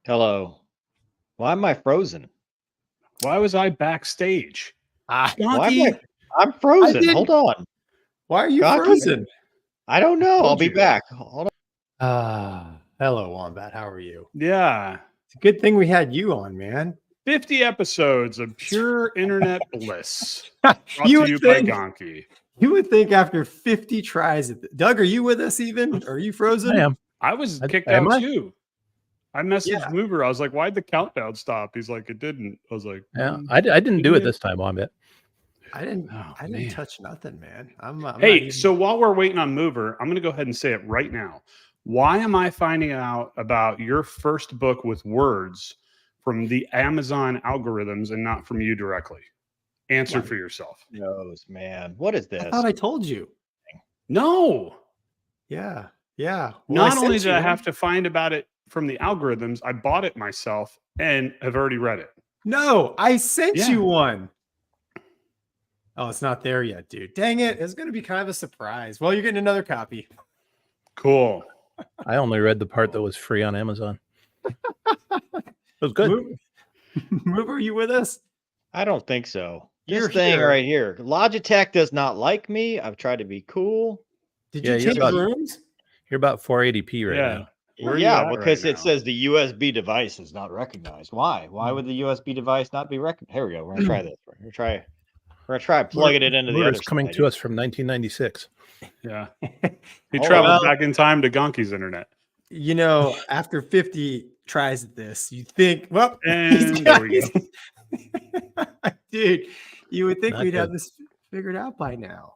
Hello. Why am I frozen? Why was I backstage? Why am Gonky, I'm frozen. Hold on. Why are you Gonky? frozen? I don't know. I'll Told be you. back. Hold on. Hello, Wombat. How are you? yeah. It's a good thing we had you on, man. 50 episodes of pure internet bliss. Brought You to you would by think- Gonky. You would think after 50 tries, Doug, are you with us even? Are you frozen? I am. I was kicked am out I? too. I messaged Yeah. Mover. I was like, why'd the countdown stop? He's like, it didn't. I was like, Yeah, I didn't do it this time, Wombat. I didn't. Oh, I didn't man. touch nothing, man. I'm not Hey, even- so while we're waiting on Mover, I'm going to go ahead and say it right now. Why am I finding out about your first book with words from the Amazon algorithms and not from you directly? Answer Right. for yourself. Knows, man. What is this? I thought I told you. No. Yeah, yeah. Not only did I have to find about it from the algorithms, I bought it myself and have already read it. No, I sent Yeah. you one. Oh, it's not there yet, dude. Dang it! It's going to be kind of a surprise. Well, you're getting another copy. Cool. I only read the part that was free on Amazon. It was good. Mover, are you with us? I don't think so. You're This thing here. right here. Logitech does not like me. I've tried to be cool. Did Yeah, you you're change about- rooms? You're about 480p right Yeah. now. Where are you Yeah, at because right it now? says the USB device is not recognized. Why? Why would the USB device not be recognized? Here we go. We're gonna try this. We're gonna try plugging it into the other It's coming side. to us from 1996. Yeah. He Oh, traveled well. back in time to Gonky's internet. You know, after 50 tries at this, you think, well, And there we go. Dude, you would think Not we'd have good. this figured out by now.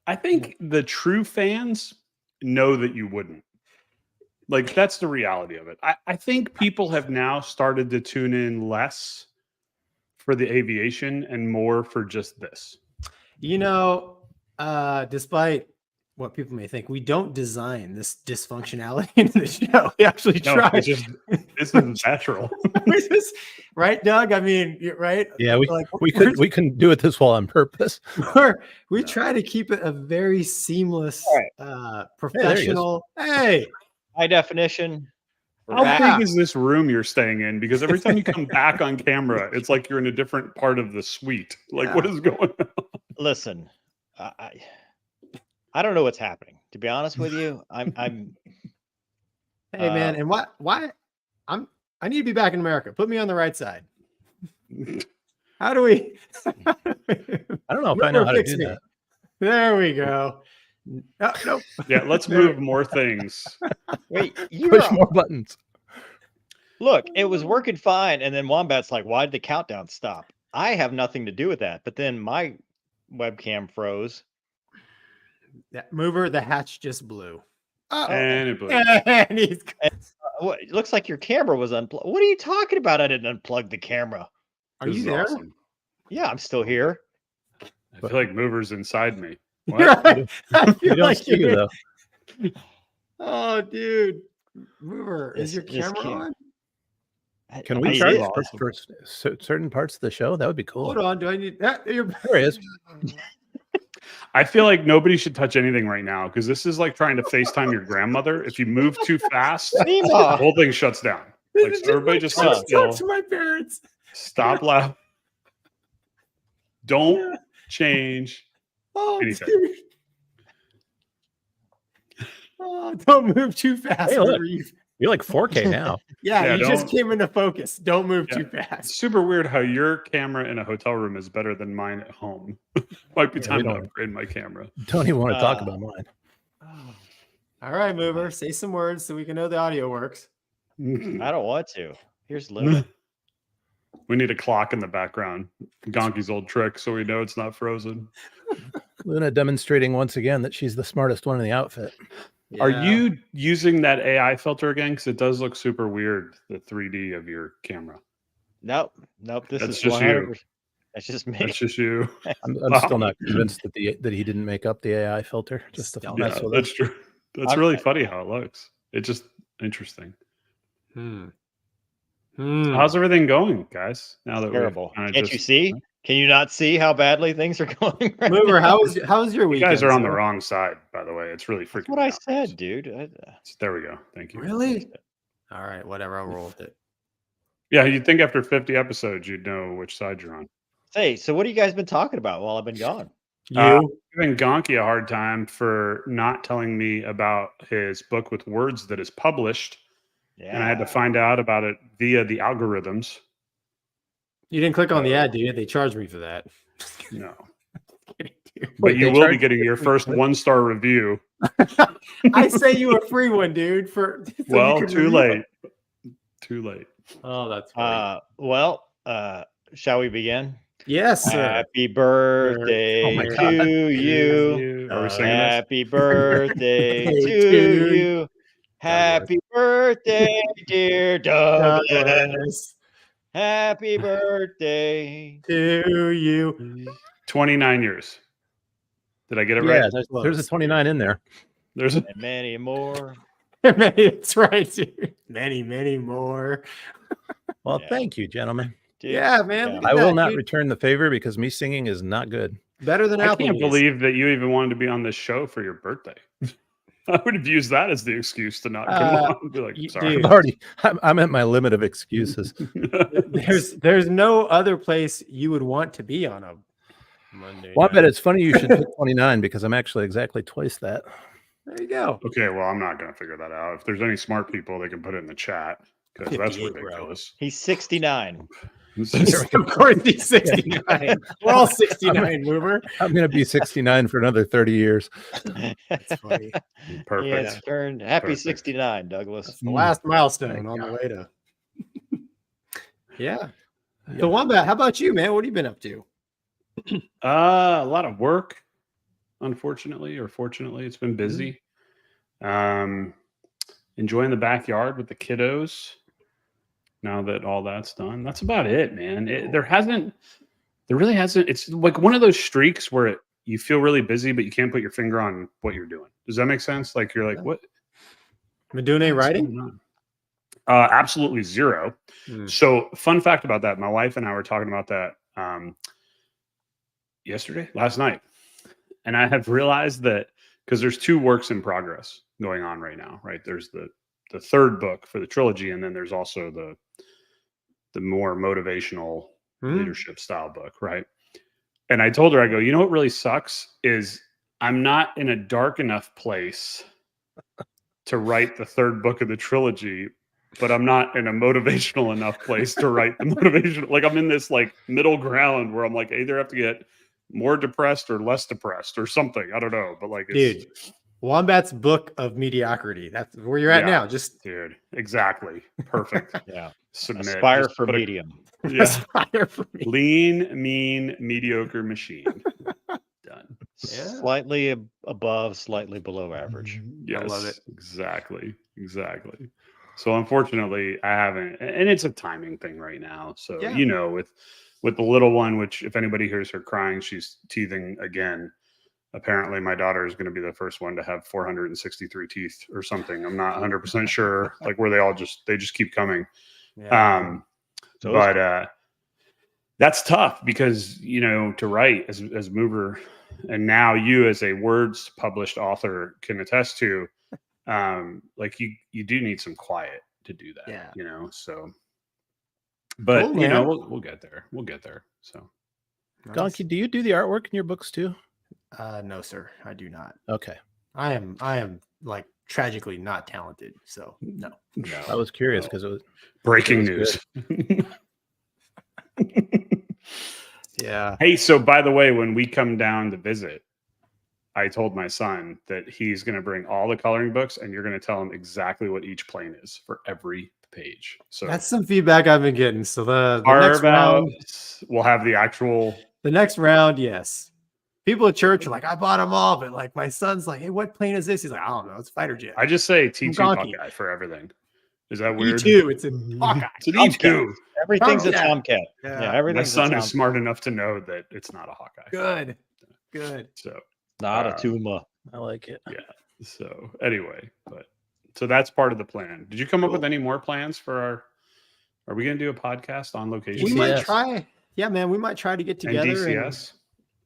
I think the true fans know that you wouldn't. Like, that's the reality of it. I think people have now started to tune in less for the aviation and more for just this. You know, despite what people may think, we don't design this dysfunctionality into the show. We actually No, try. it's just this is natural. We just- right, Doug? I mean, right? Yeah, we Like, we couldn't do it this well on purpose. we No. try to keep it a very seamless, Right. professional. Hey, High definition. We're How back. big is this room you're staying in? Because every time you come back on camera, it's like you're in a different part of the suite. Like, what Yeah. is going on? Listen, I don't know what's happening. To be honest with you, I'm hey, man, and why? I need to be back in America. Put me on the right side. How do we? I don't know if I know how to do that. There we go. Nope. Yeah, let's move more things. wait. You Push were, more buttons. look, it was working fine, and then Wombat's like, "Why did the countdown stop?" I have nothing to do with that. But then my webcam froze. That mover, the hatch just blew. And it blew. And he's What? It looks like your camera was unplugged. What are you talking about? I didn't unplug the camera. Are This you is there? awesome. Yeah, I'm still here. I feel like Mover's inside me. You're What? right. I We feel don't like see you you're- though. Oh, dude. Mover, is your This camera cam- on? Can I we did. charge awesome. for certain parts of the show? That would be cool. Hold on. Do I need you're There he is. I feel like nobody should touch anything right now because this is like trying to FaceTime your grandmother. If you move too fast, the Nima. whole thing shuts down. Like, so everybody just sit Talk still. to my parents. Stop laughing. Don't change. Oh, Anything. dude. Oh, don't move too fast. Hey, look. Mover. You're like 4K now. Yeah, Yeah, you just don't- came into focus. Don't move Yeah. too It's fast. super weird how your camera in a hotel room is better than mine at home. Might be Yeah, time we to don't- upgrade my camera. Don't even want to talk Uh, about mine. All right, Mover, say some words so we can know the audio works. I don't want to. Here's Luna. We need a clock in the background. Gonky's old trick, so we know it's not frozen. Luna demonstrating once again that she's the smartest one in the outfit. Are Yeah. you using that AI filter again? Because it does look super weird, the 3D of your camera. Nope. This That's is just you. 100%. That's just me. That's just you. I'm still not convinced that that he didn't make up the AI filter just to Still mess Yeah, with that's us. true. That's I'm- really funny how it looks. It's just interesting. Hmm. How's everything going, guys? Now that Terrible. we've kinda Can't you just- see? Can you not see how badly things are going? Right Mover, now? how's your You weekend? guys are on the sir? wrong side, by the way. It's really freaking. That's what I me out. said, dude. There we go. Thank you. Really? All right, whatever. I'll roll with it. Yeah, you'd think after 50 episodes, you'd know which side you're on. Hey, so what have you guys been talking about while I've been gone? Giving Gonky a hard time for not telling me about his book with words that is published. Yeah. And I had to find out about it via the algorithms. You didn't click on the ad, did you? They charged me for that. No. Wait, But you will be getting your first 1-star review. I say you a free one, dude. So well, too late. Too late. Oh, that's funny. Shall we begin? Yes, sir. Happy birthday Oh my to God. you. Are we singing this? Happy birthday To to you. Happy birthday, dear Douglas. Douglas, Happy birthday. to you. 29 years. Did I get it Yeah, right? there's a 29 in there. There's a And many more. That's right, dude. Many, many more. Well, Yeah. thank you, gentlemen. Dude, Yeah, man. yeah. Look at I will that, not dude. return the favor because me singing is not good. Better than I Applebee's. can't believe that you even wanted to be on this show for your birthday. I would have used that as the excuse to not come on and be like, sorry. dude. I'm at my limit of excuses. There's no other place you would want to be on a Monday. Well, I bet night. it's funny you should pick 29 because I'm actually exactly twice that. There you go. Okay, well, I'm not going to figure that out. If there's any smart people, they can put it in the chat because that's 58, bro. ridiculous. He's 69. Of course, he's 69. We're all 69, Mover. I'm going to be 69 for another 30 years. That's funny. Perfect. Yes, turned happy Perfect. 69, Douglas. That's the last milestone Thank on the God. way to. Yeah. So, Wombat, how about you, man? What have you been up to? A lot of work, unfortunately, or fortunately, it's been busy. Enjoying the backyard with the kiddos. Now that all that's done, that's about it, man. There really hasn't. It's like one of those streaks where you feel really busy, but you can't put your finger on what you're doing. Does that make sense? Like you're like, what? Been doing any what's writing? going on? Absolutely zero. So, fun fact about that: my wife and I were talking about that last night, and I have realized that because there's 2 works in progress going on right now. Right? There's the 3rd book for the trilogy, and then there's also the more motivational leadership style book, right? And I told her, I go, you know what really sucks is I'm not in a dark enough place to write the 3rd book of the trilogy, but I'm not in a motivational enough place to write the motivational. Like I'm in this like middle ground where I'm like, I either have to get more depressed or less depressed or something. I don't know, but like, Dude, Wombat's book of mediocrity. That's where you're at now. Just dude, exactly. Perfect. Yeah. Submit. Aspire Just for put a- medium. Yeah. aspire for me. Lean, mean, mediocre machine. Done. Slightly above, slightly below average. Yes, love it. Exactly. So unfortunately, I haven't, and it's a timing thing right now. So Yeah. you know, with the little one, which if anybody hears her crying, she's teething again. Apparently, my daughter is going to be the first one to have 463 teeth or something. I'm not 100% sure, like where they just keep coming. Yeah. But that's tough because to write as mover, and now you as a words published author can attest to, like you do need some quiet to do that. Yeah. So, but Cool, man. we'll get there. So, Gonky, do you do the artwork in your books too? No, sir, I do not. Okay. I am like tragically not talented. So no. I was curious because it was breaking It was news. Yeah. Hey, so by the way, when we come down to visit, I told my son that he's going to bring all the coloring books and you're going to tell him exactly what each plane is for every page. So That's some feedback I've been getting. So the next carve out, round, we'll have the actual. yes. People at church are like, I bought them all, but like my son's like, hey, what plane is this? He's like, I don't know, it's fighter jet. I just say T2 Gonky. Buckeye for everything. Is that weird? E2, it's a Hawkeye. It's an E2. Everything's a Tomcat. Tomcat. Yeah. Yeah, My everything's a son Tomcat. is smart enough to know that it's not a Hawkeye. Good. So Not a Tuma. I like it. yeah. So anyway, so that's part of the plan. Did you come up with any more plans for our? Are we going to do a podcast on location? We might DCS. try. Yeah, man, we might try to get and together. DCS.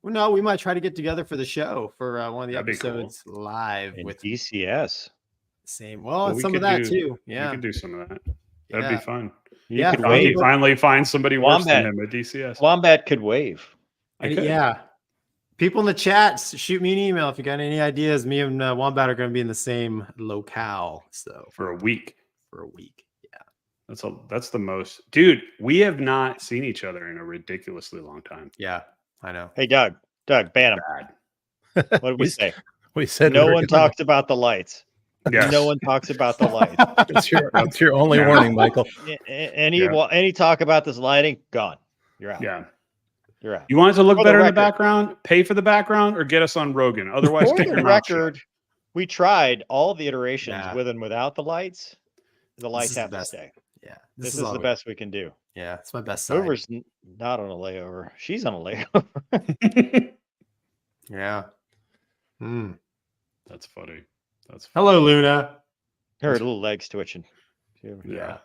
Well, no, we might try to get together for the show for one of the That'd be cool. episodes live And with DCS. Same. Well, we some of could that do- too. We Yeah. could do some of that. That'd Yeah. be fun. You Yeah, could for He wave. anybody- finally finds somebody worse than Wombat. him at DCS. Wombat could wave. I could. Yeah. People in the chat, shoot me an email if you got any ideas. Me and Wombat are going to be in the same locale. So For a week. for a week. Yeah. That's the most. Dude, we have not seen each other in a ridiculously long time. Yeah. I know. Hey, Doug, ban him. Bad. What did we say? We said No we were one gonna- talks about the lights. Yes. No one talks about the lights. That's your only Yeah. warning, Michael. Any talk about this lighting, gone. You're out. Yeah. You're out. You want it to look For the better in the record. background? Pay for the background or get us on Rogan. Otherwise, For keep the your mouth shut. record, we tried all the iterations Yeah. with and without the lights. The lights is the have to best. stay. Yeah. This is all the we- best we can do. Yeah. It's my best side. Hoover's not on a layover. She's on a layover. Yeah. Hmm. That's funny. That's funny. Hello, Luna. Her little legs twitching. Yeah.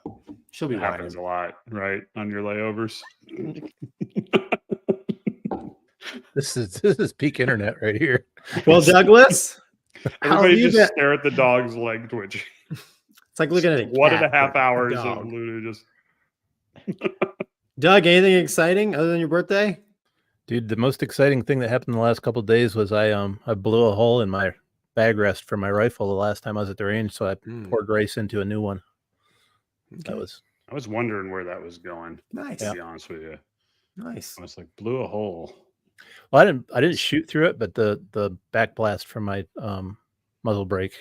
She'll be It happens whining. a lot, right? On your layovers. This is peak internet right here. Well, Douglas, how have Everybody you just been? stare at the dog's leg twitching. It's like looking at a 1.5 cat, but a hours of dog. Luna just. Doug, anything exciting other than your birthday? Dude, the most exciting thing that happened in the last couple of days was I blew a hole in my bag rest for my rifle the last time I was at the range, so I poured rice into a new one. That was I was wondering where that was going. Nice. To be honest with you, Nice. I was like, blew a hole. well, I didn't shoot through it, but the back blast from my muzzle brake.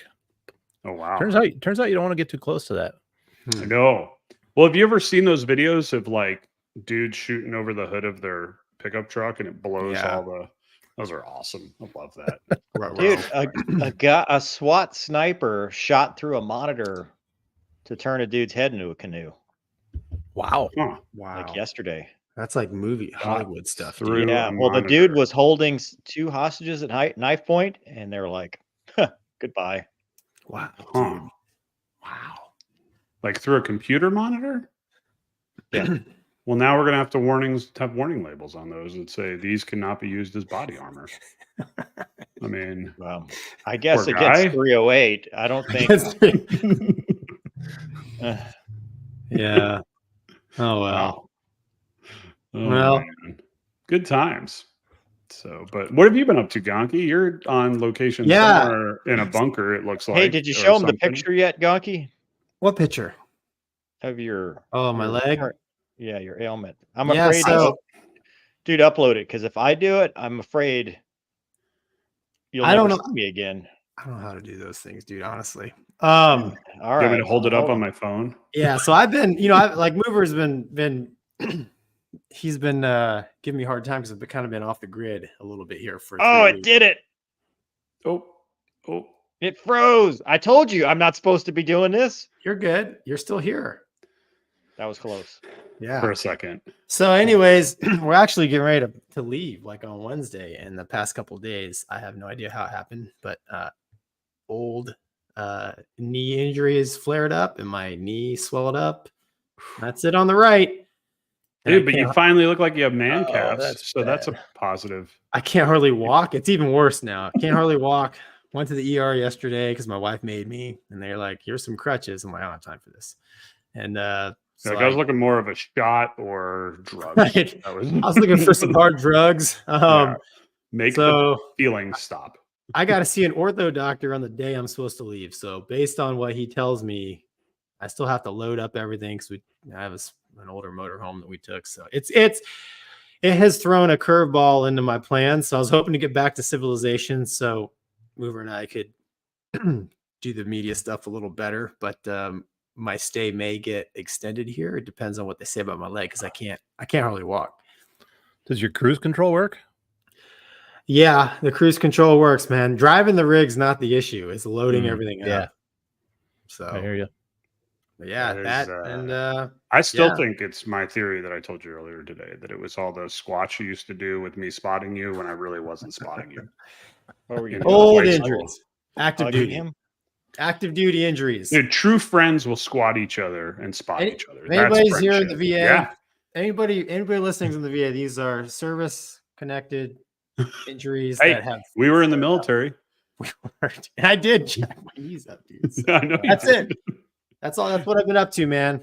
Oh wow! Turns out you don't want to get too close to that. I know. Well, have you ever seen those videos of like dudes shooting over the hood of their pickup truck and it blows Yeah. all the? Those are awesome. I love that. Dude, a SWAT sniper shot through a monitor to turn a dude's head into a canoe Wow. Huh. Wow. like yesterday. That's like movie Hollywood stuff. Dude. Through Yeah. a Well, the dude monitor. was holding 2 hostages at knife point, and they were like, "Goodbye." Wow. Huh. Dude. Wow. Like through a computer monitor. Yeah. Well, now we're gonna have to have warning labels on those that say these cannot be used as body armor. I mean, Well, I guess Poor it gets guy. 308. I don't think. Yeah. Oh well. wow. Oh, Well. man. Good times. So, but what have you been up to, Gonky? You're on location Yeah. somewhere in a bunker. It looks like. Hey, did you or show him the something. picture yet, Gonky? What picture? Of your Oh, my your leg. Yeah, your ailment. I'm Yeah, afraid so- dude, upload it, because if I do it, I'm afraid you'll I never don't know. see me again. I don't know how to do those things, dude. Honestly. All Do you right. want me to hold it up hold on my phone? Yeah. So I've been, I've like Mover's been he's been giving me a hard time because I've kind of been off the grid a little bit here for. Oh, 3 it weeks. did it. Oh. It froze. I told you I'm not supposed to be doing this. You're good. You're still here. That was close. Yeah. For a second. So, anyways, we're actually getting ready to leave like on Wednesday. And the past couple of days, I have no idea how it happened, but old knee injury has flared up and my knee swelled up. That's it on the right. And Dude, but you finally look like you have man Oh, calves. that's That's a bad. positive. I can't hardly walk. It's even worse now. I can't hardly walk. Went to the ER yesterday because my wife made me, and they're like, "Here's some crutches." I'm like, "I don't have time for this." And so Like I was looking more of a shot or drugs. Right. That was, I was looking for some hard drugs. Yeah. Make the So feelings stop. I got to see an ortho doctor on the day I'm supposed to leave. So based on what he tells me, I still have to load up everything because I have an older motorhome that we took. So it has thrown a curveball into my plans. So I was hoping to get back to civilization so Mover and I could do the media stuff a little better. But my stay may get extended here. It depends on what they say about my leg because I can't hardly walk. Does your cruise control work? Yeah, the cruise control works, man. Driving the rig's not the issue. It's loading everything up. yeah. So I hear you. but yeah, There's, that and I still Yeah. think it's my theory that I told you earlier today that it was all those squats you used to do with me spotting you when I really wasn't spotting you. What were you Yeah. doing? old high school. injuries, active Hugging duty, him? active duty injuries. Dude, true friends will squat each other and spot Any- each other. if That's anybody's here in the friendship. VA, Yeah. anybody listening in the VA, these are service connected injuries Hey, that have we were in the military. And I did jack my knees up, dude. So I know you that's did. it. That's all. That's what I've been up to, man.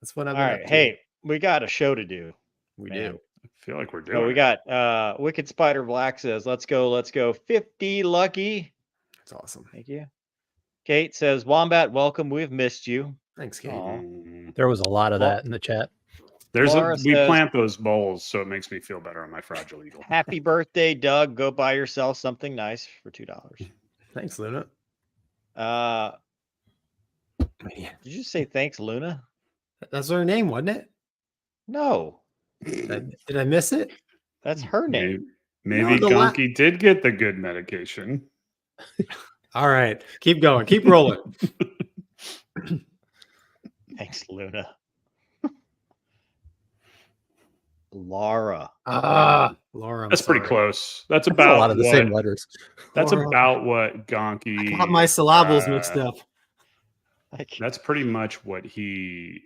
That's what I've All been right. up to. Hey, we got a show to do. we man. do. I feel like we're doing. So we it. got Wicked Spider Black says, let's go. 50 lucky. That's awesome. Thank you. Kate says, Wombat, welcome. We've missed you. Thanks, Kate. Aw. There was a lot of Well- that in the chat. Laura We says- plant those bowls, so it makes me feel better on my fragile eagle. Happy birthday, Doug. Go buy yourself something nice for $2. Thanks, Luna. Did Man, you just say thanks, Luna? that's her name, wasn't it? No, Did I miss it? that's her name. Maybe No, the la- Gonky did get the good medication. All right, keep going, keep rolling. Thanks, Luna. Laura. Laura. I'm That's pretty sorry. close. That's That's about a lot of the what, same letters. That's Laura. about what Gonky. I got my syllables mixed up. That's pretty much what he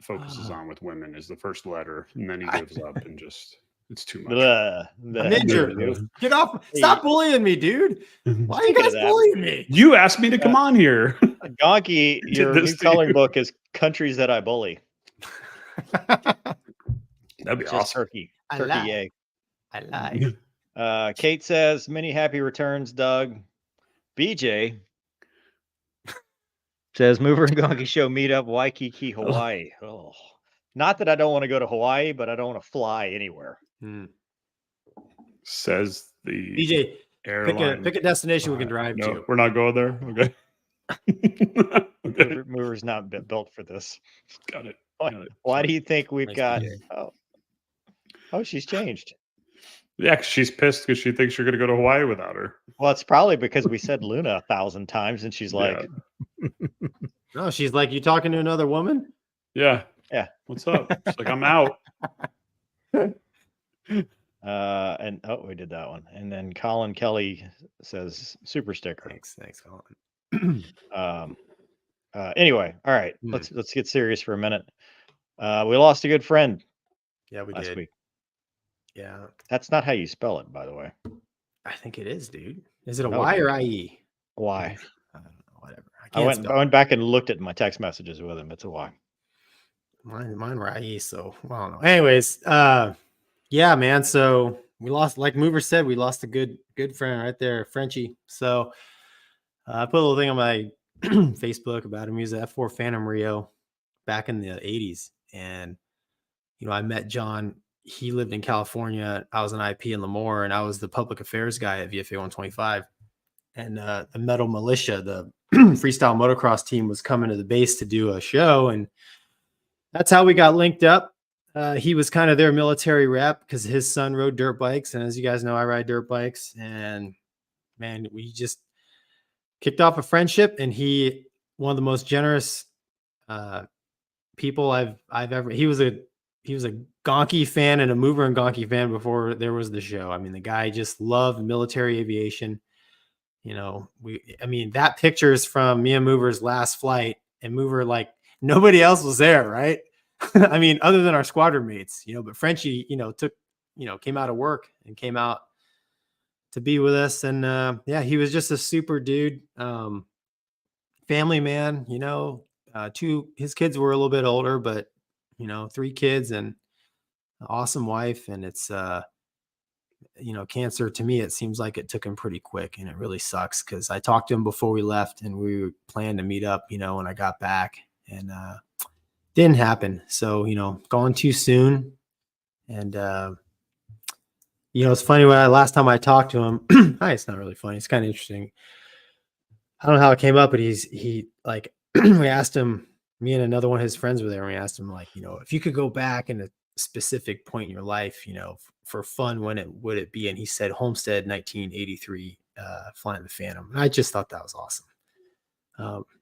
focuses on with women is the first letter, and then he gives up and just it's too much. I'm injured. Get off! Stop bullying me, dude. Why are you Speaking guys of that- bullying me? You asked me to come on here. Gonky, your this new to coloring you. book is Countries That I Bully. That'd be Just awesome. Turkey. I Turkey, lie. yay. I lied. Kate says, many happy returns, Doug. BJ says, Mover and Gonky Show meetup, Waikiki, Hawaii. Oh, not that I don't want to go to Hawaii, but I don't want to fly anywhere. Says the BJ, airline. pick a destination we can drive No, to. we're not going there. Okay. Okay. Mover's not built for this. Got it. Why, Got it. why do you think we've Thanks, got? BJ. Oh, she's changed. Yeah, 'cause she's pissed because she thinks you're going to go to Hawaii without her. Well, it's probably because we said Luna 1,000 times, and she's like, No, she's like, you talking to another woman? Yeah. Yeah. What's up? She's like, I'm out. and oh, we did that one. And then Colin Kelly says super sticker. Thanks, Colin. Anyway, all right, let's get serious for a minute. We lost a good friend Yeah, we last did. week. Yeah, That's not how you spell it, by the way. I think it is, dude. Is it a No, Y or dude. IE? Why? I don't know. Whatever. I I can't went spell. back and looked at my text messages with him. It's a Y. Mine were IE, so I don't know. Anyways, yeah, man. So we lost, like Mover said, we lost a good friend right there, Frenchie. So I put a little thing on my Facebook about him. He was an F4 Phantom Rio back in the 80s. And, I met John. He lived in California. I was an IP in Lemoore, and I was the public affairs guy at VFA 125. And the Metal Militia, the freestyle motocross team, was coming to the base to do a show. And that's how we got linked up. He was kind of their military rep because his son rode dirt bikes. And as you guys know, I ride dirt bikes. And man, we just kicked off a friendship. And one of the most generous people I've ever, he was a Gonky fan and a Mover and Gonky fan before there was the show. I mean, the guy just loved military aviation. That picture is from me and Mover's last flight, and Mover, like, nobody else was there, right? I mean, other than our squadron mates, but Frenchie, came out of work and came out to be with us. And yeah, he was just a super dude, family man, his kids were a little bit older, but 3 kids and an awesome wife. And it's, cancer, to me, it seems like it took him pretty quick, and it really sucks because I talked to him before we left and we planned to meet up, when I got back, and didn't happen. So, gone too soon. And, it's funny, last time I talked to him, it's not really funny. It's kind of interesting. I don't know how it came up, but he like, we asked him, me and another one of his friends were there, and we asked him, like, if you could go back in a specific point in your life, for fun, when would it be? And he said Homestead 1983, flying the Phantom. And I just thought that was awesome.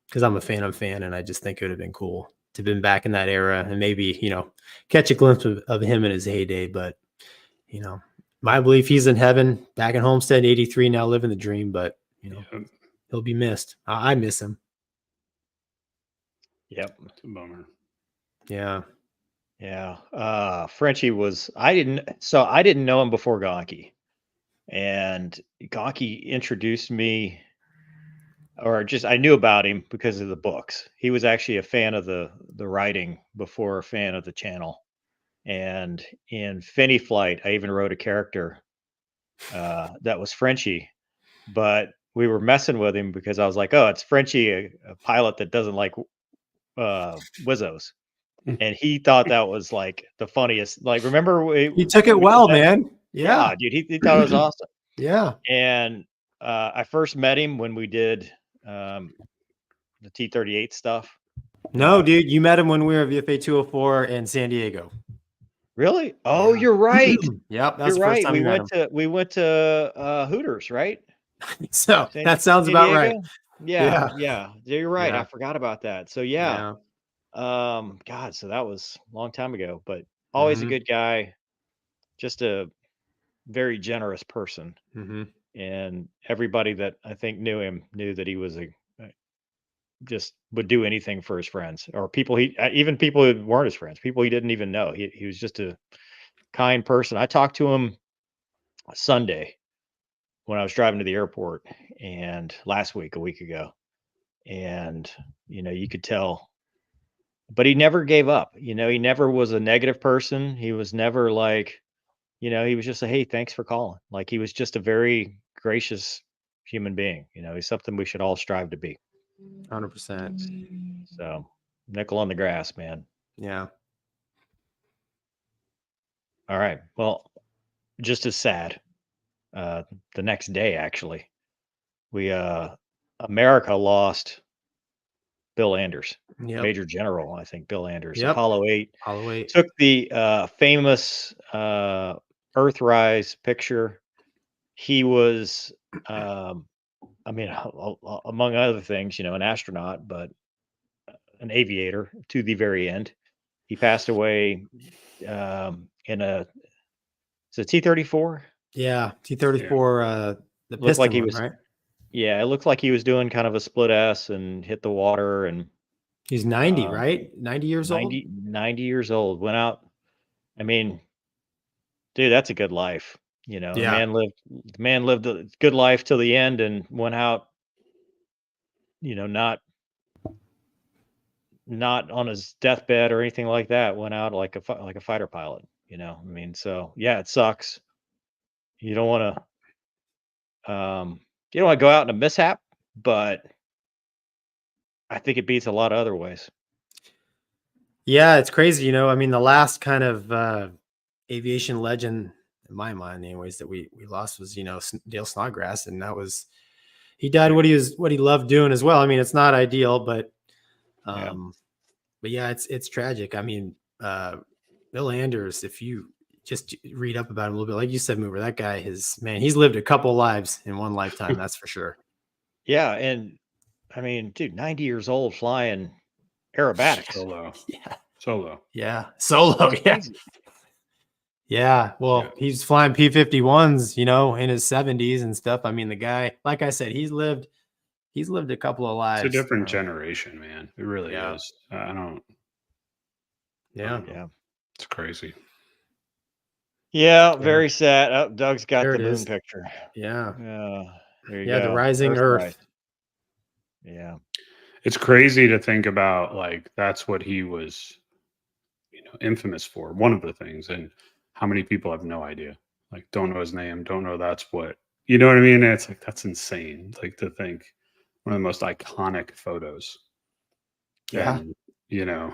Because I'm a Phantom fan, and I just think it would have been cool to have been back in that era and maybe, catch a glimpse of him in his heyday. But, my belief, he's in heaven back in Homestead 83, now living the dream, but, he'll be missed. I miss him. Yep. It's a bummer. Yeah. Yeah. Frenchie was, I didn't know him before Gonky. and Gonky introduced me, or just I knew about him because of the books. He was actually a fan of the writing before a fan of the channel. And in Finny Flight, I even wrote a character that was Frenchie, but we were messing with him because I was like, "Oh, it's Frenchie, a pilot that doesn't like Wizzos," and he thought that was like the funniest. Like, remember You took it we did well, that? man. Yeah, Yeah. dude, he thought it was awesome. Yeah. And I first met him when we did the T-38 stuff. No, dude, you met him when we were VFA 204 in San Diego. Really? Oh, Yeah. you're right. Yep, that's You're the first right. time We you met went him. to Hooters, right? So San, that sounds San about right. Diego? Yeah, Yeah. you're right. I Yeah. forgot about that. So yeah. Yeah. God, so that was a long time ago, but always a Mm-hmm. good guy, just a very generous person. Mm-hmm. And everybody that I think knew him knew that he was just would do anything for his friends, or people even people who weren't his friends, people he didn't even know. He was just a kind person. I talked to him Sunday when I was driving to the airport, and last week, a week ago, and you could tell, but he never gave up. He never was a negative person. He was never like, he was just a, hey, thanks for calling. Like, he was just a very gracious human being. He's something we should all strive to be. 100%. So, nickel on the grass, man. Yeah. All right. Well, just as sad. The next day, actually, we America lost Bill Anders, Yep. Major General, I think Bill Anders. Yep. Apollo 8 Apollo 8. took the famous Earthrise picture. He was, I mean, among other things, an astronaut, but an aviator to the very end. He passed away in it's a T-34. Yeah. T-34, the Looked like piston he one, was, right? yeah, it looked like he was doing kind of a split S and hit the water, and He's 90, um, right? 90 years old? 90 years old. Went out. I mean, dude, that's a good life. The Yeah. man lived a good life till the end and went out, not on his deathbed or anything like that. Went out like a fighter pilot. I mean, so yeah, it sucks. You don't want to go out in a mishap, but I think it beats a lot of other ways. Yeah, it's crazy. I mean, the last kind of aviation legend, in my mind, anyways, that we lost was, Dale Snodgrass. And he died what he loved doing as well. I mean, it's not ideal, but Yeah. but yeah, it's tragic. I mean, Bill Anders, if you just read up about him a little bit, like you said, Mover, that guy he's lived a couple lives in one lifetime, that's for sure. Yeah, and I mean, dude, 90 years old flying aerobatics. Solo. Yeah. Solo. Yeah. Solo. That's Yeah. crazy. Yeah. Well, Yeah. he's flying P-51s, in his 70s and stuff. I mean, the guy, like I said, he's lived a couple of lives. It's a different generation, man. It really Yeah. is. I don't. Yeah. Yeah. It's crazy. Yeah, very sad. Oh, Doug's got There the it moon is. picture. Yeah. There you Yeah. go. The rising Earthrise. Earth. Yeah. It's crazy to think about, like, that's what he was, infamous for. One of the things, and how many people have no idea, like, don't know his name, don't know that's what, you know what I mean? And it's like, that's insane. Like, to think one of the most iconic photos. Yeah. And, it's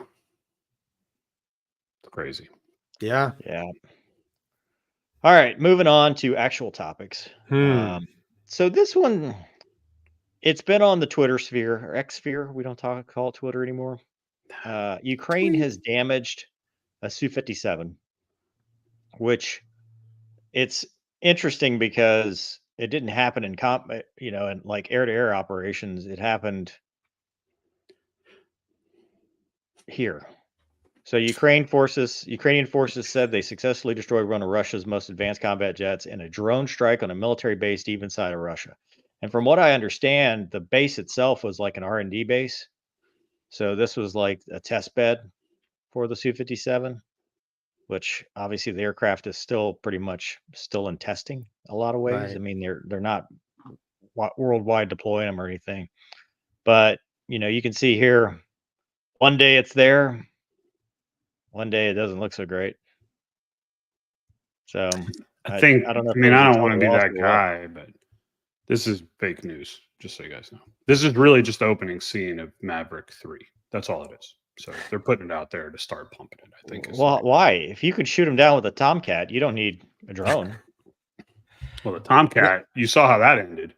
crazy. Yeah. Yeah. All right, moving on to actual topics. So this one, it's been on the Twitter sphere or X sphere. We don't call it Twitter anymore. Ukraine has damaged a Su-57, which it's interesting because it didn't happen in in like air-to-air operations. It happened here. So Ukrainian forces said they successfully destroyed one of Russia's most advanced combat jets in a drone strike on a military base deep inside of Russia. And from what I understand, the base itself was like an R&D base. So this was like a test bed for the Su-57. which obviously the aircraft is still pretty much still in testing a lot of ways. Right. I mean, they're not worldwide deploying them or anything, but you can see here, one day it's there, one day it doesn't look so great. So I think, I don't know if I mean, it was I a don't want to total be loss that or what. guy, but this is fake news, just so you guys know. This is really just the opening scene of Maverick 3. That's all it is. So they're putting it out there to start pumping it, I think. Well, why? If you can shoot him down with a Tomcat, you don't need a drone. Well, the Tomcat, you saw how that ended.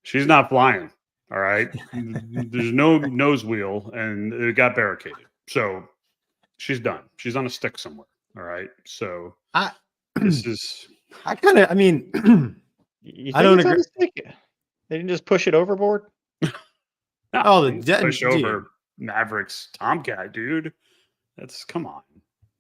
She's not flying. All right. There's no nose wheel and it got barricaded. So she's done. She's on a stick somewhere. All right. So this is. I mean, You I don't think it's on agree. the stick? They didn't just push it overboard? Oh, the push dude. over Maverick's Tomcat, dude. That's come on.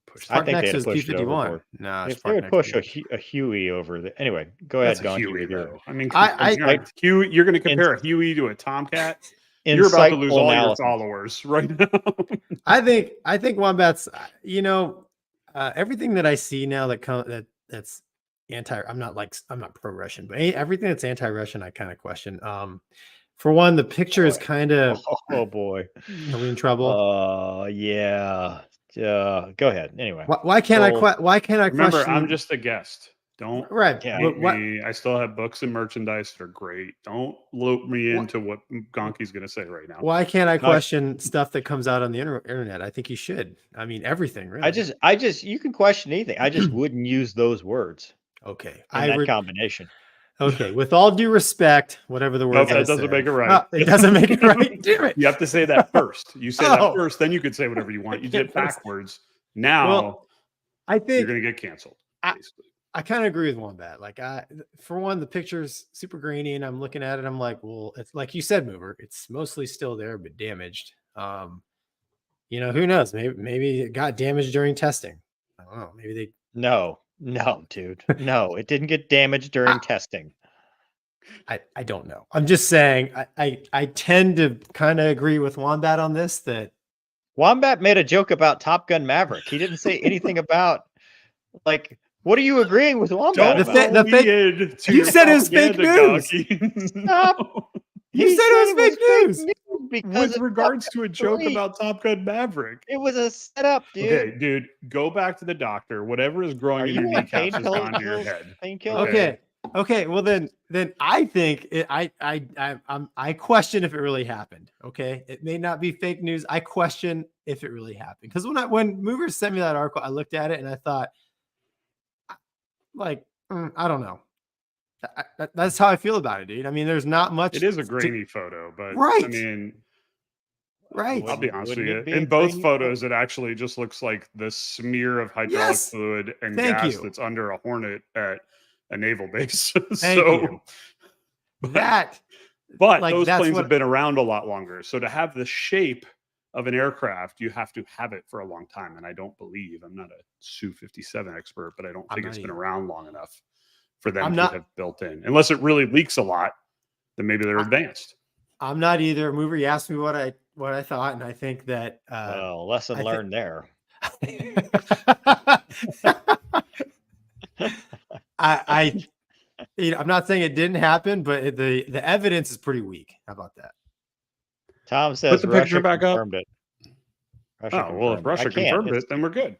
Push I Park think next they'd to have his pushed it P-51. overboard. No, If they would push a Huey over the anyway, go ahead, That's a Gonky, Huey, with your though. I mean, I- you're going to compare a Huey to a Tomcat? You're about to lose insightful all analysis. your followers right now. I think Wombat's, everything that I see now that's I'm not pro-Russian, but everything that's anti-Russian, I kind of question. For one, the picture is kind of, Oh boy, are we in trouble? Yeah. Go ahead. Anyway, Why can't so- why can't I Remember, question? I'm just a guest. Don't right. Yeah. but what, me. I still have books and merchandise that are great. Don't loop me into what Gonky's going to say right now. why can't I question stuff that comes out on the internet? I think you should. I mean, everything, really. I just you can question anything. I just wouldn't use those words Okay. in that combination. Okay. With all due respect, whatever the word Nope, that doesn't make it right. It doesn't make it right. Damn it. You have to say that first. You say that first, then you could say whatever you want. You did it backwards. Now Well, I you're think going to get canceled. Basically. I kind of agree with Wombat. Like, for one, the picture's super grainy, and I'm looking at it. I'm like, well, it's like you said, Mover. It's mostly still there, but damaged. Who knows? Maybe it got damaged during testing. I don't know. Maybe they. No, dude. No, it didn't get damaged during testing. I don't know. I'm just saying. I tend to kind of agree with Wombat on this. That Wombat made a joke about Top Gun Maverick. He didn't say anything about like. What are you agreeing with Wombat about? You said it was fake news. Stop. You said it was fake news. Because with regards to a joke about Top Gun Maverick. It was a setup, dude. Okay, dude, go back to the doctor. Whatever is growing in your kneecaps has gone to your head. Okay. Well, then I think I question if it really happened. Okay, it may not be fake news. I question if it really happened because when Movers sent me that article, I looked at it and I thought, like, I don't know. That's how I feel about it, dude. I mean, there's not much. It is a grainy photo, but right. I mean, right. I'll be honest with you. In both photos, it actually just looks like the smear of hydraulic fluid and gas that's under a Hornet at a naval base. But those planes have been around a lot longer. So to have the shape of an aircraft, you have to have it for a long time. And I don't believe, I'm not a Su-57 expert, but I don't think it's been around long enough for them to have built in. Unless it really leaks a lot, then maybe they're advanced. I'm not either. Mover, you asked me what I thought, and I think that lesson learned there. I'm not saying it didn't happen, but the evidence is pretty weak. How about that? Tom says put the picture back up. It. Well, if Russia confirmed it, then we're good.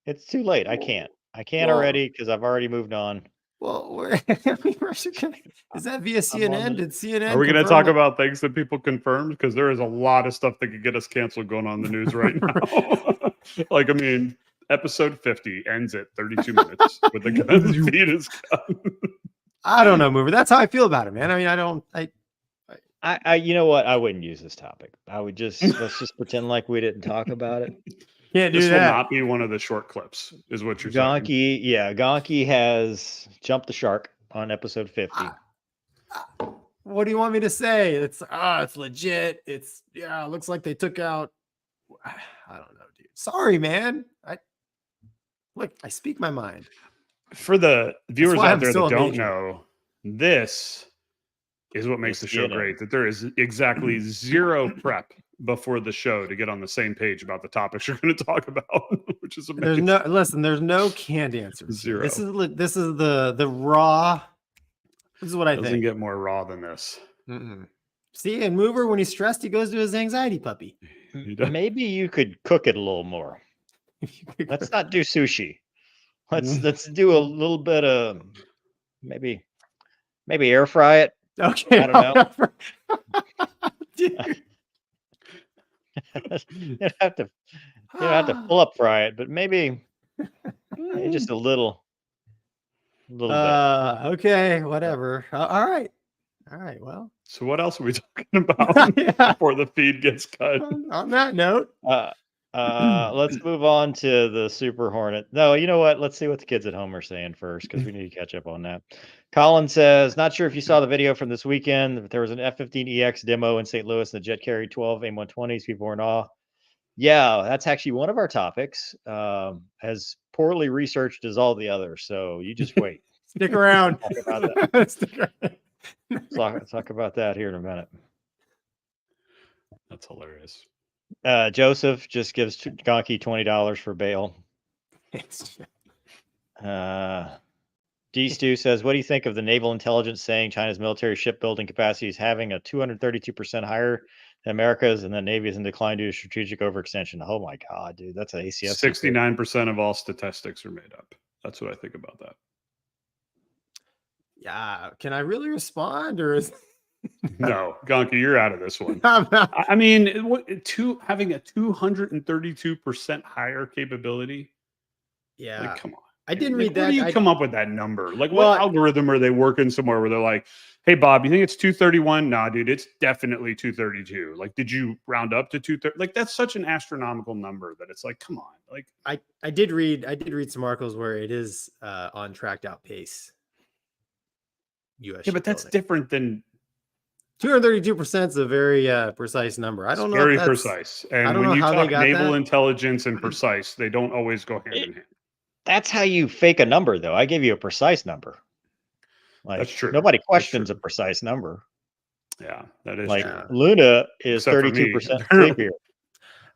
It's too late. I can't already because I've already moved on. Well, Russia is that via CNN? Did CNN? Are we going to talk about things that people confirmed? Because there is a lot of stuff that could get us canceled going on in the news right now. Like, I mean, episode 50 ends at 32 minutes with the gun feed is gun. I don't know, Mover. That's how I feel about it, man. I mean, I you know what? I wouldn't use this topic. I would let's just pretend like we didn't talk about it. Can't do this that. will not be one of the short clips, is what you're saying. Gonky has jumped the shark on episode 50. What do you want me to say? It's legit. It looks like they took out. I don't know, dude. Sorry, man. I speak my mind. For the viewers out there that don't major. know, this is what makes the show great. That there is exactly zero prep before the show to get on the same page about the topics you're going to talk about, which is There's amazing. no listen. There's no canned answers. Zero. This is the raw. This is what I Doesn't think. get more raw than this. Mm-mm. See, and Mover, when he's stressed, he goes to his anxiety puppy. Maybe you could cook it a little more. Let's not do sushi. Let's do a little bit of maybe air fry it. Okay. I don't know. Dude. You don't have to full up fry it, but maybe just a little bit. Okay, whatever. All right. Well, So what else are we talking about yeah. before the feed gets cut? On that note, Let's move on to the Super Hornet. No, you know what? Let's see what the kids at home are saying first, because we need to catch up on that. Colin says, not sure if you saw the video from this weekend, but there was an F-15EX demo in St. Louis and the jet carried 12 AIM-120s. People were in awe. Yeah, that's actually one of our topics. As poorly researched as all the others. So you just wait. stick around. Talk about that. Stick around. Talk about that here in a minute. That's hilarious. Joseph just gives Gonky $20 for bail. D. Stu says, what do you think of the naval intelligence saying China's military shipbuilding capacity is having a 232% higher than America's, and the Navy is in decline due to strategic overextension? Oh my God, dude, that's an ACS. 69% of all statistics are made up. That's what I think about that. Yeah. Can I really respond, or is No, Gonky, you're out of this one. I'm not- I mean, having a 232% higher capability. yeah. Like, come on. I didn't Like, read that. Where do you come up with that number? Like, Well, what algorithm are they working somewhere where they're like, hey, Bob, you think it's 231? Nah, dude, it's definitely 232. Like, did you round up to 230? Like, that's such an astronomical number that it's like, come on. Like, I did read some articles where it is on track to outpace US. yeah, but that's different than 232% is a very precise number. I don't know. very if that's, precise. I And don't when know you how they talk got naval that. intelligence and precise, they don't always go hand in hand. That's how you fake a number, though. I gave you a precise number. Like, That's true. Nobody That's questions true. a precise number. Yeah, that is Like true. Luna is Except for me. 32% sleepier.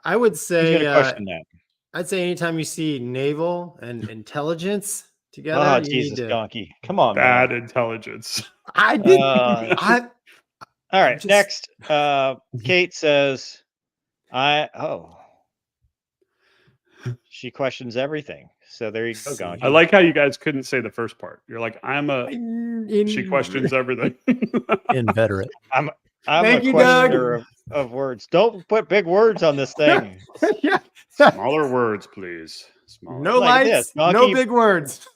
I would Who's say going to question that? I'd say anytime you see naval and intelligence together, Oh, you Jesus, need to. Gonky. Come on, Bad man. intelligence. I did. All right, just- next. Kate says, she questions everything. So there you go, Gonky. I like how you guys couldn't say the first part. You're like, she in- questions everything. Inveterate. I'm Thank a you, Doug. questioner of words. Don't put big words on this thing. Yeah. Smaller words, please. Smaller. No Like lights, this, no Gonky- big words.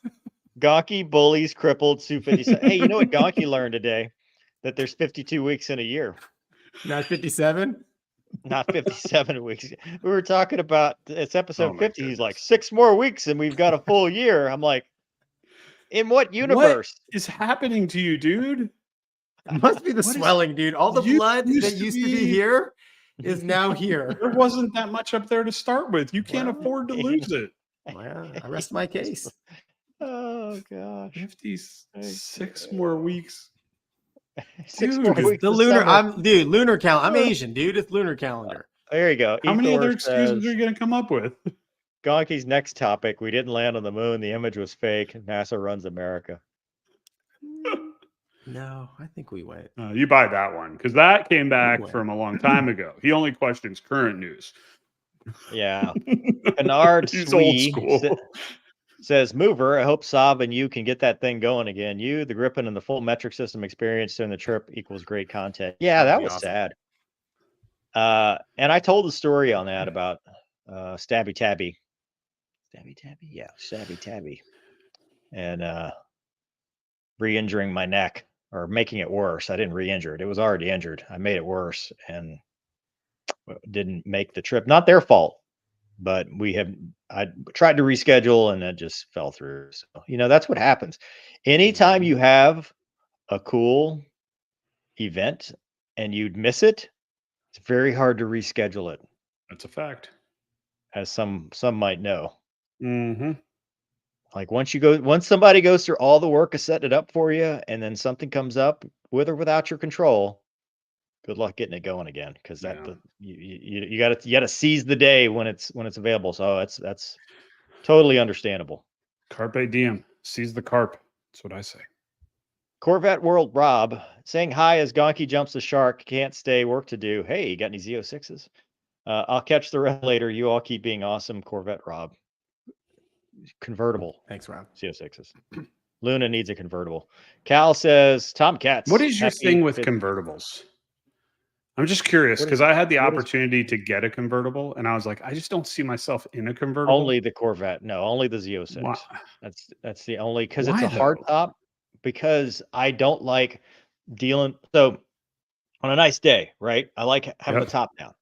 Gonky bullies crippled Su-57. Hey, you know what Gonky learned today? That there's 52 weeks in a year, Not 57. not 57 weeks. We were talking about it's episode Oh my 50. He's like goodness. 6 more weeks and we've got a full year. I'm like, in what universe? What is happening to you, dude? It must be the What is- swelling, dude. All the You blood used that to used to be be- here is now here. There wasn't that much up there to start with. You can't Well, afford to lose it. Well, I rest my case. Oh gosh. 56 more weeks. 6 Dude, more it's weeks. The to lunar, summer. lunar calendar. I'm Asian, dude. It's lunar calendar. There you go. How many Ethor other excuses says, are you going to come up with? Gonky's next topic. We didn't land on the moon. The image was fake. NASA runs America. No, I think we went. You buy that one because that came back Anyway. from a long time ago. He only questions current news. Yeah. Bernard He's old Swee school. says, Mover, I hope Saab and you can get that thing going again. You, the Griffin, and the full metric system experience during the trip equals great content. Yeah, that That'd be was awesome. sad. And I told the story on that about Stabby Tabby. Stabby Tabby? Yeah, Stabby Tabby. And re-injuring my neck or making it worse. I didn't re-injure it. It was already injured. I made it worse and didn't make the trip. Not their fault, but I tried to reschedule and it just fell through. So, that's what happens. Anytime you have a cool event and you'd miss it, it's very hard to reschedule it, That's a fact. as some might know. Mm-hmm. Like once somebody goes through all the work of setting it up for you and then something comes up with or without your control, good luck getting it going again, because that Yeah. you gotta seize the day when it's available. So that's totally understandable. Carpe diem. Seize the carp. That's what I say. Corvette World Rob saying hi as Gonky jumps the shark. Can't stay. Work to do. Hey, you got any Z06s? I'll catch the rest later. You all keep being awesome. Corvette Rob. Convertible Thanks, Rob. Z06s. Luna needs a convertible. Cal says Tomcats. What is your happy thing with fifth- convertibles? I'm just curious What is- because I had the what is- opportunity to get a convertible, and I was like, I just don't see myself in a convertible. Only the Corvette. No, only the Z06. Why? That's the only, because it's Why, a hard though? top. Because I don't like dealing. So on a nice day, right? I like having Yep. the top down.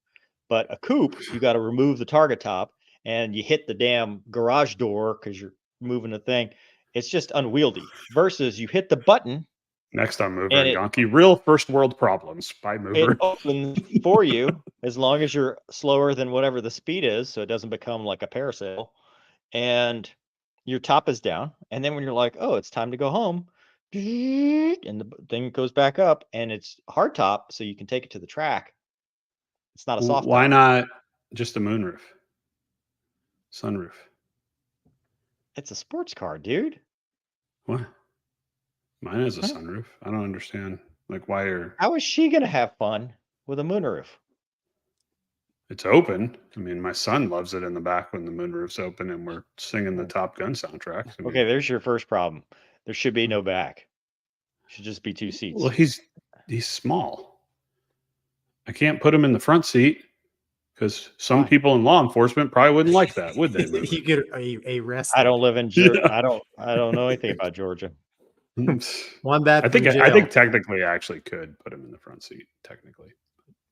But a coupe, you got to remove the target top, and you hit the damn garage door because you're moving the thing. It's just unwieldy. Versus you hit the button, Next on Mover And and it- Gonky, real first world problems by Mover. it opens for you as long as you're slower than whatever the speed is, so it doesn't become like a parasail. And your top is down. And then when you're like, oh, it's time to go home, and the thing goes back up, and it's hard top, so you can take it to the track. It's not a soft Why top. not just a moonroof? Sunroof. It's a sports car, dude. What? Mine has a Huh? sunroof. I don't understand. Like, why are How is she gonna have fun with a moonroof? it's open? I mean, my son loves it in the back when the moonroof's open and we're singing the Top Gun soundtracks. I mean, Okay, there's your first problem. There should be no back. Should just be two seats. well, he's small. I can't put him in the front seat because some Why? people in law enforcement probably wouldn't like that, would they? Mover? You get a rest. I don't live in Yeah. I don't know anything about Georgia. One bad. I think from I jail. think technically I actually could put him in the front seat technically,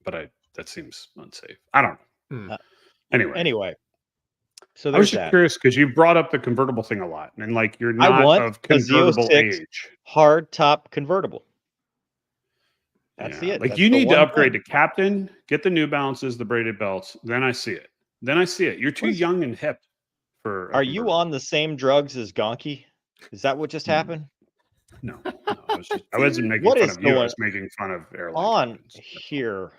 but that seems unsafe. I don't know. Hmm. Anyway, so I was there's just that. curious because you brought up the convertible thing a lot, and like you're I not want of a convertible Z06 age. hard top convertible. That's Yeah, it. like That's you the need to one upgrade thing. to captain, get the New Balances, the braided belts. Then I see it. You're too Where's- young and hip for. Are you on the same drugs as Gonky? Is that what just Hmm. happened? No, I wasn't making What fun is of you. I going was making fun of airline On captains. That's all. here.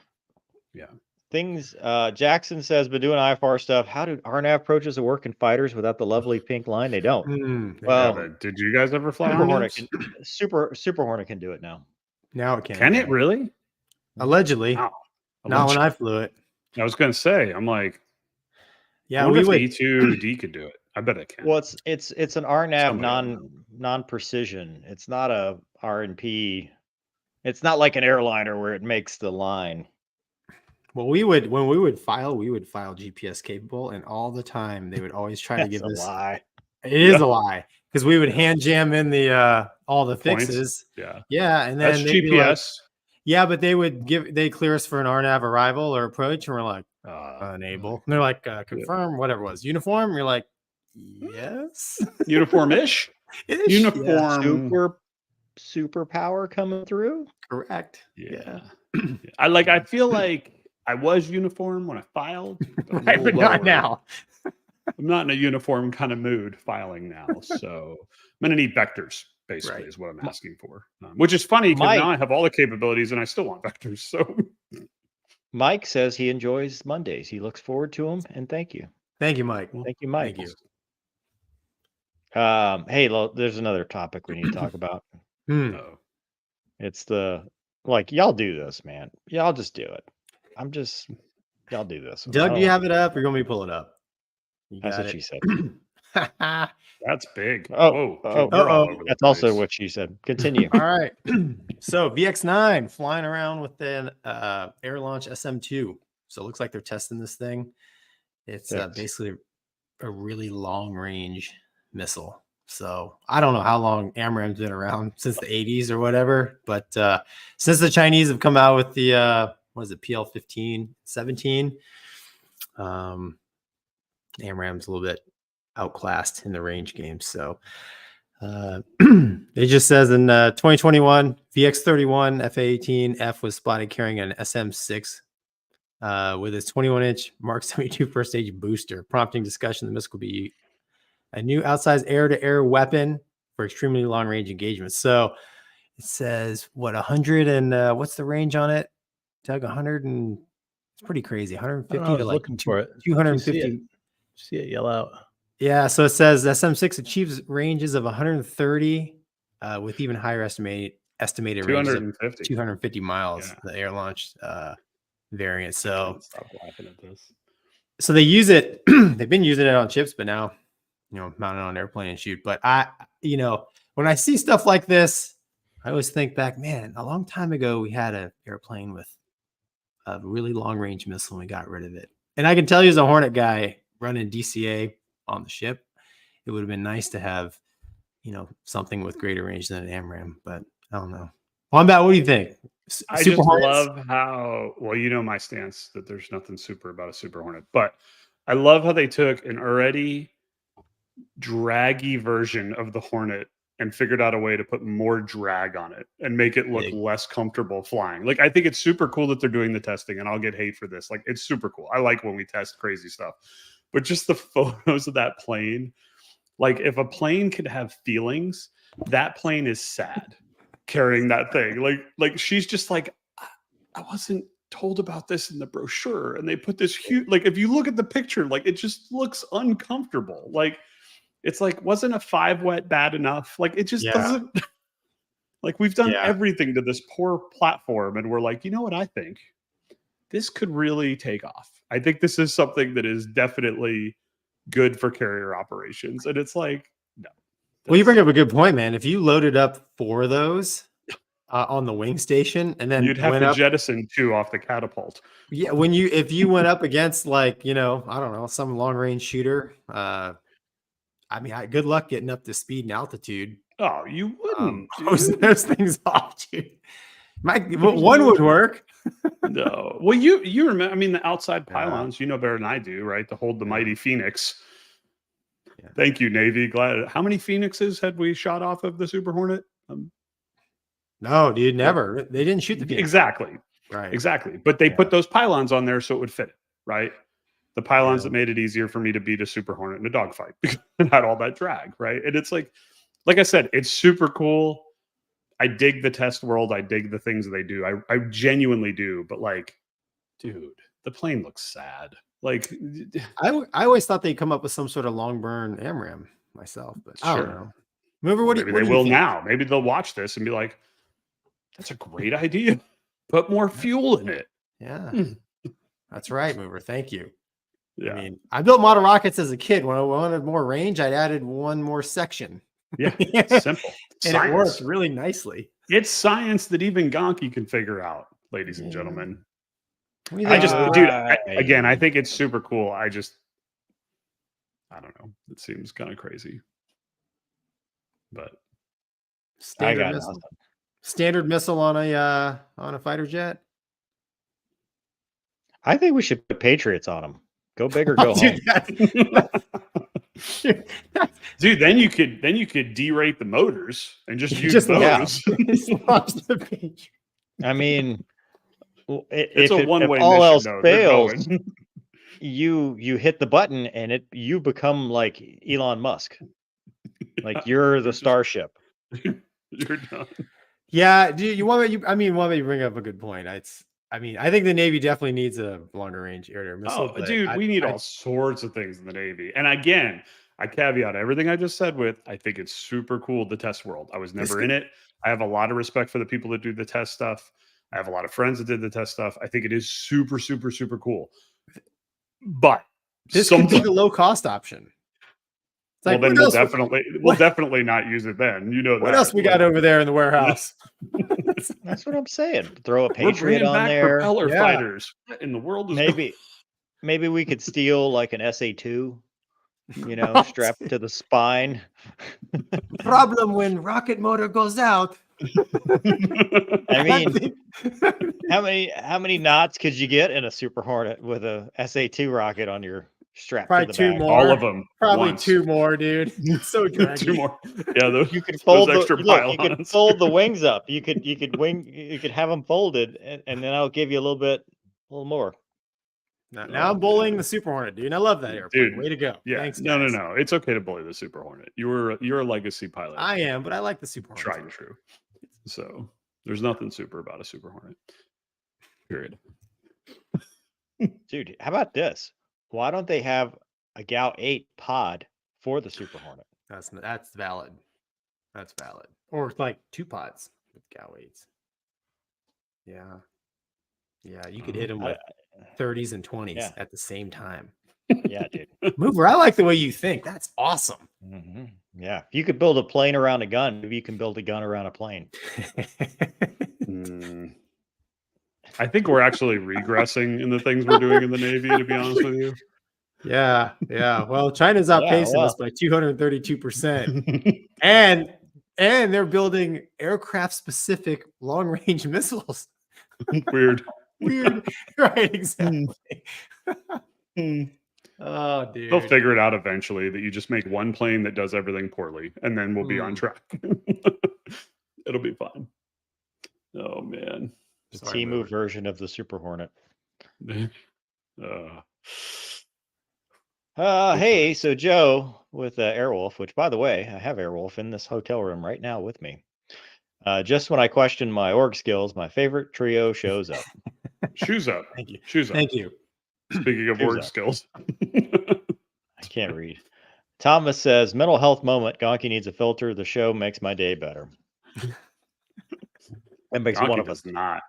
Yeah. Things Jackson says, but doing IFR stuff. How do RNAV approaches work in fighters without the lovely pink line? They don't. Hmm. Well, Yeah, but did you guys ever fly Super on Hornet those? can, Super Hornet can do it now. Now it can. Can it really? Allegedly. Wow. Not when I flew it. I was going to say, I'm like, Yeah, I wonder we if would. the E2D could do it. I bet it can. Well, it's an RNAV Somebody will know. non precision. It's not a RNP. It's not like an airliner where it makes the line. Well, when we would file GPS capable, and all the time they would always try to That's give a us. lie. It is Yeah. a lie because we would hand jam in the all the Points. fixes. Yeah. Yeah, and then That's they'd be like, GPS. yeah, but they clear us for an RNAV arrival or approach, and we're like unable. And they're like confirm whatever it was uniform. You're like yes, Uniform-ish. Ish. Uniform. Superpower coming through. Correct. Yeah. I feel like I was uniform when I filed. But I'm a Right, but little not lower. now. I'm not in a uniform kind of mood filing now. So I'm going to need vectors, basically, Right. is what I'm asking for. Which is funny because Mike- now I have all the capabilities and I still want vectors. So Mike says he enjoys Mondays. He looks forward to them, and thank you. Thank you, Mike. Thank you, Mike. Thank you. Hey, there's another topic we need to talk about. oh, It's y'all do this, man. Y'all just do it. Y'all do this. Doug, do you have it up? Or you want me to pull it up? You That's got what it. she said. that's big. Oh, Whoa. oh, We're all over the That's also place. what she said. Continue. All right. So VX9 flying around with an Air Launch SM2. So it looks like they're testing this thing. It's Yes. basically a really long range missile. So I don't know how long AMRAAM's been around, since the 80s or whatever. But since the Chinese have come out with the what is it, PL-15, 17, AMRAAM's a little bit outclassed in the range games. So it just says in 2021, VX-31 FA-18F was spotted carrying an SM-6 with its 21-inch Mark 72 first stage booster, prompting discussion the missile could be a new outsized air-to-air weapon for extremely long-range engagements. So it says, what, 100 and what's the range on it? Doug, 100 and it's pretty crazy. I don't 150 know, I to was like looking for it. 250. See it yell out. Yeah, so it says SM6 achieves ranges of 130 with even higher estimated ranges of 250. 250 miles. Yeah. The air launched variant. I So can't stop laughing at this. so they use it. They've been using it on chips, but now mounted on an airplane and shoot. But when I see stuff like this, I always think back, man, a long time ago we had an airplane with a really long range missile and we got rid of it. And I can tell you as a Hornet guy running DCA on the ship, it would have been nice to have, something with greater range than an AMRAAM, but I don't know. Wombat, what do you think? I just love how, well, my stance that there's nothing super about a Super Hornet, but I love how they took an already draggy version of the Hornet and figured out a way to put more drag on it and make it look less comfortable flying. Like, I think it's super cool that they're doing the testing, and I'll get hate for this. Like, it's super cool. I like when we test crazy stuff, but just the photos of that plane, like if a plane could have feelings, that plane is sad carrying that thing. Like she's just like, I wasn't told about this in the brochure, and they put this huge, like if you look at the picture, like it just looks uncomfortable. Like it's like, wasn't a 5 wet bad enough? Like it just doesn't, like we've done everything to this poor platform, and we're like, you know what, I think this could really take off. I think this is something that is definitely good for carrier operations. And it's like, no. Well, you bring up a good point, man. If you loaded up 4 of those on the wing station, and then you'd have to jettison 2 off the catapult. Yeah, if you went up against like, I don't know, some long range shooter, good luck getting up to speed and altitude. Oh, you wouldn't. Those things off, dude. One would work. No. Well, you remember, the outside pylons, better than I do, right? To hold the mighty Phoenix. Yeah. Thank you, Navy. Glad. How many Phoenixes had we shot off of the Super Hornet? No, dude, never. They didn't shoot the Phoenix. Exactly. Right. Exactly. But they put those pylons on there so it would fit it, right? The pylons that made it easier for me to beat a Super Hornet in a dogfight because it had all that drag, right? And it's like I said, it's super cool. I dig the test world. I dig the things they do. I genuinely do. But like, dude, the plane looks sad. Like, I always thought they'd come up with some sort of long burn AMRAAM myself, but I don't know. Maybe they will now. Maybe they'll watch this and be like, that's a great idea. Put more fuel in it. Yeah, that's right, Mover. Thank you. Yeah. I built model rockets as a kid. When I wanted more range, I'd added one more section. Yeah, simple. And it works really nicely. It's science that even Gonky can figure out, ladies and gentlemen. Dude, again, I think it's super cool. I don't know. It seems kind of crazy. But standard missile on a fighter jet. I think we should put Patriots on them. Go big or go home. Dude, then you could derate the motors and just use those. I mean, it's a one-way if all mission, else though. fails, you hit the button and you become like Elon Musk. Like you're the starship. You're done. Yeah, you want me to bring up a good point. I think the Navy definitely needs a longer range air-to-air missile. Oh, dude, we need all sorts of things in the Navy. And again, I caveat everything I just said with, I think it's super cool, the test world. I was never in it. I have a lot of respect for the people that do the test stuff. I have a lot of friends that did the test stuff. I think it is super, super, super cool. But this could be the low-cost option. It's like, well, then we'll definitely not use it then. What else we got over there in the warehouse? That's what I'm saying. Throw a Patriot on there. Propeller fighters in the world. Maybe we could steal like an SA-2, strapped to the spine. Problem when rocket motor goes out. I mean, how many knots could you get in a Super Hornet with a SA-2 rocket on your strap? Probably to the 2 back? more. All of them. Probably once. 2 more, dude. It's so draggy. 2 more. Yeah, you could fold you could fold the wings up. You could have them folded, and then I'll give you a little more. Now I'm bullying the Super Hornet, dude. I love that airplane. Dude, way to go. Yeah. Thanks, guys. No. It's okay to bully the Super Hornet. You're a legacy pilot. I am, but I like the Super Hornet. Tried and true. So there's nothing super about a Super Hornet. Period. Dude, how about this? Why don't they have a Gao 8 pod for the Super Hornet? That's valid. That's valid. Or like 2 pods with Gao 8s. Yeah. Yeah, you could hit them with 30s and 20s Yeah. at the same time. Yeah, dude. Mover, I like the way you think. That's awesome. Yeah. If you could build a plane around a gun, maybe you can build a gun around a plane. I think we're actually regressing in the things we're doing in the Navy, to be honest with you. Yeah. Well, China's outpacing us by 232%. And they're building aircraft specific long range missiles. Weird. Right, exactly. Oh, dude. They'll figure it out eventually that you just make one plane that does everything poorly, and then we'll be on track. It'll be fine. Oh, man. The Temu version of the Super Hornet. Hey, so Joe with Airwolf, which, by the way, I have Airwolf in this hotel room right now with me. Just when I question my org skills, my favorite trio shows up. Shoes up. Thank you. Shoes up. Thank you. Speaking of org skills. I can't read. Thomas says, mental health moment. Gonky needs a filter. The show makes my day better. That makes Gonky one of us. Not.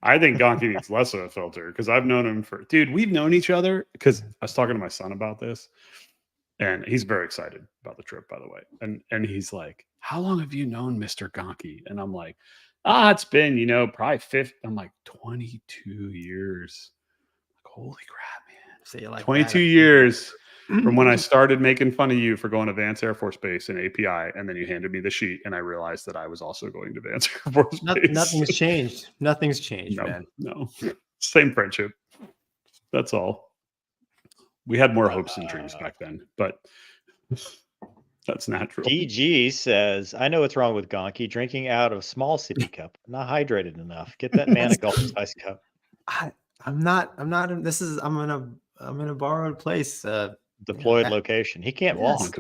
I think Gonky needs less of a filter because I've known him for, dude, we've known each other because I was talking to my son about this and he's very excited about the trip, by the way. And he's like, how long have you known Mr. Gonky? And I'm like, it's been, probably 50. I'm like, 22 years. Like, holy crap, man. Say it like 22 years from when I started making fun of you for going to Vance Air Force Base and API, and then you handed me the sheet, and I realized that I was also going to Vance Air Force Base. Nothing's changed. Nothing's changed, man. No. Same friendship. That's all. We had more hopes and dreams back then, but that's natural. DG says, I know what's wrong with Gonky. Drinking out of small sippy cup. Not hydrated enough. Get that man a golf size cup. I'm not I'm in a borrowed place. Deployed location. He can't walk.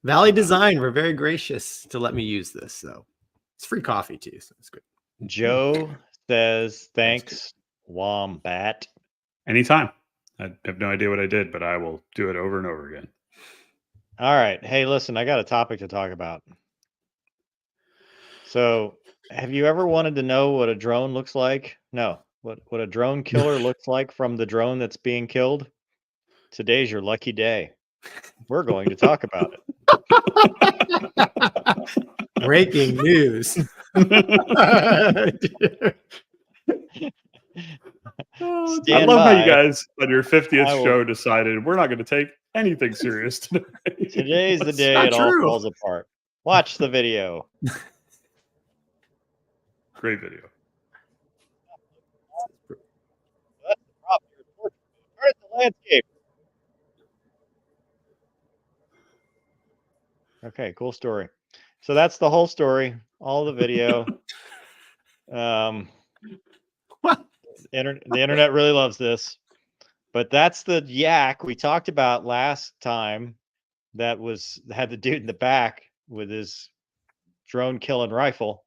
Valley Design were very gracious to let me use this. So it's free coffee too. So it's good. Joe says, thanks, Wombat. Anytime. I have no idea what I did, but I will do it over and over again. All right. Hey, listen, I got a topic to talk about. So have you ever wanted to know what a drone looks like? No. What a drone killer looks like from the drone that's being killed? Today's your lucky day. We're going to talk about it. Breaking news. I love how you guys on your 50th show decided we're not going to take anything serious today. Today's the day it all falls apart. Watch the video. Great video. That's the problem. Turn the landscape. Okay, cool story. So that's the whole story, all the video. What? The internet really loves this, but that's the yak we talked about last time. That had the dude in the back with his drone killing rifle,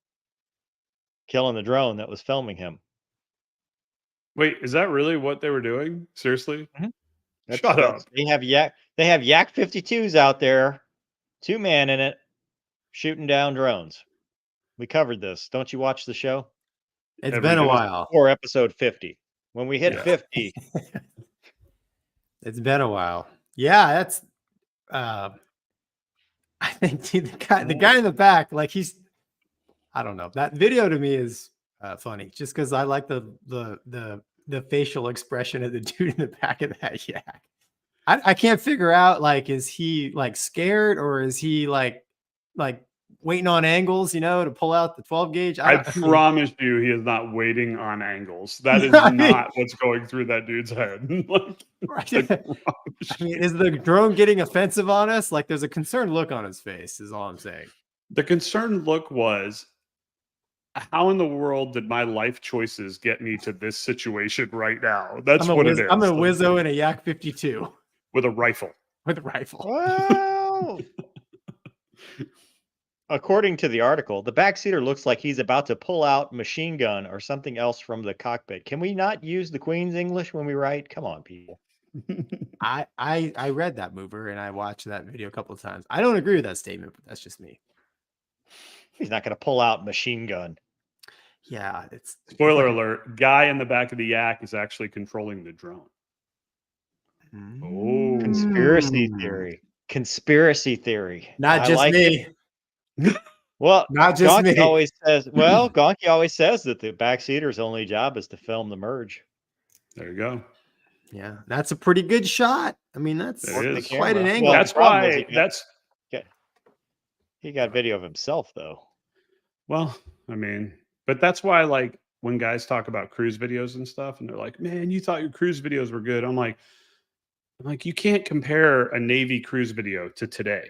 killing the drone that was filming him. Wait, is that really what they were doing? Seriously? Mm-hmm. Shut up. They have yak 52s out there, 2-man in it, shooting down drones. We covered this. Don't you watch the show? It's been a while. Or episode 50. When we hit 50. It's been a while. Yeah, that's I think the guy in the back, like I don't know. That video to me is funny just because I like the facial expression of the dude in the back of that yak. I can't figure out, like, is he like scared or is he like waiting on angles, to pull out the 12 gauge? I promise you he is not waiting on angles. That is not what's going through that dude's head. Is the drone getting offensive on us? Like, there's a concerned look on his face is all I'm saying. The concerned look was, how in the world did my life choices get me to this situation right now? That's what it is. I'm a Wizzo in a Yak 52. With a rifle. With a rifle. Wow. according to the article, the backseater looks like he's about to pull out machine gun or something else from the cockpit. Can we not use the Queen's English when we write? Come on, people. I read that mover and I watched that video a couple of times. I don't agree with that statement, but that's just me. He's not going to pull out machine gun. Yeah, it's Spoiler like alert: guy in the back of the yak is actually controlling the drone. Oh, Conspiracy theory. Conspiracy theory. Not I just like me. it. Well, Not just Gonky me. always says. Well, Gonky always says that the backseater's only job is to film the merge. there you go. Yeah, that's a pretty good shot. I mean, that's There it is. quite an Camera. angle. Well, That's the problem is why. he got video of himself though. Well, I mean, but that's why, like, when guys talk about cruise videos and stuff, and they're like, "Man, you thought your cruise videos were good." I'm like, you can't compare a Navy cruise video to today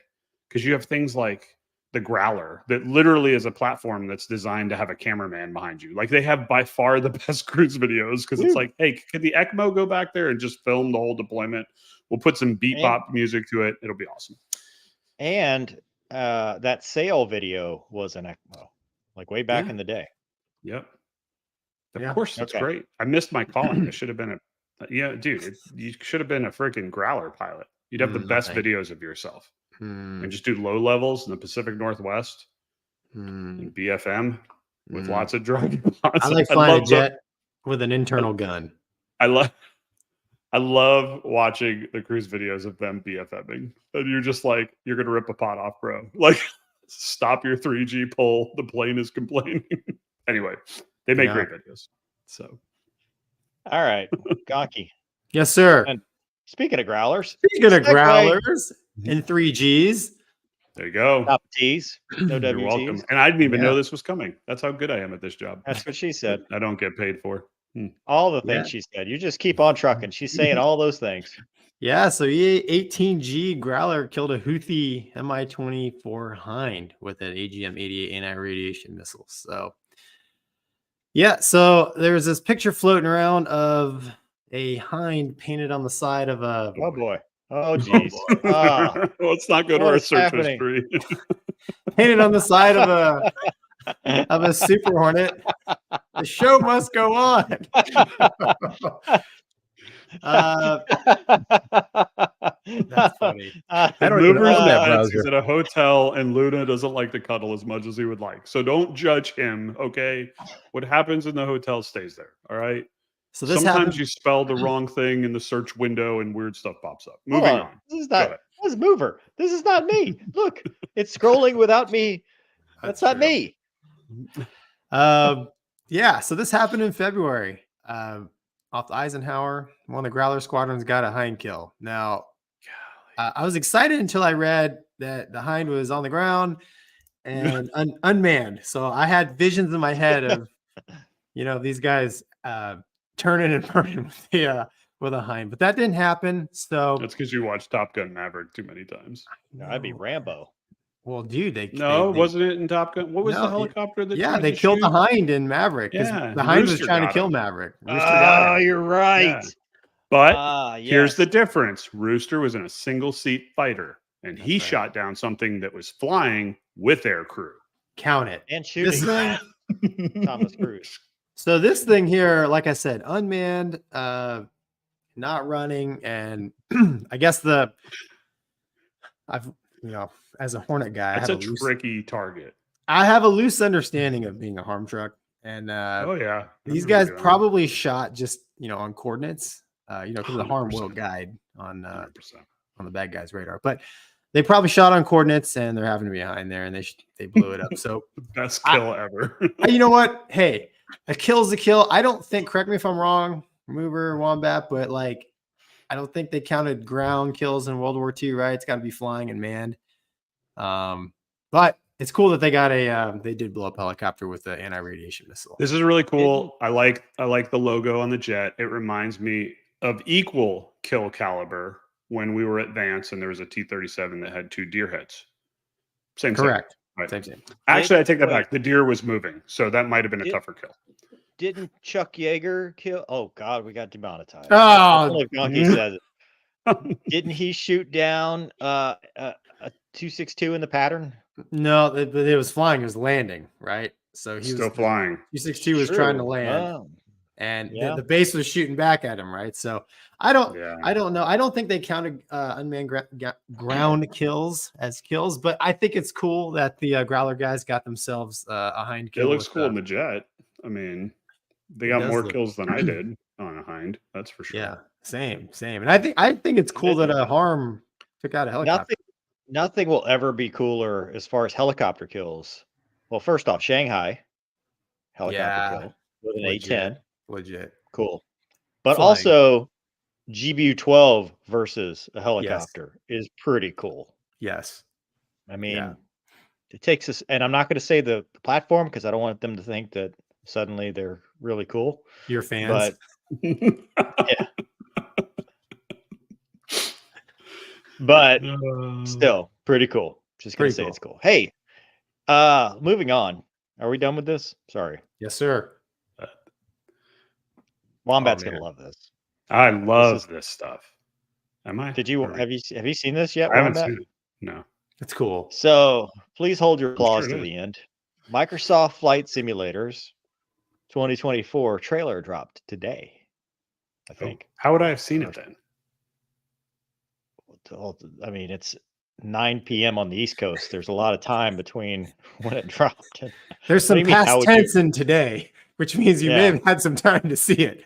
because you have things like the Growler that literally is a platform that's designed to have a cameraman behind you. Like, they have by far the best cruise videos because it's like, hey, could the ECMO go back there and just film the whole deployment? We'll put some beat bop music to it. It'll be awesome. And that sail video was an ECMO, like way back in the day. Yep. Of Yeah. course, it's Okay. great. I missed my calling. It should have been dude. You should have been a freaking Growler pilot. You'd have the best Nothing. videos of yourself, and just do low levels in the Pacific Northwest and BFM with lots of drug. I like flying a jet with an internal gun. I love watching the cruise videos of them BFMing, and you're just like, you're gonna rip a pot off, bro. Like, stop your 3G pull. The plane is complaining. Anyway, they make great videos. So, All right, Gonky. Yes, sir. And speaking of growlers, Speaking of segue. growlers and 3Gs, there you go. Stop T's, no You're WTs. welcome. And I didn't even know this was coming. That's how good I am at this job. That's what she said. I don't get paid for. All the things she said. You just keep on trucking. She's saying all those things. yeah. So E-18G Growler killed a Houthi Mi-24 Hind with an AGM-88 anti-radiation missile. So, yeah. So there's this picture floating around of a hind painted on the side of a. Oh boy. Oh geez. Well, let's not go to our What's search happening? history. Painted on the side of a Super Hornet. The show must go on. That's funny. I don't even Mover's own that nuts. He's browser. at a hotel, and Luna doesn't like to cuddle as much as he would like. So don't judge him, okay? What happens in the hotel stays there, all right? So this Sometimes happened. you spell the wrong thing in the search window, and weird stuff pops up. Hold Moving on. This is Go not. ahead. This is Mover. This is not me. Look, it's scrolling without me. That's not true. me. Yeah. So this happened in February. Off the Eisenhower, one of the Growler squadrons got a hind kill. Now, I was excited until I read that the hind was on the ground and unmanned. So I had visions in my head of, these guys turning and burning with a hind, but that didn't happen. So That's because you watched Top Gun Maverick too many times. No, I'd be Rambo. well, dude, Wasn't it in Top Gun? What was the No, helicopter that? yeah, tried they to killed the shoot? hind in Maverick because Yeah, the hind was Rooster trying to got kill him. Maverick. Rooster got him. You're right. Yeah. But here's yes. the difference: Rooster was in a single-seat fighter, and he That's right. shot down something that was flying with air crew. Count it. And This shooting thing, Thomas Cruise. so this thing here, like I said, unmanned, not running, and I guess as a Hornet guy, That's a tricky target. I have a loose understanding of being a harm truck, and Oh yeah, these guys probably shot just on coordinates, because the harm will 100%. guide on 100%. the bad guy's radar, but they probably shot on coordinates and they're having to be behind there, and they blew it up. So Best kill ever. you know what? Hey, a kill's a kill. I don't think. Correct me if I'm wrong, Mover Wombat, but I don't think they counted ground kills in World War II, right? It's got to be flying and manned. But it's cool that they got they did blow up a helicopter with an anti-radiation missile. This is really cool. I like the logo on the jet. It reminds me of equal kill caliber when we were at Vance and there was a T-37 that had 2 deer heads. Same thing. Correct. Right. Same. Actually, I take that Wait. back. The deer was moving, so that might have been a tougher kill. Didn't Chuck Yeager kill? Oh God, we got demonetized. Oh, Only if Gonky says it. Didn't he shoot down a 262 in the pattern? No, but it was flying. It was landing, right? So he Still was flying. 262 was trying to True. land, Oh, and yeah. the base was shooting back at him, right? So Yeah. I don't know. I don't think they counted unmanned ground kills as kills, but I think it's cool that the Growler guys got themselves a hind It kill. looks with, cool in the jet. I mean, they It got does more look- kills than I did on a hind. That's for sure. Yeah, same. And I think it's cool that a Harm took out a helicopter. Nothing will ever be cooler as far as helicopter kills. Well, first off, Shanghai helicopter Yeah, kill with an legit. A10. Legit. Cool. But Flying. also GBU-12 versus a helicopter is pretty cool. Yes. I mean, Yeah. it takes us, and I'm not going to say the platform because I don't want them to think that suddenly they're really cool. Your fans. But yeah. But still pretty cool. Just gonna Pretty say cool. it's cool. Hey, moving on. Are we done with this? Sorry. Yes, sir. Wombat's man. gonna love this. I love this stuff. Am I? Did you Or- have you seen this yet, I haven't Wombat? seen it. No. It's cool. So please hold your applause sure it to is. the end. Microsoft Flight Simulators 2024 trailer dropped today, I think. How would I have seen it then? I mean, it's 9 p.m. on the East Coast. There's a lot of time between when it dropped. There's What do some you mean, how past would you- tense in today, which means you may Yeah. have had some time to see it.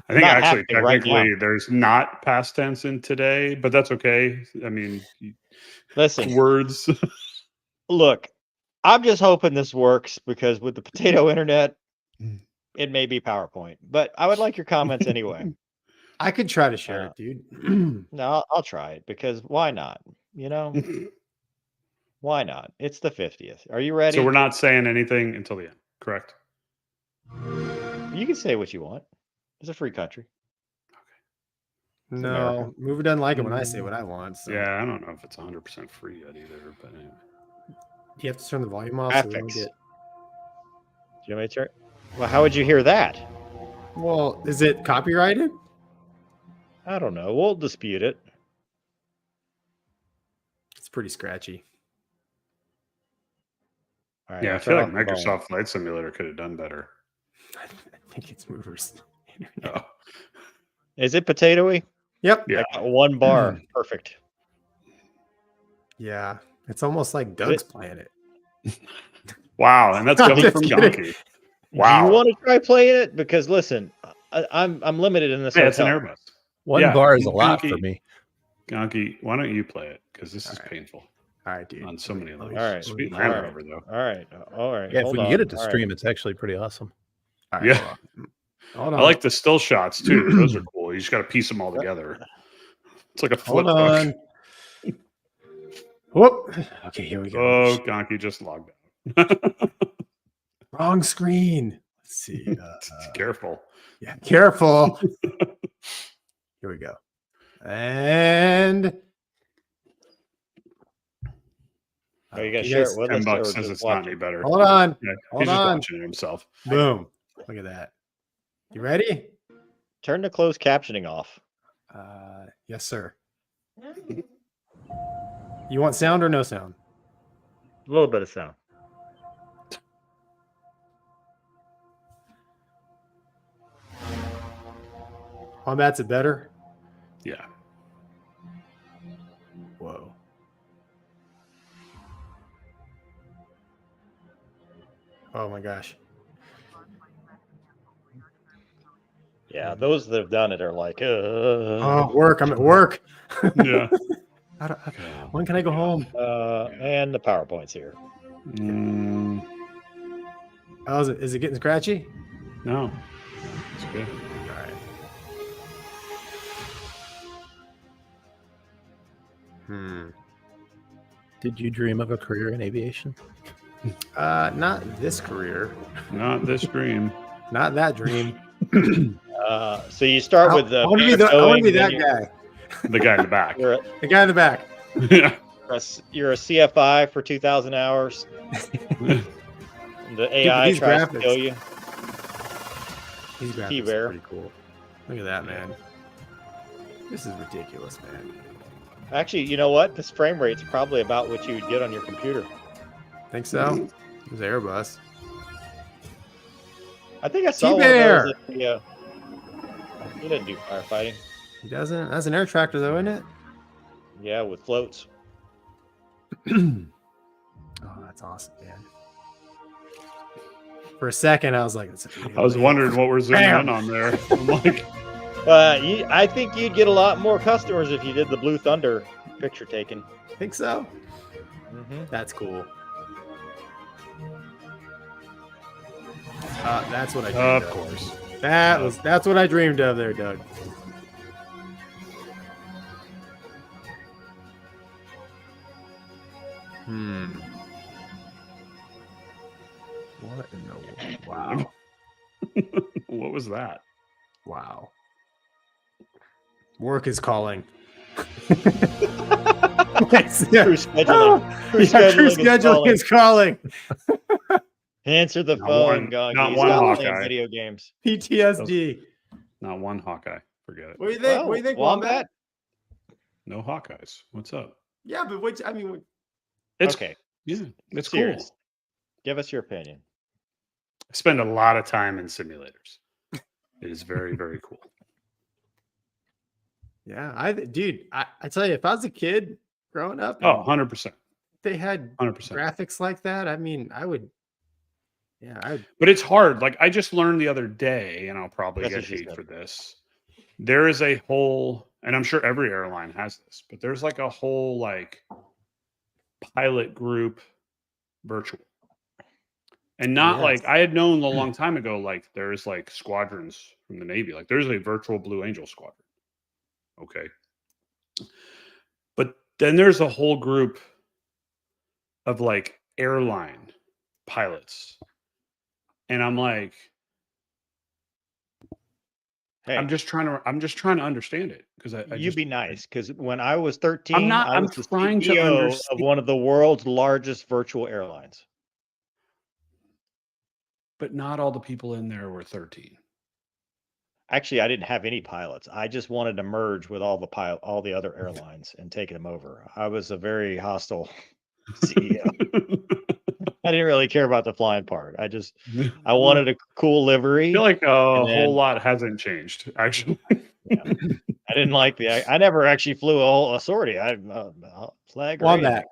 I think Not actually, happening right technically, there's not past tense in today, but that's okay. I mean, Listen, words. look, I'm just hoping this works because with the potato internet, it may be PowerPoint. But I would like your comments anyway. I could try to share it, dude. No, I'll try it because why not? You know, why not? It's the 50th. Are you ready? So we're not saying anything until the end, correct? You can say what you want. It's a free country. No, America. Mover doesn't like it when I say what I want. So Yeah, I don't know if it's 100% free yet either, but anyway. you have to turn the volume off. So we don't Graphics. get... Do you want me to turn? Well, how would you hear that? Well, is it copyrighted? I don't know. We'll dispute it. It's pretty scratchy. All right, Yeah, I'll I feel turn like off the volume. Microsoft Flight Simulator could have done better. I think it's Mover's. Oh, Is it potatoy? Yep. yeah. I got one bar. Perfect. Yeah. It's almost like Doug's playing it. Wow, and that's I'm coming just from kidding. Gonky. Do Wow. you want to try playing it? Because listen, I'm limited in this Yeah, it's an hotel. Airbus. One Yeah, bar is a lot for Gonky- me. Gonky, why don't you play it? Because this is All right. painful All right, dude. on so many levels. All right. Sweet All Land right. Rover, though. All right. All right. Yeah, if hold we can on. get it to All right. stream, it's actually pretty awesome. All right, Yeah. Hold on. I like the still shots too. Those are cool. You just got to piece them all together. It's like a flip Hold book. on. Whoop. Okay, here we go. Oh, Gonky just logged out. Wrong screen. Let's see. Careful. Yeah, careful. Here we go. And Oh, you got to You share guys- it with $10 us. or says just it's watch not any it? better. hold on. Yeah, Hold he's just on. watching it himself. Boom. Look at that. You ready? Turn the closed captioning off. Yes, sir. You want sound or no sound? A little bit of sound. Combat's it better? Yeah. Whoa. Oh my gosh. Yeah, those that have done it are like, Oh, work. I'm at work. Yeah. When can I go home? and the PowerPoint's here. Mm, Oh, is it getting scratchy? no. It's good. All right. Did you dream of a career in aviation? Not this career. Not this dream. Not that dream. So you start with the. I want to be, I want to be that then guy. The guy in the back. You're The guy in the back. Yeah. you're a CFI for 2,000 hours. The AI these tries to graphics- kill you. These graphics T-Bear. are pretty cool. Look at that, man. This is ridiculous, man. Actually, you know what? This frame rate's probably about what you would get on your computer. Think so? It was Airbus. I think I saw one of T-Bear! those. He doesn't do firefighting. He doesn't. That's an air tractor, though, isn't it? Yeah, with floats. Oh, that's awesome, man. For a second, I was like, I was wondering what we're zooming Bam! in on there. I'm like, I think you'd get a lot more customers if you did the Blue Thunder picture taken. Think so? Mm-hmm. That's cool. That's what I dreamed of of. course. That's what I dreamed of there, Doug. What in the wow. What was that? Wow. Work is calling. Crew scheduling. Crew Crew scheduling is calling. Answer the Not phone, one- Gonky. not He's one not playing Hawkeye. video games. PTSD. Not one Hawkeye. Forget it. What do you think? What do you think, Wombat? No Hawkeyes. What's up? Yeah, but what I mean, It's Okay. Yeah, it's Serious. cool. Give us your opinion. I spend a lot of time in simulators. It is very, very cool. yeah, I tell you, if I was a kid growing up, Oh, 100%. they had 100%. graphics like that. I mean, I would. Yeah, I would. But it's hard. Like I just learned the other day, and I'll probably That's get what she hate said. for this. There is a whole, and I'm sure every airline has this, but there's like a whole like pilot group virtual. And not Yes. like I had known a long time ago, like there's like squadrons from the Navy. Like there's a virtual Blue Angel squadron. Okay. But then there's a whole group of like airline pilots. And I'm like, Hey, I'm just trying to understand it because you be nice, because when I was 13, I I'm was the trying to CEO of understand. one of the world's largest virtual airlines. But not all the people in there were 13. Actually, I didn't have any pilots. I just wanted to merge with all the other airlines and take them over. I was a very hostile CEO. I didn't really care about the flying part. I wanted a cool I livery. feel like a and then- whole lot hasn't changed, actually. Yeah. I didn't like I never actually flew a sortie. I flag. or Wombat.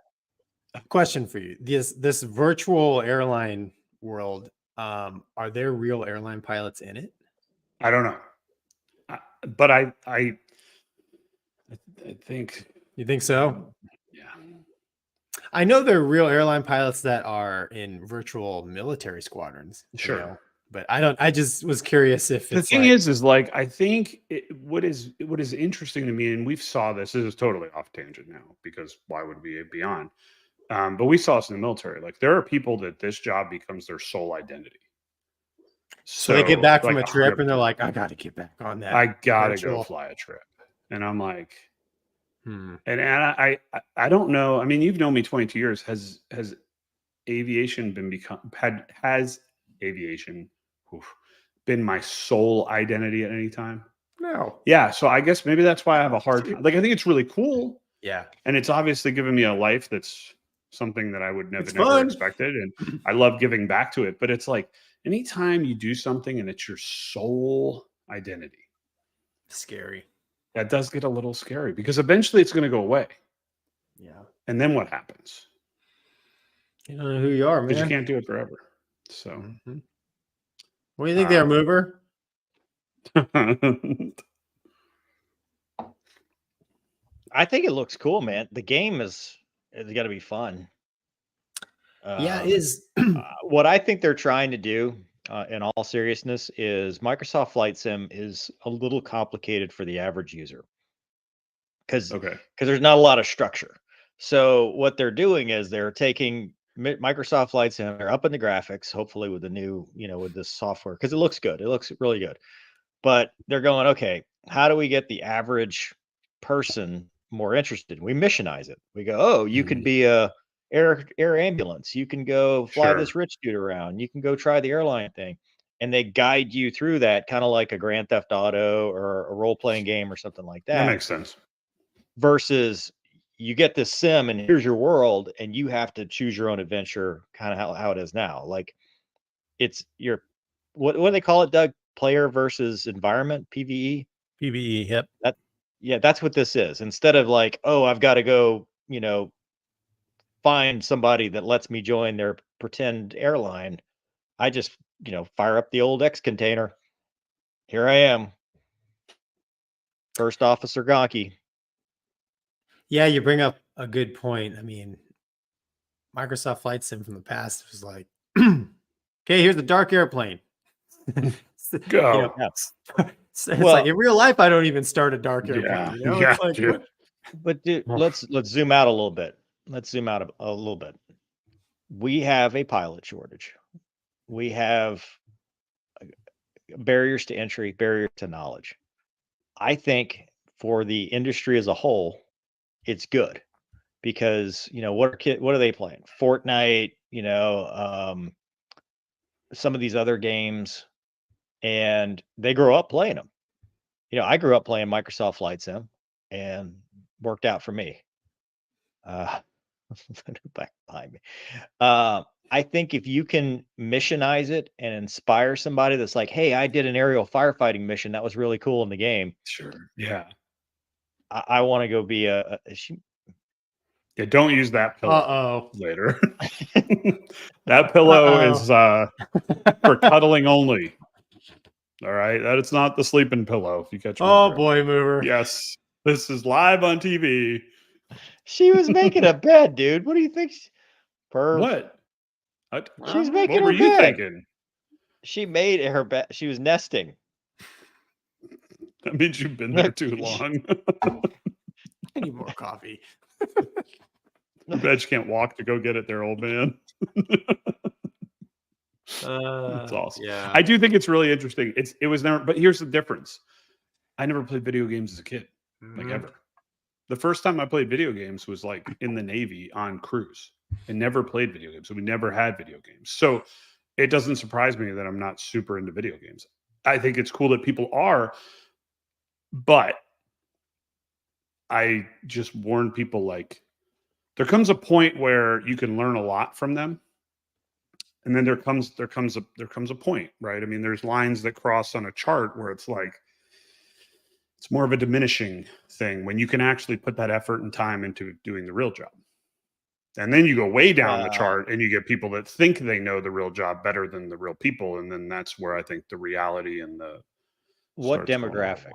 Question for you: this virtual airline world, are there real airline pilots in it? I don't know. But I think, You think so? yeah. I know there are real airline pilots that are in virtual military squadrons. you Sure. know, but I just was curious if The it's thing like, is like I think what is interesting to me, and we've saw this. This is totally off tangent now because why would we be on? But we saw this in the military. Like there are people that this job becomes their sole identity. so they get back from like a trip and they're 100%. like, I got to get back on that. I gotta virtual. go fly a trip, and I'm like, Hmm. and I don't know. I mean, you've known me 22 years. Has aviation has aviation been my sole identity at any time? No. Yeah. So I guess maybe that's why I have a hard time. Like I think it's really cool, Yeah. and it's obviously given me a life that's something that I would It's never fun. expected, and I love giving back to it. But it's like anytime you do something and it's your sole identity, Scary. that does get a little scary because eventually it's going to go away. Yeah. And then what happens? You don't know who you are, man. Because you can't do it forever. So Mhm. What do you think there, mover? I think it looks cool, man. The game is got to be fun. Yeah, it is. What I think they're trying to do, in all seriousness, is Microsoft Flight Sim is a little complicated for the average user because okay. there's not a lot of structure. So what they're doing is they're taking Microsoft Flight Sim, they're up in the graphics, hopefully with the new, with this software, because it looks good. It looks really good. But they're going, okay, how do we get the average person more interested? We missionize it. We go, oh, you could be a air ambulance. You can go fly this rich dude around. You can go try the airline thing. And they guide you through that, kind of like a Grand Theft Auto or a role-playing game or something like that. That makes sense. Versus you get this sim and here's your world and you have to choose your own adventure, kind of how it is now. Like it's your, what do they call it, Doug? Player versus environment, PvE. PvE. Yep. Yeah, that's what this is. Instead of like, oh, I've got to go, find somebody that lets me join their pretend airline. I just, fire up the old X container. Here I am. First Officer Gonky. Yeah, you bring up a good point. I mean, Microsoft Flight Sim from the past was like, okay, here's the dark airplane. Go. It's like in real life, I don't even start a dark airplane. Yeah, It's like, dude. But dude, let's zoom out a little bit. Let's zoom out a little bit. We have a pilot shortage. We have barriers to entry, barriers to knowledge. I think for the industry as a whole, it's good because what are they playing? Fortnite, some of these other games, and they grow up playing them. I grew up playing Microsoft Flight Sim, and worked out for me. Back behind me. I think if you can missionize it and inspire somebody that's like, hey, I did an aerial firefighting mission that was really cool in the game. Sure. Yeah. I want to go be Yeah. Don't use that pillow later. That pillow is for cuddling only. All right. That is not the sleeping pillow. If you catch me. oh boy, mover. Yes. This is live on TV. She was making a bed, dude. What do you think? Perv. What? She's making What were her you bed. thinking? She made her bed. She was nesting. That means you've been there too long. I need more coffee. I bet you can't walk to go get it there, old man. That's awesome. Yeah. I do think it's really interesting. It was never, but here's the difference. I never played video games as a kid, like ever. The first time I played video games was like in the Navy on cruise, and never played video games. So we never had video games. So it doesn't surprise me that I'm not super into video games. I think it's cool that people are, but I just warn people, like, there comes a point where you can learn a lot from them. And then there comes a point, right? I mean, there's lines that cross on a chart where it's like, it's more of a diminishing thing when you can actually put that effort and time into doing the real job. And then you go way down the chart and you get people that think they know the real job better than the real people. And then that's where I think the reality and the what demographic?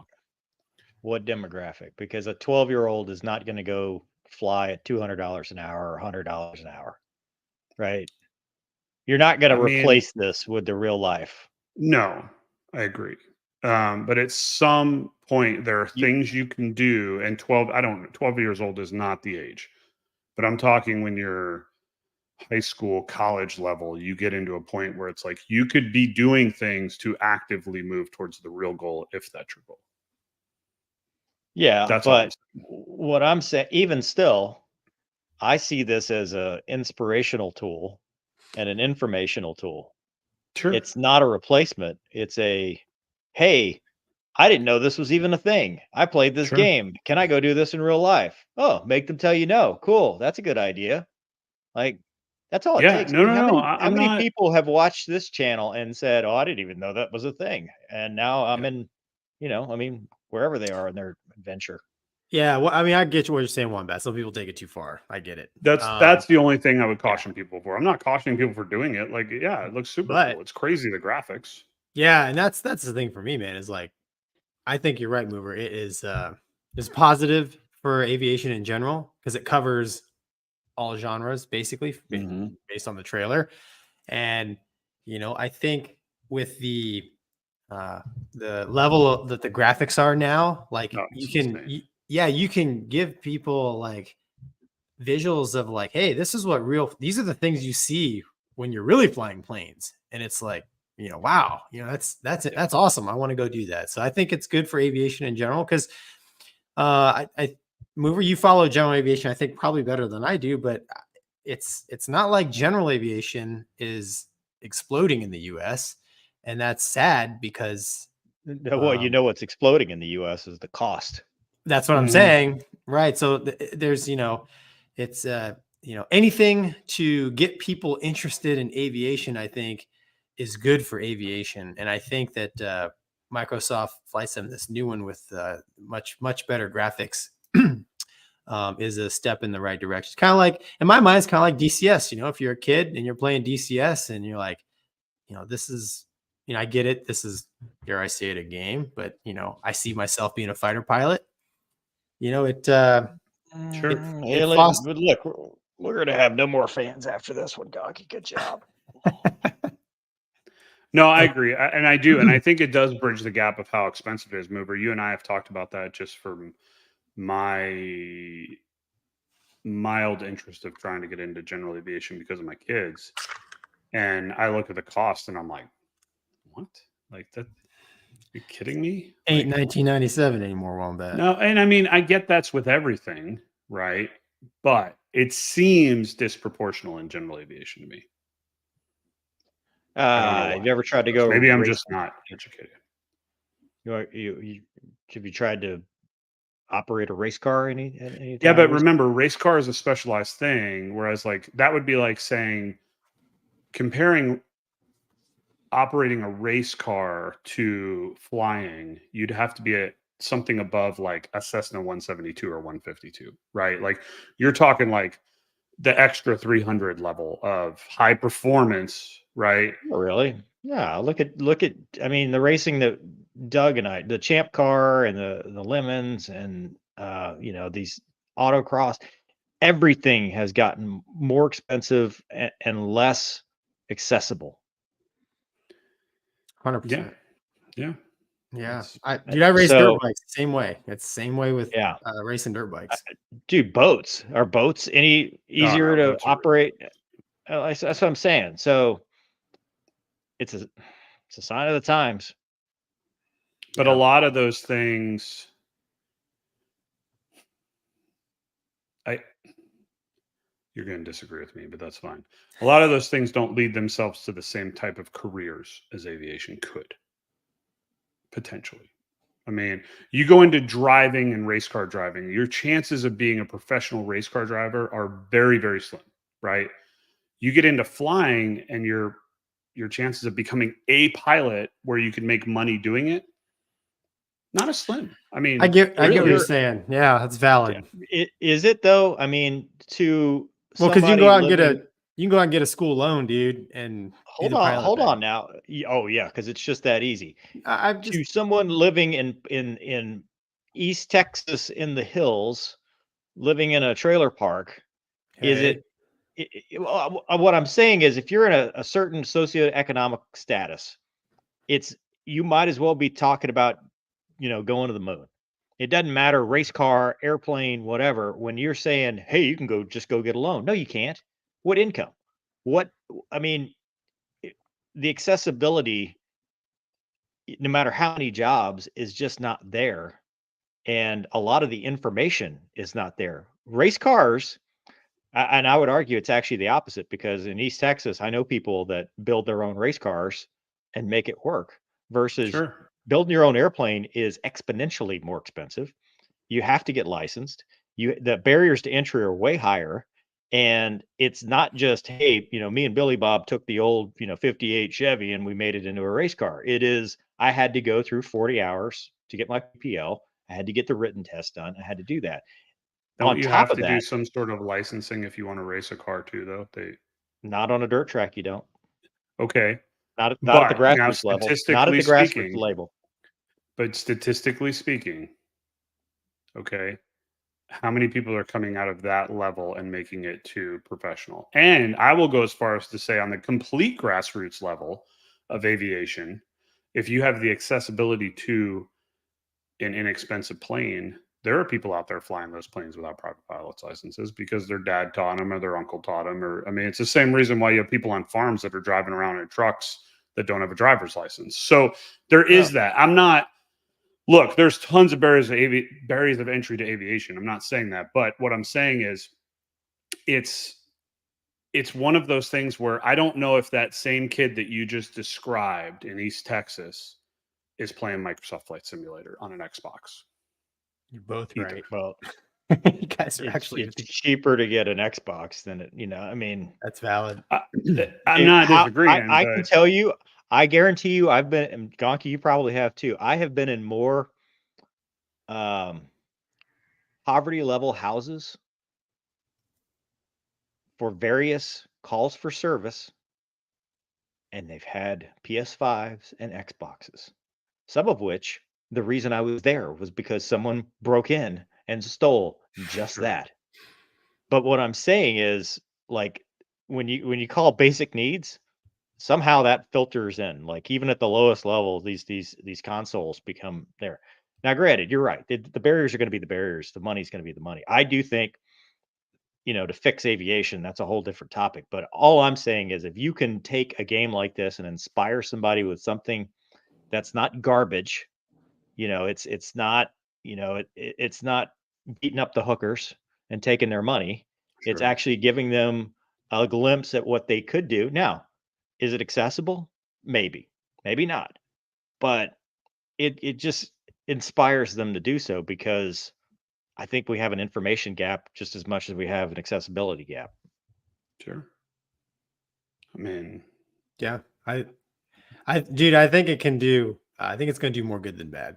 What demographic? Because a 12-year-old is not going to go fly at $200 an hour or $100 an hour, right? You're not going to replace this with the real life. No, I agree. But at some point, there are things you can do. And 12 years old is not the age. But I'm talking when you're high school, college level, you get into a point where it's like you could be doing things to actively move towards the real goal if that's your goal. Yeah, that's but what I'm saying, even still, I see this as an inspirational tool and an informational tool. Sure. It's not a replacement. It's a, hey, I didn't know this was even a thing. I played this game. Can I go do this in real life? Oh, make them tell you no. Cool. That's a good idea. Like, that's all it takes. How many people have watched this channel and said, oh, I didn't even know that was a thing. And now I'm in, wherever they are in their adventure. Yeah, well, I mean, I get what you're saying, Wombat. Some people take it too far. I get it. That's the only thing I would caution people for. I'm not cautioning people for doing it. Like, yeah, it looks super cool. It's crazy, the graphics. Yeah, and that's the thing for me, man, is like, I think you're right, Mover. It is positive for aviation in general because it covers all genres, basically, based on the trailer. And, I think with the level that the graphics are now, like you can give people like visuals of like, hey, these are the things you see when you're really flying planes. And it's like, wow, that's awesome. I want to go do that. So I think it's good for aviation in general because Mover, you follow general aviation, I think probably better than I do, but it's not like general aviation is exploding in the US. And that's sad because what's exploding in the US is the cost. That's what I'm saying. Right. So there's, it's, anything to get people interested in aviation, I think is good for aviation. And I think that Microsoft Flight Sim, this new one with much better graphics, is a step in the right direction. It's kind of like, in my mind, it's kind of like DCS. If you're a kid and you're playing DCS and you're like, this is, I get it. This is, dare I say it, a game, but I see myself being a fighter pilot. It Sure. it fosters. Look, we're gonna have no more fans after this one, Gonky. Good job. No, I agree, and I do, and I think it does bridge the gap of how expensive it is. Mover, you and I have talked about that just from my mild interest of trying to get into general aviation because of my kids, and I look at the cost, and I'm like, what? Like that? Are you kidding me? Ain't 1997 anymore, Wombat. No, and I mean, I get that's with everything, right? But it seems disproportional in general aviation to me. I don't know why. Have you ever tried to go? Maybe I'm race- just not educated. Have you tried to operate a race car any Yeah, time but recently? remember, race car is a specialized thing, whereas like that would be like saying comparing operating a race car to flying, you'd have to be at something above like a Cessna 172 or 152, right? Like you're talking like the extra 300 level of high performance, right? Oh, really? Yeah. Look at. I mean, the racing that Doug and I, the Champ Car and the Lemons and these autocross, everything has gotten more expensive and less accessible. 100%. Yeah. Yeah. It's- I race So- dirt bikes. Same way. It's the same way with Yeah. racing dirt bikes. Dude, are boats any easier no, to boats are operate? That's what I'm saying. So it's a sign of the times. But a lot of those things, you're going to disagree with me, but that's fine. A lot of those things don't lead themselves to the same type of careers as aviation could, potentially. I mean, you go into driving and race car driving, your chances of being a professional race car driver are very, very slim, right? You get into flying and your chances of becoming a pilot where you can make money doing it, not as slim. I mean, I get what really- you're saying. Yeah, that's valid. Is it though? I mean, to Well, because you can somebody go out and living- get a school loan, dude, and do hold the on, pilot hold thing. on now. Oh yeah, because it's just that easy. I've just To someone living in East Texas in the hills, living in a trailer park, is hey, well, what I'm saying is if you're in a certain socioeconomic status, you might as well be talking about going to the moon. It doesn't matter, race car, airplane, whatever. When you're saying, hey, you can just go get a loan. No, you can't. What income? I mean, the accessibility, no matter how many jobs, is just not there. And a lot of the information is not there. Race cars, and I would argue it's actually the opposite, because in East Texas, I know people that build their own race cars and make it work versus sure. building your own airplane is exponentially more expensive. You have to get licensed. The barriers to entry are way higher. And it's not just, hey, me and Billy Bob took the old, 58 Chevy and we made it into a race car. It is, I had to go through 40 hours to get my PL. I had to get the written test done. I had to do that. Don't On you top have of to do that, some sort of licensing if you want to race a car too, though? not on a dirt track, you don't. Okay. Not at the But now, grassroots level. Not at statistically the grassroots speaking, level. but statistically speaking, okay, how many people are coming out of that level and making it to professional? And I will go as far as to say on the complete grassroots level of aviation, if you have the accessibility to an inexpensive plane, there are people out there flying those planes without private pilot's licenses because their dad taught them or their uncle taught them. Or, I mean, it's the same reason why you have people on farms that are driving around in trucks that don't have a driver's license. So there is that. Look, there's tons of barriers of entry to aviation. I'm not saying that, but what I'm saying is it's one of those things where I don't know if that same kid that you just described in East Texas is playing Microsoft Flight Simulator on an Xbox. You're both Either. right. Well, You guys are it's, actually it's cheaper to get an Xbox than it, I mean, that's valid. I'm not disagreeing, I but can tell you, I guarantee you, I've been, and Gonky, you probably have too. I have been in more poverty level houses for various calls for service, and they've had PS5s and Xboxes. Some of which the reason I was there was because someone broke in and stole just Sure. that. But what I'm saying is, like, when you call basic needs, somehow that filters in. Like, even at the lowest level, these consoles become there. Now, granted, you're right. The barriers are going to be the barriers. The money's going to be the money. I do think, to fix aviation, that's a whole different topic. But all I'm saying is, if you can take a game like this and inspire somebody with something that's not garbage, it's not, it's not beating up the hookers and taking their money. It's Sure. actually giving them a glimpse at what they could do. Now, is it accessible? Maybe, maybe not. But it just inspires them to do so, because I think we have an information gap just as much as we have an accessibility gap. Sure. I mean, Yeah, dude, I think it can do. I think it's going to do more good than bad.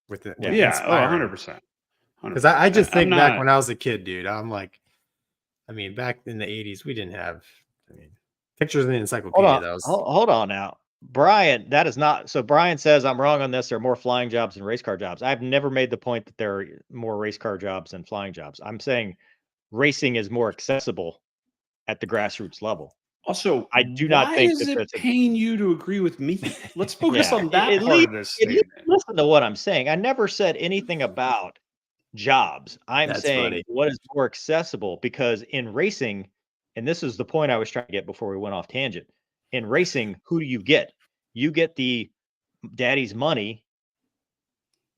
With it, Yeah. yeah, 100%. Because I just think back not, when I was a kid, dude. I'm like, I mean, back in the '80s, we didn't have. I mean, pictures in the encyclopedia. That was Hold on now. Brian, that is not so. Brian says I'm wrong on this. There are more flying jobs than race car jobs. I've never made the point that there are more race car jobs than flying jobs. I'm saying racing is more accessible at the grassroots level. also, I do why not think is that it that's a pain you to agree with me? Let's focus on that at part least, of this at least statement. listen to what I'm saying. I never said anything about jobs. I'm That's saying funny. what is more accessible, because in racing, and this is the point I was trying to get before we went off tangent. In racing, who do you get? You get the daddy's money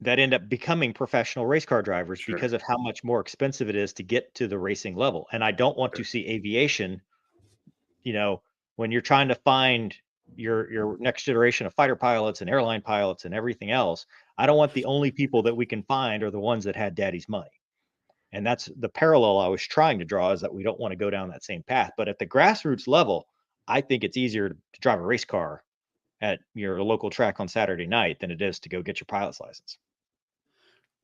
that end up becoming professional race car drivers Sure. because of how much more expensive it is to get to the racing level. And I don't want to see aviation, when you're trying to find your next generation of fighter pilots and airline pilots and everything else. I don't want the only people that we can find are the ones that had daddy's money. And that's the parallel I was trying to draw, is that we don't want to go down that same path. But at the grassroots level, I think it's easier to drive a race car at your local track on Saturday night than it is to go get your pilot's license.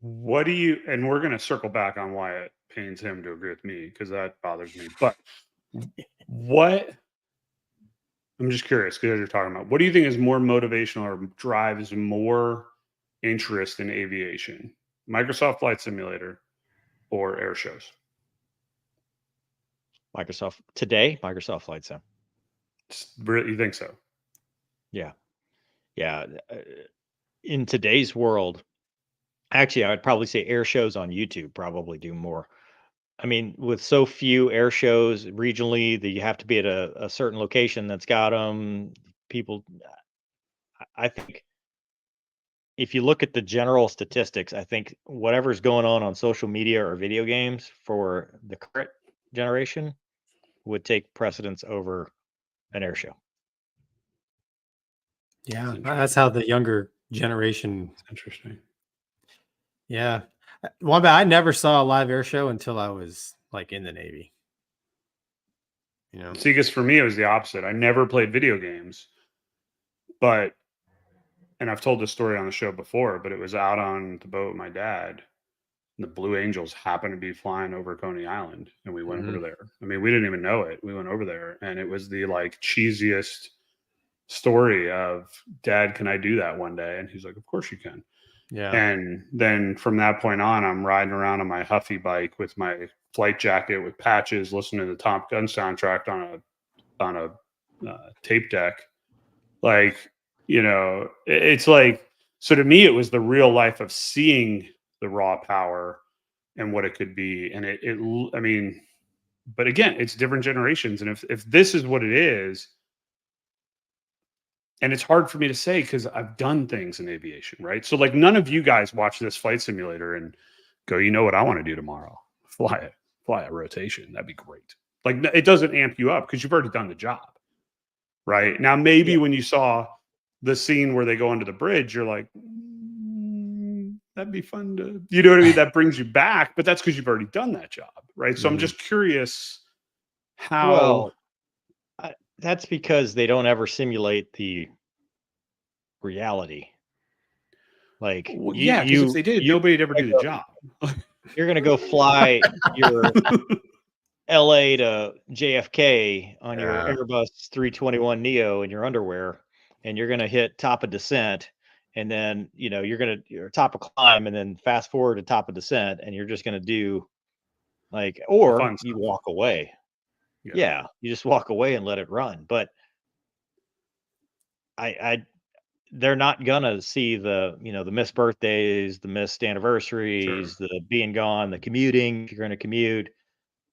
What do you, and we're going to circle back on why it pains him to agree with me, because that bothers me. But what, I'm just curious, because you're talking about, what do you think is more motivational or drives more interest in aviation? Microsoft Flight Simulator or air shows? Microsoft Flight Sim. You think so? Yeah. In today's world, actually, I would probably say air shows on YouTube probably do more. I mean, with so few air shows regionally, that you have to be at a certain location that's got them. People, I think, if you look at the general statistics, I think whatever's going on social media or video games for the current generation would take precedence over an air show. yeah. That's how the younger generation. It's interesting. Yeah, one, but I never saw a live air show until I was like in the Navy. See, because for me, it was the opposite. I never played video games, and I've told this story on the show before, but it was out on the boat with my dad. And the Blue Angels happened to be flying over Coney Island, and we went over there. I mean, we didn't even know it. We went over there, and it was the cheesiest story of, Dad, can I do that one day? And he's like, of course you can. Yeah. And then from that point on, I'm riding around on my Huffy bike with my flight jacket with patches, listening to the Top Gun soundtrack on a tape deck. It's like, so to me, it was the real life of seeing the raw power and what it could be. And I mean, but again, it's different generations. And if this is what it is, and it's hard for me to say because I've done things in aviation, right? So none of you guys watch this flight simulator and go, you know what I want to do tomorrow? Fly a rotation. That'd be great. It doesn't amp you up because you've already done the job, right? Now, maybe when you saw the scene where they go under the bridge, you're like, That'd be fun to, you know what I mean? That brings you back, but that's because you've already done that job, right? So I'm Mhm. just curious how. Well, that's because they don't ever simulate the reality. Like Well, yeah, because if they did, nobody'd ever do the job. you're gonna go fly your LA to JFK on your Yeah. Airbus 321 Neo in your underwear, and you're gonna hit top of descent, and then you're top of climb, and then fast forward to top of descent, and you're just gonna do like, or fun you stuff. walk away. Yeah. Yeah, you just walk away and let it run. But I they're not gonna see the the missed birthdays, the missed anniversaries, the being gone, the commuting, if you're gonna commute,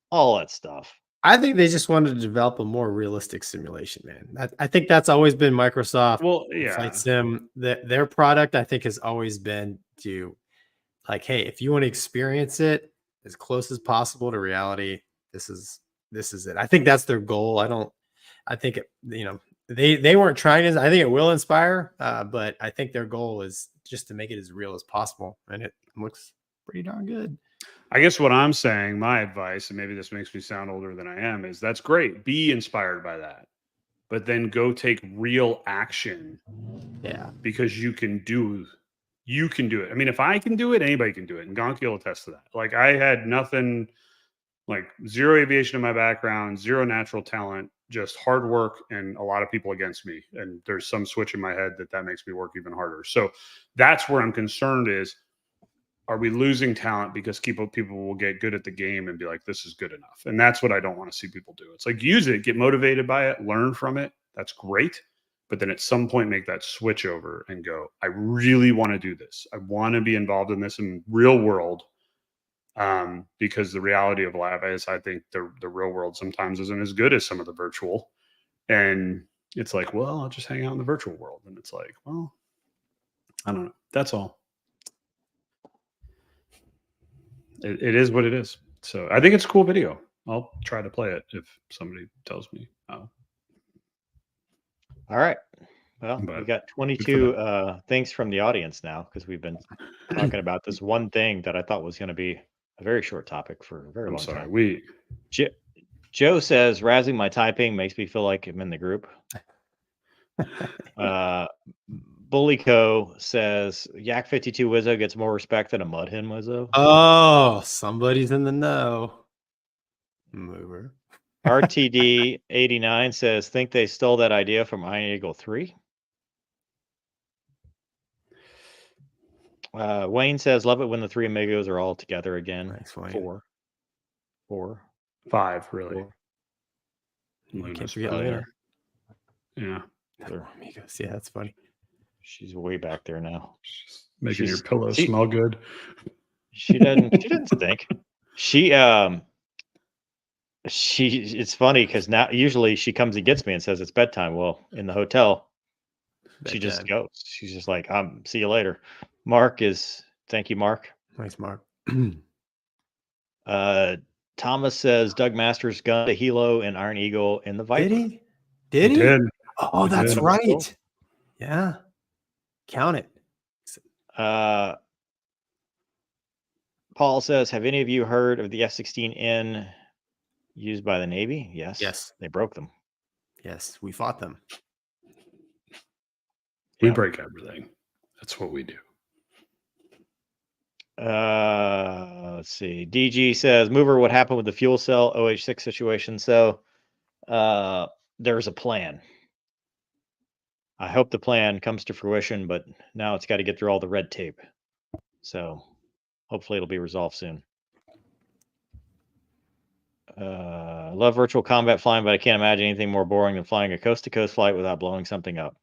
all that stuff. I think they just wanted to develop a more realistic simulation, man. I think that's always been Microsoft Well, and yeah. Flight Sim. Their product, I think, has always been to like, hey, if you want to experience it as close as possible to reality, this is it. I think that's their goal. I think they weren't trying to. I think it will inspire, but I think their goal is just to make it as real as possible, and it looks pretty darn good. I guess what I'm saying, my advice, and maybe this makes me sound older than I am, is that's great. Be inspired by that, but then go take real action Yeah. because you can do it. I mean, if I can do it, anybody can do it. And Gonky will attest to that. Like I had nothing, like zero aviation in my background, zero natural talent, just hard work and a lot of people against me. And there's some switch in my head that makes me work even harder. So that's where I'm concerned is, are we losing talent because people will get good at the game and be like, this is good enough? And that's what I don't want to see people do. It's like, use it, get motivated by it, learn from it. That's great. But then at some point, make that switch over and go, I really want to do this. I want to be involved in this in real world. Because the reality of life is, I think the real world sometimes isn't as good as some of the virtual. And it's like, well, I'll just hang out in the virtual world. And it's like, well, I don't know. That's all. It is what it is. So I think it's a cool video. I'll try to play it if somebody tells me how. All right. Well, we But got good 22 things from the audience now because we've been talking about this one thing that I thought was going to be a very short topic for a very I'm long sorry. time. Joe says, razzing my typing makes me feel like I'm in the group. Bullyco says, Yak 52 Wizzo gets more respect than a Mudhen Wizzo. Oh, somebody's in the know. Mover. RTD 89 says, think they stole that idea from Iron Eagle 3. Wayne says, love it when the three amigos are all together again. Nice, Wayne. 4. 5, really. 4. Can't forget Oh, Luna. Yeah. Amigos. Yeah, that's funny. She's way back there now. She's making your pillow smell good. She doesn't stink. It's funny because now usually she comes and gets me and says it's bedtime. Well, in the hotel, she just goes. She's just like, see you later. Thank you, Mark. Nice, Mark. Thomas says Doug Masters gun to Hilo and Iron Eagle in the Viper. Did he? Did he? Did. Oh, that's right. Cool. Yeah. Count it. Paul says, have any of you heard of the F-16N used by the Navy? Yes. Yes. They broke them. Yes, we fought them. We break everything. That's what we do. Let's see. DG says, Mover, what happened with the fuel cell OH6 situation? So there's a plan. I hope the plan comes to fruition, but now it's got to get through all the red tape. So hopefully it'll be resolved soon. Love virtual combat flying, but I can't imagine anything more boring than flying a coast-to-coast flight without blowing something up.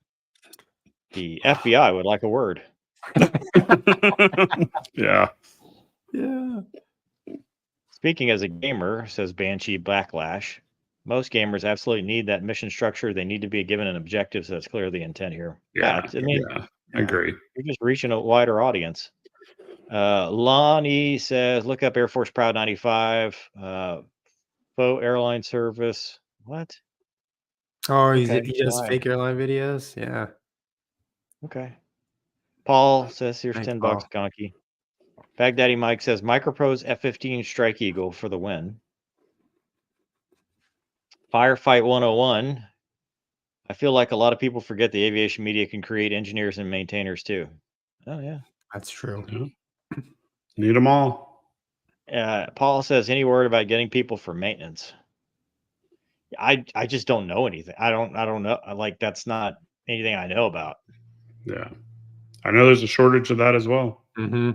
The FBI would like a word. Yeah. Speaking as a gamer, says Banshee Backlash, most gamers absolutely need that mission structure. They need to be given an objective, so that's clearly the intent here. Yeah, I agree. You're just reaching a wider audience. Lonnie says, look up Air Force Proud 95, faux airline service. What? Oh, he does fake airline videos? Yeah. Okay. Paul says, here's Thanks, $10, Paul. Gonky. Baghdaddy Mike says Microprose F-15 Strike Eagle for the win. Firefight 101. I feel like a lot of people forget the aviation media can create engineers and maintainers too. Oh yeah. That's true. Yeah. Need them all. Paul says, any word about getting people for maintenance? I just don't know anything. I don't know. Like, that's not anything I know about. Yeah. I know there's a shortage of that as well. Mm-hmm.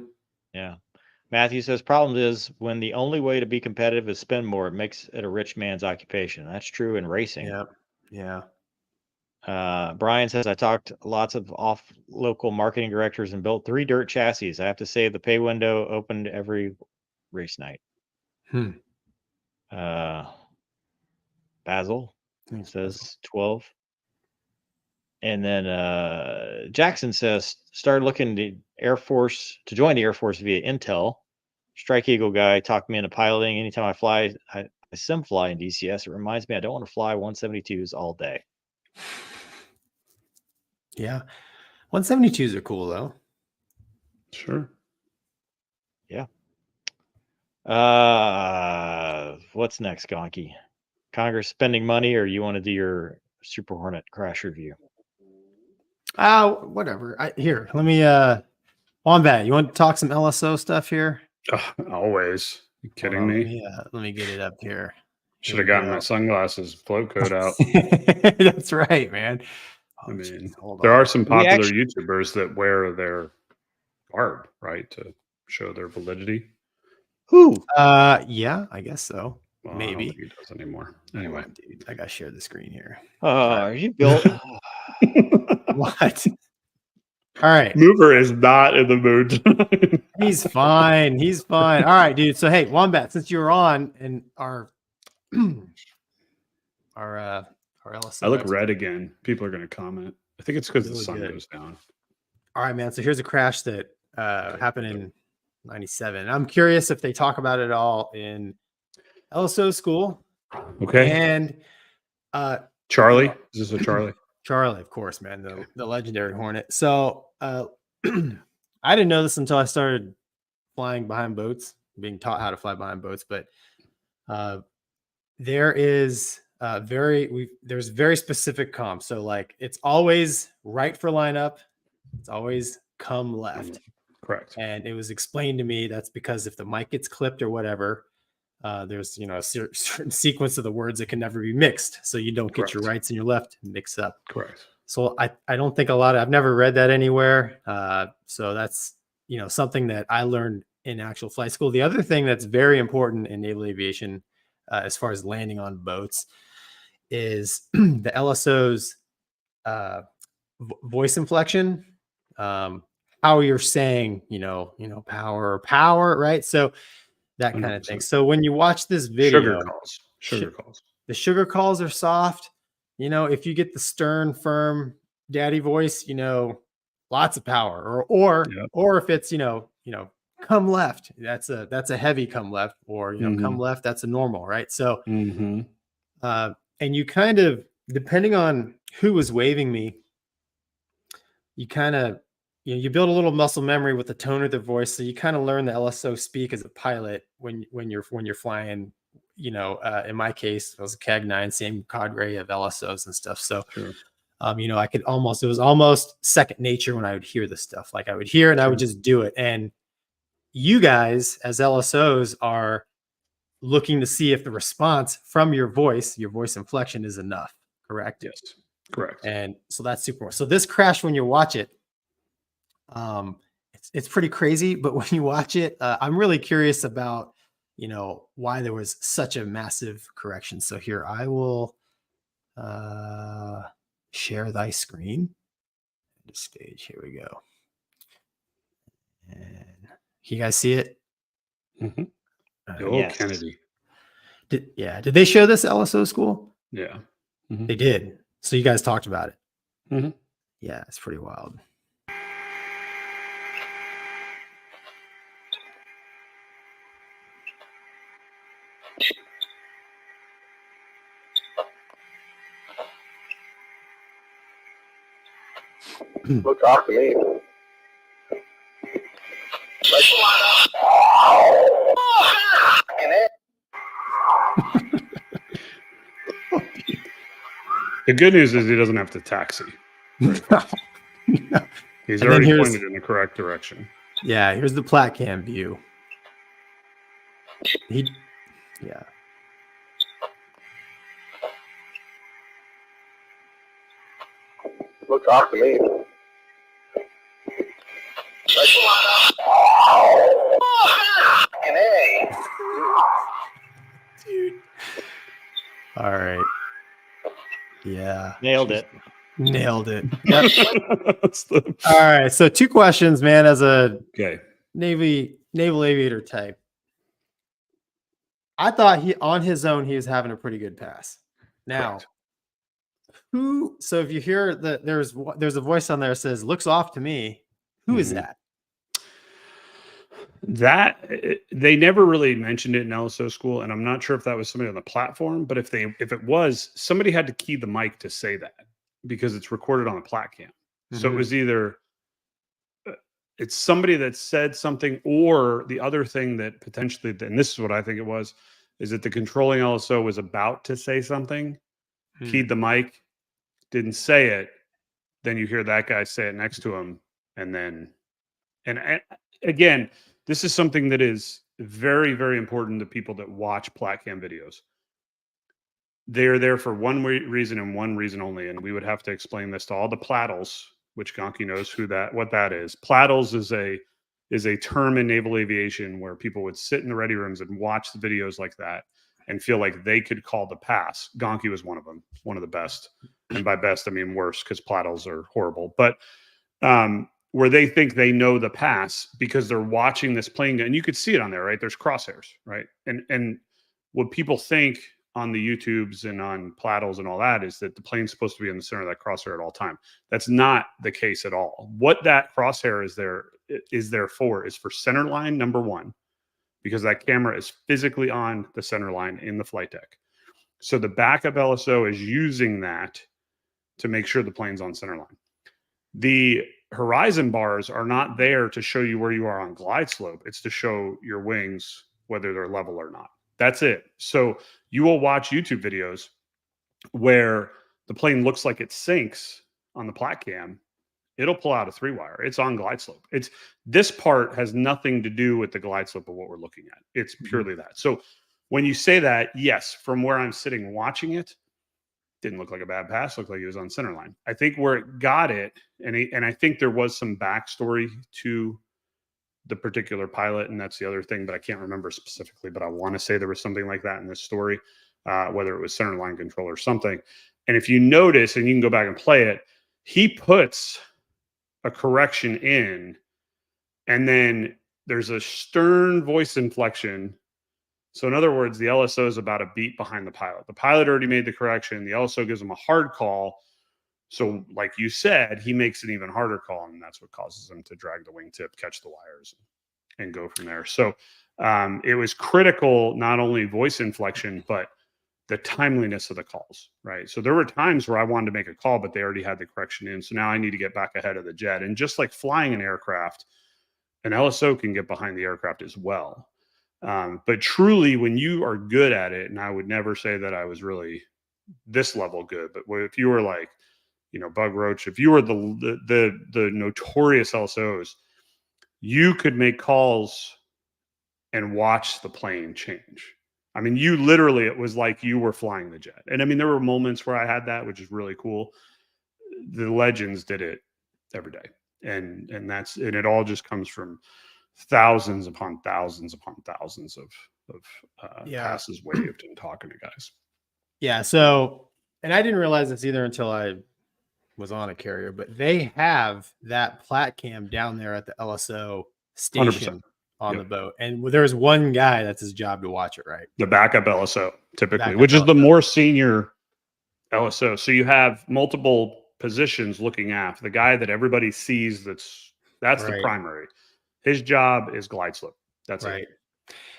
Yeah. Matthew says, problem is when the only way to be competitive is spend more, it makes it a rich man's occupation. That's true in racing. Yeah. Yeah. Brian says, I talked lots of off local marketing directors and built 3 dirt chassis. I have to say the pay window opened every race night. Basil says 12. And then Jackson says, started looking to join the Air Force via Intel. Strike Eagle guy talked me into piloting. Anytime I fly, I sim fly in DCS. It reminds me I don't want to fly 172s all day. Yeah. 172s are cool though. Sure. Yeah. What's next, Gonky? Congress spending money, or you want to do your Super Hornet crash review? Whatever. Here, let me Wombat, you want to talk some LSO stuff here? Always. You kidding Hold on, me? let me get it up here. Should have gotten my sunglasses float coat out. That's right, man. I mean, there are some popular YouTubers that wear their garb, right, to show their validity. Who? Yeah, I guess so. Well, Maybe I don't think he does anymore. Anyway, dude, I gotta share the screen here. Are you built? What? All right. Mover is not in the mood. He's fine. He's fine. All right, dude. So hey, Wombat, since you were on and our LSO, I look red again. People are going to comment. I think it's because the Really sun good. goes down. All right, man. So here's a crash that happened in '97. I'm curious if they talk about it at all in LSO school. Okay. And Charlie? Is this a Charlie? Charlie, of course, man, the legendary Hornet. So I didn't know this until I started flying behind boats, being taught how to fly behind boats. But there's very specific comms. So like it's always right for lineup. It's always come left. Correct. And it was explained to me that's because if the mic gets clipped or whatever, there's a certain sequence of the words that can never be mixed, so you don't get your rights and your left mixed up. Correct. So I don't think I've never read that anywhere. So that's something that I learned in actual flight school. The other thing that's very important in naval aviation, as far as landing on boats, is the LSO's voice inflection. How you're saying, power, right? So that kind 100%. of thing. So when you watch this video, sugar calls. The sugar calls are soft. If you get the stern, firm daddy voice, lots of power. Or if it's, come left, that's a heavy come left, or come left, that's a normal, right? So and you kind of, depending on who was waving me, you kind of you build a little muscle memory with the tone of the voice, so you kind of learn the LSO speak as a pilot when you're flying. In my case, I was a CAG 9, same cadre of LSOs and stuff. So, I could almost, it was almost second nature when I would hear this stuff. Like I would hear it and I would just do it. And you guys as LSOs are looking to see if the response from your voice inflection is enough. Correct? Yes. Correct. And so that's super important. So this crash, when you watch it, it's pretty crazy, but when you watch it, I'm really curious about, why there was such a massive correction. So here I will share thy screen. The stage. Here we go. And you guys see it? Yes. Kennedy. Did they show this at LSO school? Yeah. They did. So you guys talked about it. Yeah, it's pretty wild. Looks off to me. Like The good news is he doesn't have to taxi. He's And already then pointed in the correct direction. Yeah, here's the plat cam view. Yeah. Looks off to me. Dude. All right. Yeah. Nailed it. Nailed it. Yep. That's the- All right. So 2 questions, man, as a okay. naval aviator type. I thought he on his own he was having a pretty good pass. Now, Correct. so if you hear that there's a voice on there that says looks off to me, who is that? That they never really mentioned it in LSO school, and I'm not sure if that was somebody on the platform, but if it was, somebody had to key the mic to say that because it's recorded on a plat cam. So it was either it's somebody that said something, or the other thing that potentially, and this is what I think it was, is that the controlling LSO was about to say something, keyed the mic, didn't say it, then you hear that guy say it next to him, and again, this is something that is very, very important to people that watch platcam videos. They're there for one reason and one reason only, and we would have to explain this to all the plattles, which Gonky knows what that is. Plattles is a term in naval aviation where people would sit in the ready rooms and watch the videos like that and feel like they could call the pass. Gonky was one of them, one of the best, and by best I mean worst, because plattles are horrible. But where they think they know the pass because they're watching this plane, and you could see it on there, right? There's crosshairs, right? And what people think on the YouTubes and on plattles and all that is that the plane's supposed to be in the center of that crosshair at all time. That's not the case at all. What that crosshair is there for is for center line, number one, because that camera is physically on the center line in the flight deck. So the backup LSO is using that to make sure the plane's on center line. The horizon bars are not there to show you where you are on glide slope. It's to show your wings, whether they're level or not. That's it. So you will watch YouTube videos where the plane looks like it sinks on the plat cam. It'll pull out a 3-wire. It's on glide slope. This part has nothing to do with the glide slope of what we're looking at. It's purely that. So when you say that, yes, from where I'm sitting watching it, didn't look like a bad pass, looked like he was on center line. I think where it got it, and I think there was some backstory to the particular pilot, and that's the other thing, but I can't remember specifically, but I want to say there was something like that in this story, whether it was center line control or something. And if you notice, and you can go back and play it, he puts a correction in, and then there's a stern voice inflection. So in other words, the LSO is about a beat behind the pilot. The pilot already made the correction. The LSO gives him a hard call. So like you said, he makes an even harder call, and that's what causes him to drag the wingtip, catch the wires, and go from there. So it was critical, not only voice inflection, but the timeliness of the calls, right? So there were times where I wanted to make a call, but they already had the correction in. So now I need to get back ahead of the jet. And just like flying an aircraft, an LSO can get behind the aircraft as well. But truly, when you are good at it, and I would never say that I was really this level good, but if you were like, Bug Roach, if you were the notorious LSOs, you could make calls and watch the plane change. I mean, you literally, it was like you were flying the jet. And I mean, there were moments where I had that, which is really cool. The legends did it every day. And it all just comes from thousands upon thousands upon thousands of passes waved and talking to guys. Yeah. So, and I didn't realize this either until I was on a carrier, but they have that plat cam down there at the LSO station 100%. On the boat. And there's one guy that's his job to watch it, right? The backup LSO, typically, which is the more senior LSO. So you have multiple positions looking after the guy that everybody sees. That's the primary. His job is glide slope. That's right. It.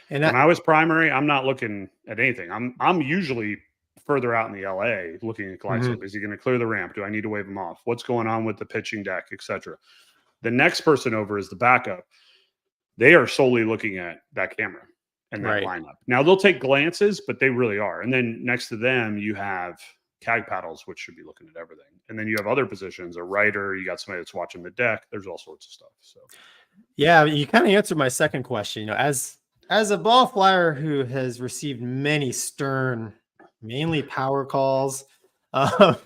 And when I was primary, I'm not looking at anything. I'm usually further out in the LA looking at glide slope. Is he going to clear the ramp? Do I need to wave him off? What's going on with the pitching deck, etc.? The next person over is the backup. they are solely looking at that camera and that Right. lineup. Now they'll take glances, but they really are. And then next to them, you have CAG paddles, which should be looking at everything. And then you have other positions, a writer, you got somebody that's watching the deck. There's all sorts of stuff. So Yeah, you kind of answered my second question. You know, as a ball flyer who has received many stern, mainly power calls, um,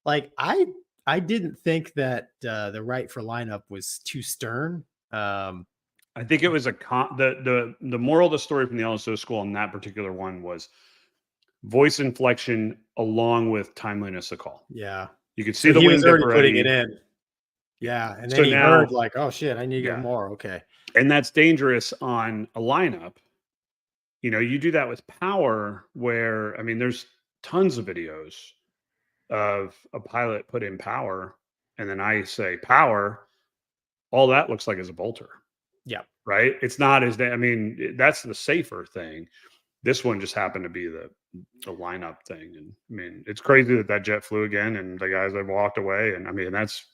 like I didn't think that the right for lineup was too stern. I think it was the moral of the story from the LSO school on that particular one was voice inflection along with timeliness of call. Yeah, You could see so the he wing was dip already already. putting it in. Yeah, and then So he now- heard like, "Oh shit, I need to Yeah. go more." Okay. And that's dangerous on a lineup. You know, you do that with power where, I mean, there's tons of videos of a pilot put in power and then I say power, all that looks like is a bolter. Yeah. Right. It's not as, I mean, that's the safer thing. This one just happened to be the lineup thing. And I mean, it's crazy that jet flew again and the guys have walked away. And I mean, that's,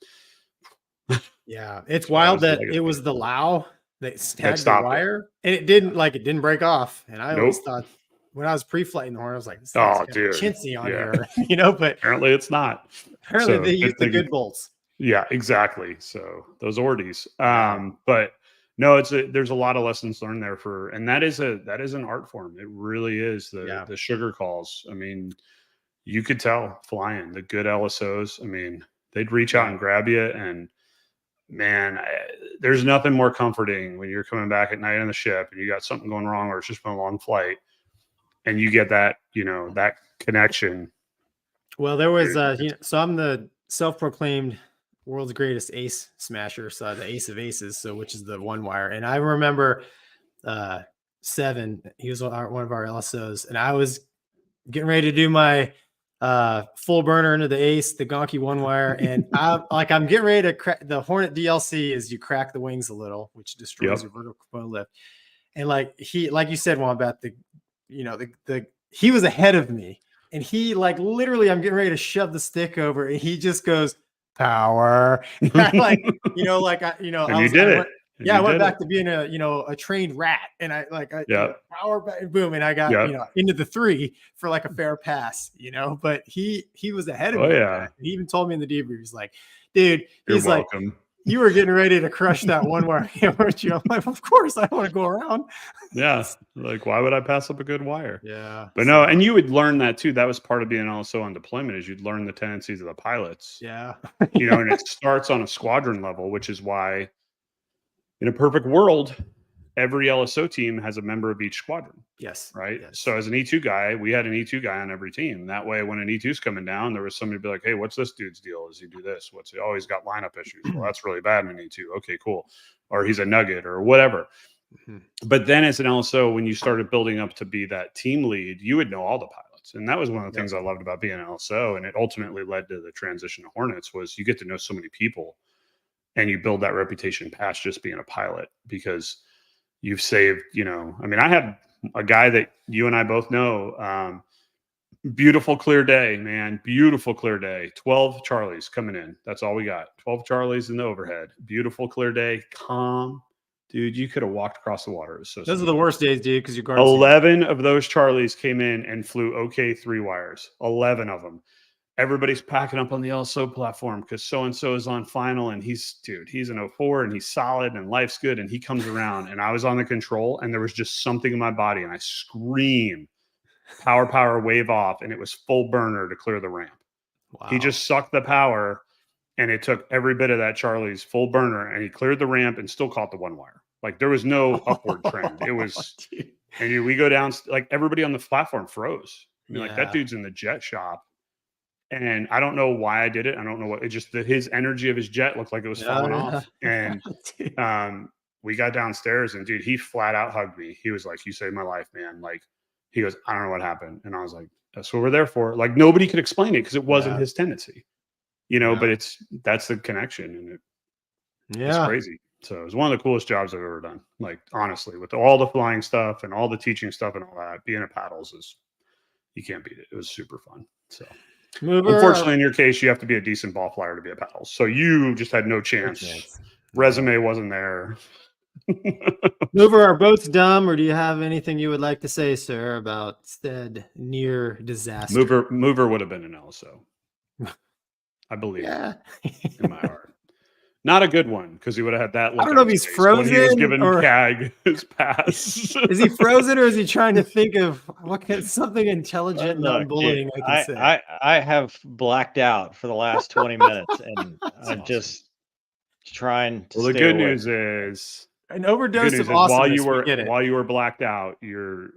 Yeah, it's So wild that was that like- it was the Lao that snagged the stopped it. wire, and it didn't break off. And I always Nope. thought when I was pre-flighting the horn, I was like, "This Oh, thing's got dude. chintzy on Yeah. here," you know. But apparently it's not. apparently So they good use the thing- good bolts. Yeah, exactly. So those ordies. Yeah. But no, there's a lot of lessons learned there and that is an art form. It really is the sugar calls. I mean, you could tell flying the good LSOs. I mean, they'd reach out and grab you and man, there's nothing more comforting when you're coming back at night on the ship and you got something going wrong or it's just been a long flight and you get that, you know, that connection. Well, there was so I'm the self-proclaimed world's greatest ace smasher, so the ace of aces, so which is the one wire. And I remember Seven, he was one of our LSOs, and I was getting ready to do my full burner into the ace, the Gonky one wire, and I'm getting ready to crack the Hornet DLC is you crack the wings a little, which destroys your vertical component lift. And like you said, Wombat, he was ahead of me. And he literally, I'm getting ready to shove the stick over, and he just goes power. And I And you did it. Yeah, I went back to being a trained rat, and I power back, boom, and I got into the 3 for like a fair pass, But he was ahead of me. Yeah. He even told me in the debrief, he's like, dude, You're welcome. You were getting ready to crush that one wire, weren't you? I'm like, of course, I want to go around. Yeah, like why would I pass up a good wire? Yeah, but no, and you would learn that too. That was part of being also on deployment is you'd learn the tendencies of the pilots. Yeah, and it starts on a squadron level, which is why, in a perfect world, every LSO team has a member of each squadron. Yes, right. Yes. So as an E2 guy, we had an E2 guy on every team. That way, when an E2's coming down, there was somebody to be like, "Hey, what's this dude's deal? Does he do this? What's he? Oh, he's got lineup issues. Well, that's really bad in an E2. Okay, cool. Or he's a nugget or whatever." But then as an LSO, when you started building up to be that team lead, you would know all the pilots. And that was one of the things I loved about being an LSO. And it ultimately led to the transition to Hornets was you get to know so many people and you build that reputation past just being a pilot because you've saved, I mean, I had a guy that you and I both know, beautiful, clear day, man. Beautiful, clear day. 12 Charlies coming in. That's all we got. 12 Charlies in the overhead. Beautiful, clear day. Calm. Dude, you could have walked across the water. It was so Those smooth. are the worst days, dude, because you guard 11 of those Charlies came in and flew OK 3 wires. 11 of them. Everybody's packing up on the LSO platform because so-and-so is on final and he's an 04 and he's solid and life's good. And he comes around and I was on the control and there was just something in my body and I screamed, power, wave off. And it was full burner to clear the ramp. Wow. He just sucked the power and it took every bit of that Charlie's full burner and he cleared the ramp and still caught the one wire. Like there was no upward trend. It was, and we go down, like everybody on the platform froze. I mean, like that dude's in the jet shop. And I don't know why I did it. I don't know what it just that his energy of his jet looked like it was falling off. And we got downstairs and dude, he flat out hugged me. He was like, "You saved my life, man." Like he goes, "I don't know what happened." And I was like, "That's what we're there for." Like nobody could explain it because it wasn't his tendency, but that's the connection and it's crazy. So it was one of the coolest jobs I've ever done. Like honestly, with all the flying stuff and all the teaching stuff and all that, being at paddles you can't beat it. It was super fun. So unfortunately, in your case, you have to be a decent ball flyer to be a paddles. So you just had no chance. Resume wasn't there. Mover, are boats dumb, or do you have anything you would like to say, sir, about said near disaster? Mover would have been an LSO. I believe Yeah. in my heart. Not a good one, because he would have had that look I don't know on if his he's face when he was frozen giving or CAG his pass. is he frozen, or is he trying to think of something intelligent, Look, non-bullying dude, I can say? I have blacked out for the last 20 minutes, and I'm awesome. just trying to Well, the stay good awake. news is An the overdose good of news is awesomeness. We get it. while you were blacked out, your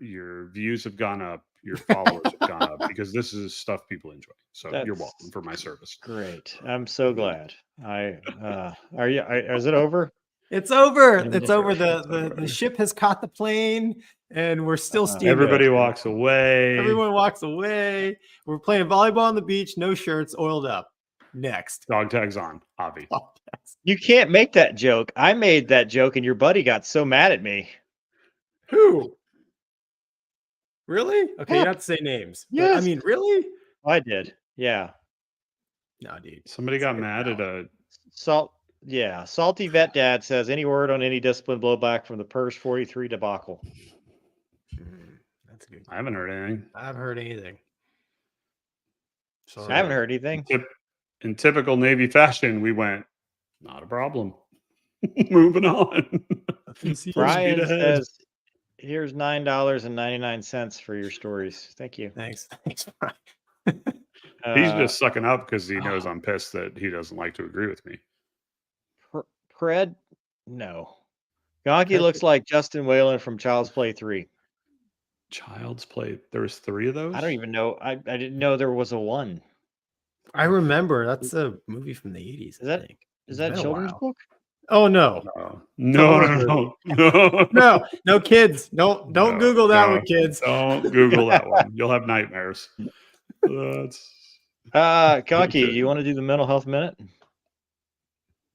views have gone up, your followers have gone up, because this is stuff people enjoy. So you're That's welcome for my service. great. I'm so glad. Is it over? It's over. And It's over. The ship has caught the plane, and we're still steaming. Everybody walks away. Everyone walks away. We're playing volleyball on the beach, no shirts, oiled up. Next. Dog tags on, Avi. You can't make that joke. I made that joke, and your buddy got so mad at me. Who? Really? Okay, Yeah. you don't have to say names. But, Yes. I mean, really? I did. Yeah. No, dude. Somebody got mad at a Salty Vet Dad says, any word on any discipline blowback from the Purse 43 debacle? That's good. I haven't heard anything. I haven't heard anything. I haven't heard anything. In typical Navy fashion, we went, not a problem. Moving on. Brian says, here's $9.99 for your stories. Thank you. Thanks. Thanks, Brian. He's just sucking up because he knows I'm pissed that he doesn't like to agree with me. Pred? No. Gonky looks like Justin Whalen from Child's Play 3. Child's Play. There was 3 of those? I don't even know. I didn't know there was a 1. I remember. That's a movie from the 80s. Is that a children's book? Oh no. No. No kids. Don't Google that one, kids. Don't Google that one. You'll have nightmares. Gonky, do you want to do the mental health minute?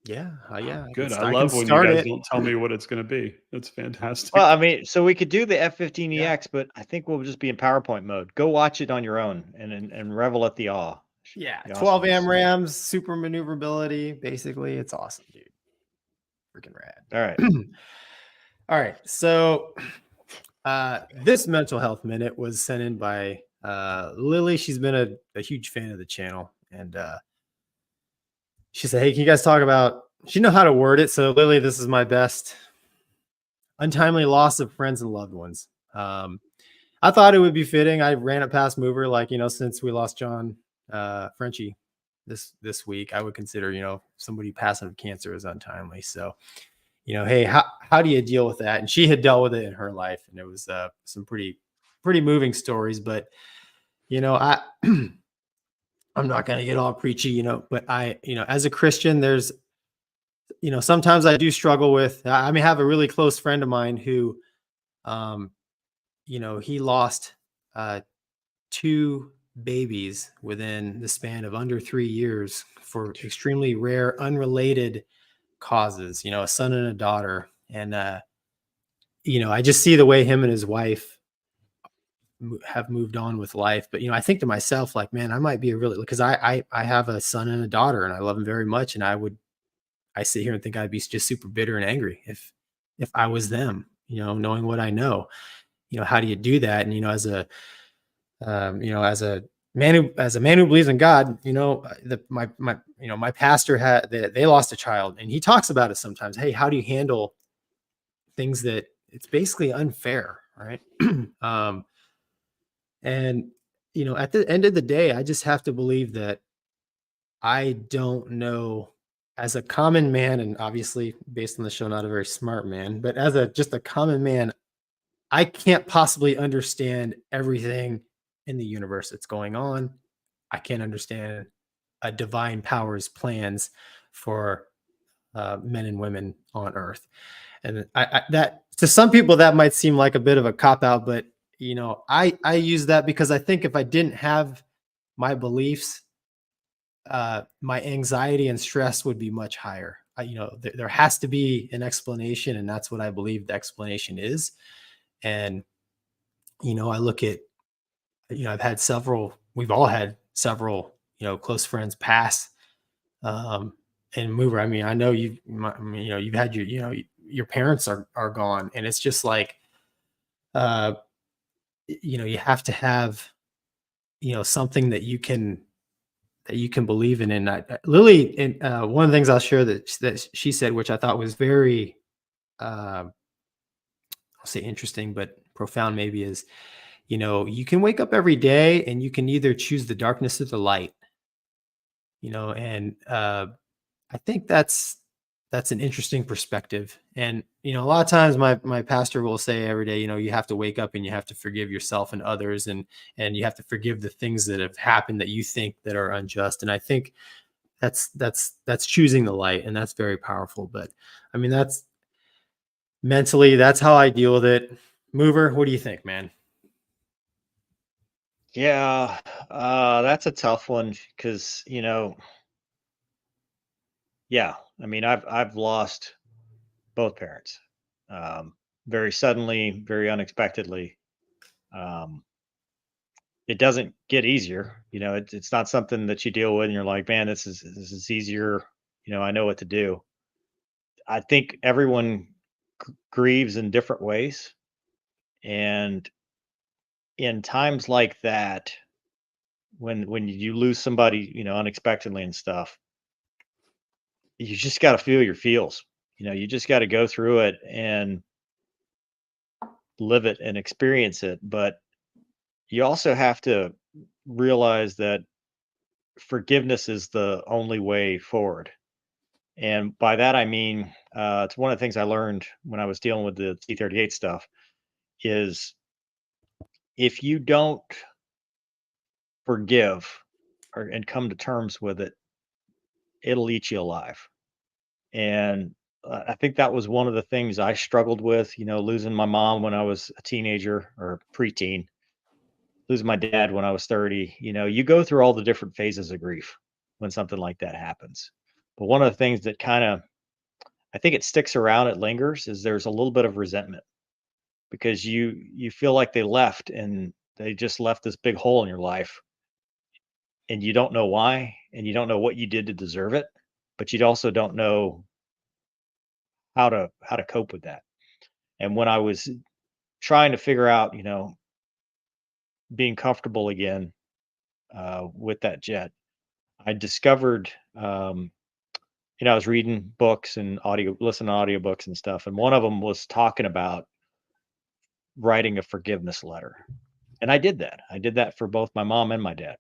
Yeah. Yeah. Good. I love when you guys don't tell me what it's going to be. That's fantastic. Well, I mean, so we could do the F-15EX, but I think we'll just be in PowerPoint mode. Go watch it on your own and revel at the awe. Yeah. 12 AMRAMs, super maneuverability. Basically, it's awesome, dude. Freaking rad. All right. All right. So this mental health minute was sent in by Lily. She's been a huge fan of the channel. And she said, hey, can you guys talk about, she know how to word it. So Lily, this is my best. Untimely loss of friends and loved ones. I thought it would be fitting. I ran it past Mover, like, since we lost John Frenchie this week, I would consider, somebody passing of cancer is untimely. So, hey, how do you deal with that? And she had dealt with it in her life, and it was some pretty moving stories. But, I'm not going to get all preachy, but I, as a Christian, there's, sometimes I do struggle with, I may have a really close friend of mine who, he lost 2 babies within the span of under 3 years for extremely rare, unrelated causes, a son and a daughter. And, I just see the way him and his wife have moved on with life. But, I think to myself, like, man, I might be because I have a son and a daughter and I love them very much. And I sit here and think I'd be just super bitter and angry if I was them, knowing what I know, how do you do that? And, as a man who believes in God, my pastor they lost a child, and he talks about it sometimes. Hey, how do you handle things that it's basically unfair, right? And, at the end of the day, I just have to believe that I don't know, as a common man, and obviously based on the show, not a very smart man, but as just a common man, I can't possibly understand everything in the universe that's going on. I can't understand a divine power's plans for men and women on earth. And that to some people that might seem like a bit of a cop out, but I use that because I think if I didn't have my beliefs, my anxiety and stress would be much higher. There has to be an explanation, and that's what I believe the explanation is. And, I look at, we've all had several, close friends pass, and Mover. I mean, I know you've had your parents are gone, and it's just like, you have to have, something that you can believe in. And Lily, and one of the things I'll share that she said, which I thought was very, I'll say interesting, but profound maybe, is, you can wake up every day and you can either choose the darkness or the light, and I think that's an interesting perspective. And a lot of times my pastor will say every day, you have to wake up and you have to forgive yourself and others, and you have to forgive the things that have happened that you think that are unjust. And I think that's choosing the light, and that's very powerful. But I mean, that's mentally, that's how I deal with it. Mover, what do you think, man? Yeah, that's a tough one because, yeah, I mean, I've lost both parents, um, very suddenly, very unexpectedly. Um, it doesn't get easier, it's not something that you deal with and you're like, man, this is easier. I know what to do. I think everyone grieves in different ways, and in times like that, when you lose somebody, unexpectedly and stuff, you just got to feel your feels. You just got to go through it and live it and experience it. But you also have to realize that forgiveness is the only way forward. And by that, I mean, it's one of the things I learned when I was dealing with the T-38 stuff is if you don't forgive and come to terms with it, it'll eat you alive. And I think that was one of the things I struggled with, losing my mom when I was a teenager or preteen, losing my dad when I was 30. You go through all the different phases of grief when something like that happens. But one of the things that kind of, I think it sticks around, it lingers, is there's a little bit of resentment because you feel like they left and they just left this big hole in your life, and you don't know why, and you don't know what you did to deserve it, but you also don't know how to cope with that. And when I was trying to figure out, being comfortable again with that jet, I discovered, I was reading books and listening to audiobooks and stuff, and one of them was talking about writing a forgiveness letter. And I did that. I did that for both my mom and my dad.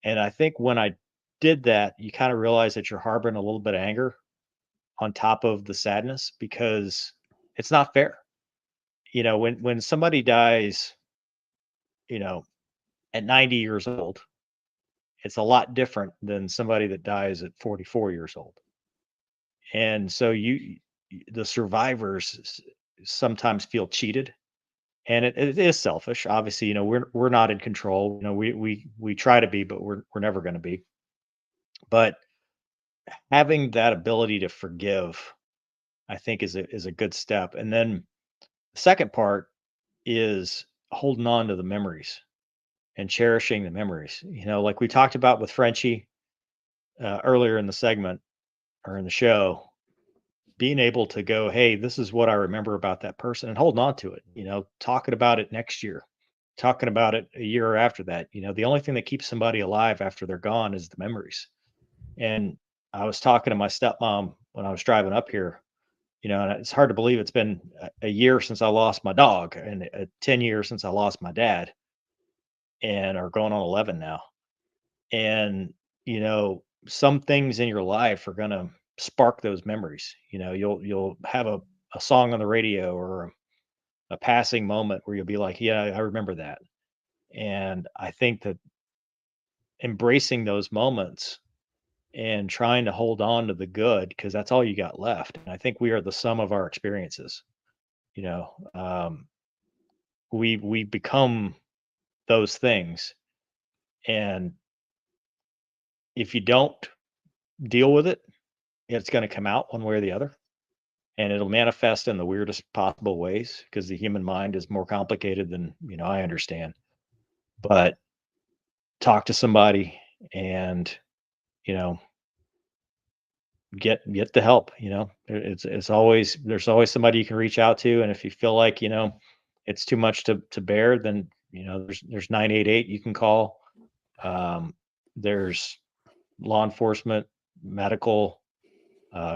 And I think when I did that, you kind of realize that you're harboring a little bit of anger on top of the sadness because it's not fair. When somebody dies, you know, at 90 years old, it's a lot different than somebody that dies at 44 years old. And so the survivors sometimes feel cheated, and it is selfish. Obviously, we're not in control. We try to be, but we're never going to be. But having that ability to forgive, I think, is a good step. And then the second part is holding on to the memories and cherishing the memories. Like we talked about with Frenchie earlier in the segment or in the show, being able to go, hey, this is what I remember about that person, and holding on to it, talking about it next year, talking about it a year after that. The only thing that keeps somebody alive after they're gone is the memories. And I was talking to my stepmom when I was driving up here, and it's hard to believe it's been a year since I lost my dog and 10 years since I lost my dad, and are going on 11 now. And, some things in your life are going to spark those memories. You'll have a song on the radio or a passing moment where you'll be like, yeah, I remember that. And I think that embracing those moments and trying to hold on to the good, because that's all you got left. And I think we are the sum of our experiences. You know, we become those things, and if you don't deal with it, it's going to come out one way or the other, and it'll manifest in the weirdest possible ways because the human mind is more complicated than I understand. But talk to somebody and you know get the help. It's always, there's always somebody you can reach out to, and if you feel like it's too much to bear, then there's 988 you can call. There's law enforcement, medical,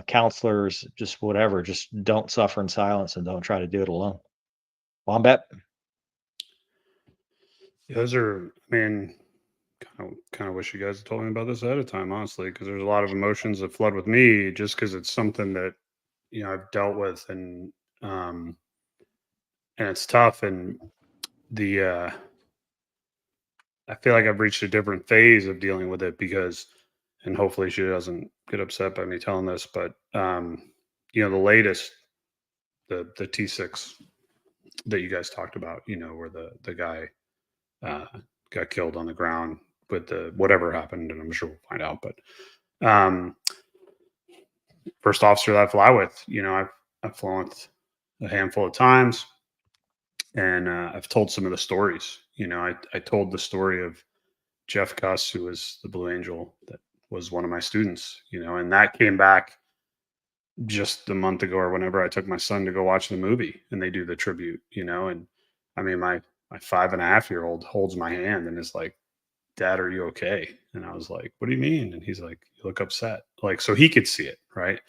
counselors, just whatever. Just don't suffer in silence, and don't try to do it alone. Wombat. Those are, I mean, kind of wish you guys had told me about this ahead of time, honestly, because there's a lot of emotions that flood with me just because it's something that I've dealt with, and it's tough, and the I feel like I've reached a different phase of dealing with it because, and hopefully she doesn't get upset by me telling this, but the latest, the T6 that you guys talked about, where the guy got killed on the ground with the whatever happened, and I'm sure we'll find out. But first officer that I fly with, I've flown with a handful of times, and I've told some of the stories. I told the story of Jeff Cuss, who was the Blue Angel, that was one of my students, and that came back just a month ago or whenever I took my son to go watch the movie, and they do the tribute, and I mean, my 5.5-year-old holds my hand and is like, "Dad, are you okay?" And I was like, "What do you mean?" And he's like, "You look upset." Like, so he could see it. Right.